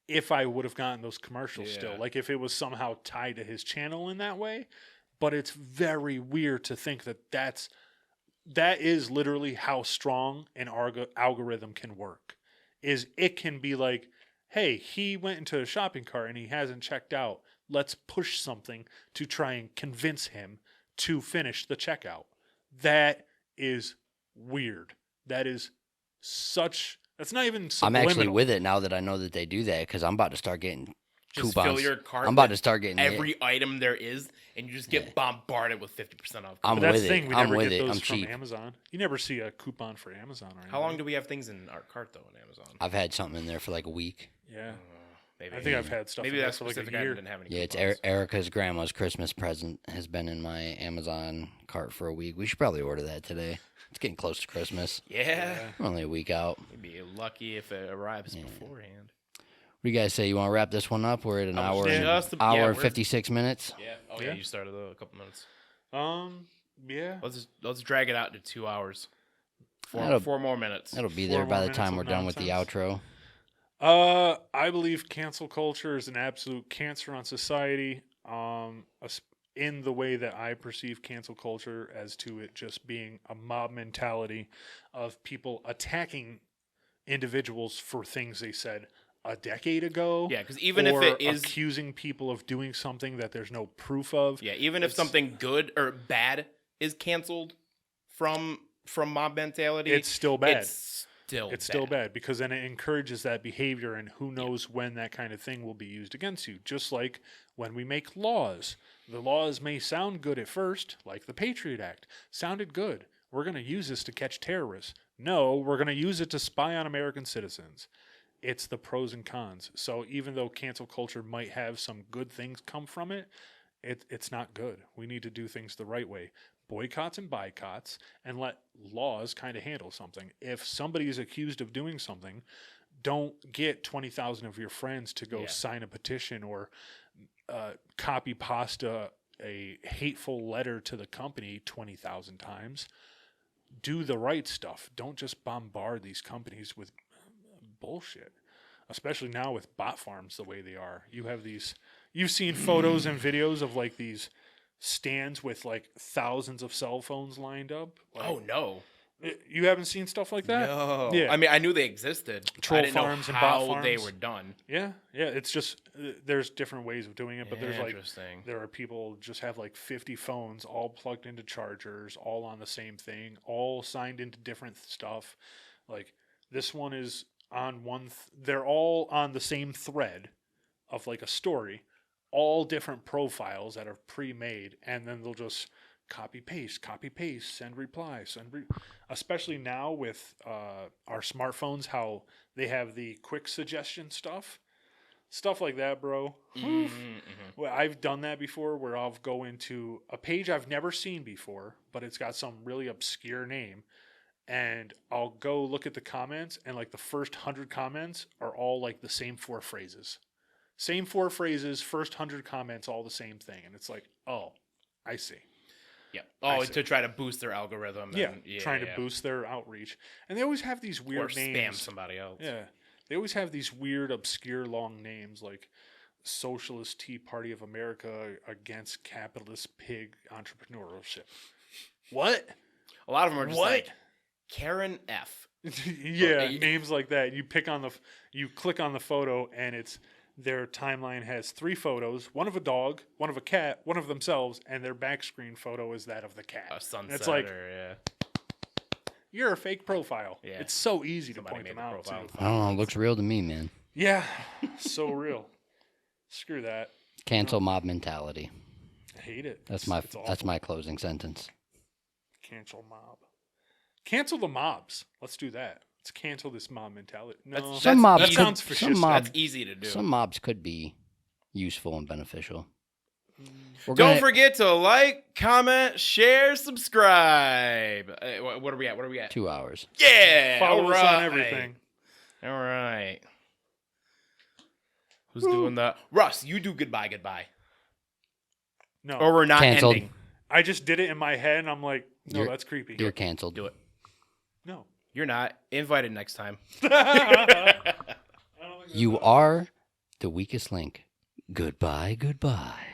if I would have gotten those commercials still. Yeah. Like if it was somehow tied to his channel in that way. But it's very weird to think that that is literally how strong an algorithm can work. Is it can be like, hey, he went into a shopping cart and he hasn't checked out. Let's push something to try and convince him to finish the checkout. That is weird. That is that's not even I'm subliminal. actually with it now that I know that they do that because I'm about to start getting Just coupons. fill your cart. I'm about to with start getting every item there is, and you just get bombarded with 50% off. I'm But that's with the it. thing, we I'm never with get it. those I'm from cheap. Amazon. You never see a coupon for Amazon or anything. How long do we have things in our cart though on Amazon? I've had something in there for like a week. Yeah. Maybe I think I've had stuff maybe in there that for like specific a item year. didn't have any. Yeah, it's coupons. Erica's grandma's Christmas present has been in my Amazon cart for a week. We should probably order that today. It's getting close to Christmas. Yeah. We're only a week out. You'd be lucky if it arrives beforehand. What do you guys say? You want to wrap this one up? We're at an I was hour, just- and, yeah, hour and we're- 56 minutes. Yeah. Oh Yeah. yeah, you started a couple minutes. Yeah. Let's drag it out to 2 hours. That'll- Four more minutes. That'll be 4 there by more the minutes time of we're done with the nonsense. outro. I believe cancel culture is an absolute cancer on society. In the way that I perceive cancel culture as to it just being a mob mentality of people attacking individuals for things they said a decade ago. Yeah, because even if or it is accusing people of doing something that there's no proof of. Yeah, even if something good or bad is canceled from mob mentality, It's still bad. It's Still bad because then it encourages that behavior, and who knows when that kind of thing will be used against you. Just like when we make laws. The laws may sound good at first, like the Patriot Act. Sounded good. We're going to use this to catch terrorists. No, we're going to use it to spy on American citizens. It's the pros and cons. So even though cancel culture might have some good things come from it, it's not good. We need to do things the right way. Boycotts and boycotts, and let laws kind of handle something. If somebody is accused of doing something, don't get 20,000 of your friends to go sign a petition or copy pasta a hateful letter to the company 20,000 times. Do the right stuff. Don't just bombard these companies with bullshit. Especially now with bot farms the way they are. You've seen photos and videos of like these stands with like thousands of cell phones lined up. Like, Oh no. you haven't seen stuff like that? No. Yeah. I mean, I knew they existed. Troll I didn't farms know and bot how they farms. were done. Yeah. It's just there's different ways of doing it, but there's like Interesting. there are people just have like 50 phones all plugged into chargers, all on the same thing, all signed into different stuff. Like this one is on one. They're all on the same thread of like a story, all different profiles that are pre-made, and then they'll just copy paste, send replies, especially now with our smartphones, how they have the quick suggestion stuff like that, bro. Well, I've done that before where I'll go into a page I've never seen before, but it's got some really obscure name, and I'll go look at the comments, and like the first 100 comments are all like the same 4 phrases. Same 4 phrases, first 100 comments, all the same thing. And it's like, oh, I see. Yeah. I Oh, see. to try to boost their algorithm. Yeah, And, trying to boost their outreach. And they always have these or weird spam names. somebody else. Yeah. They always have these weird, obscure, long names like Socialist Tea Party of America against capitalist pig entrepreneurship. What? A lot of them are just What? like Karen F. Yeah, names like that. You click on the photo, and their timeline has 3 photos: one of a dog, one of a cat, one of themselves, and their back screen photo is that of the cat. A sunset. And it's like, or, you're a fake profile. Yeah. It's so easy Somebody to point made them the out. profile. Too. I don't know. It looks real to me, man. Yeah, so real. Screw that. Cancel mob mentality. I hate it. That's It's my closing sentence. Cancel mob. Cancel the mobs. Let's do that. Let's cancel this mob mentality. No, That's- Some mobs that easy. sounds could, fascistic. That's easy to do. some mobs could be useful and beneficial. We're Don't gonna- forget to like, comment, share, subscribe. What are we at? What are we at? 2 hours. Yeah. Follow all us right. on everything. All right. Who's doing the Russ? You do goodbye. No, Or we're not Canceled. ending. I just did it in my head, and I'm like, no, You're- that's creepy. You're canceled. Do it. No. You're not invited next time. You are the weakest link. Goodbye, goodbye.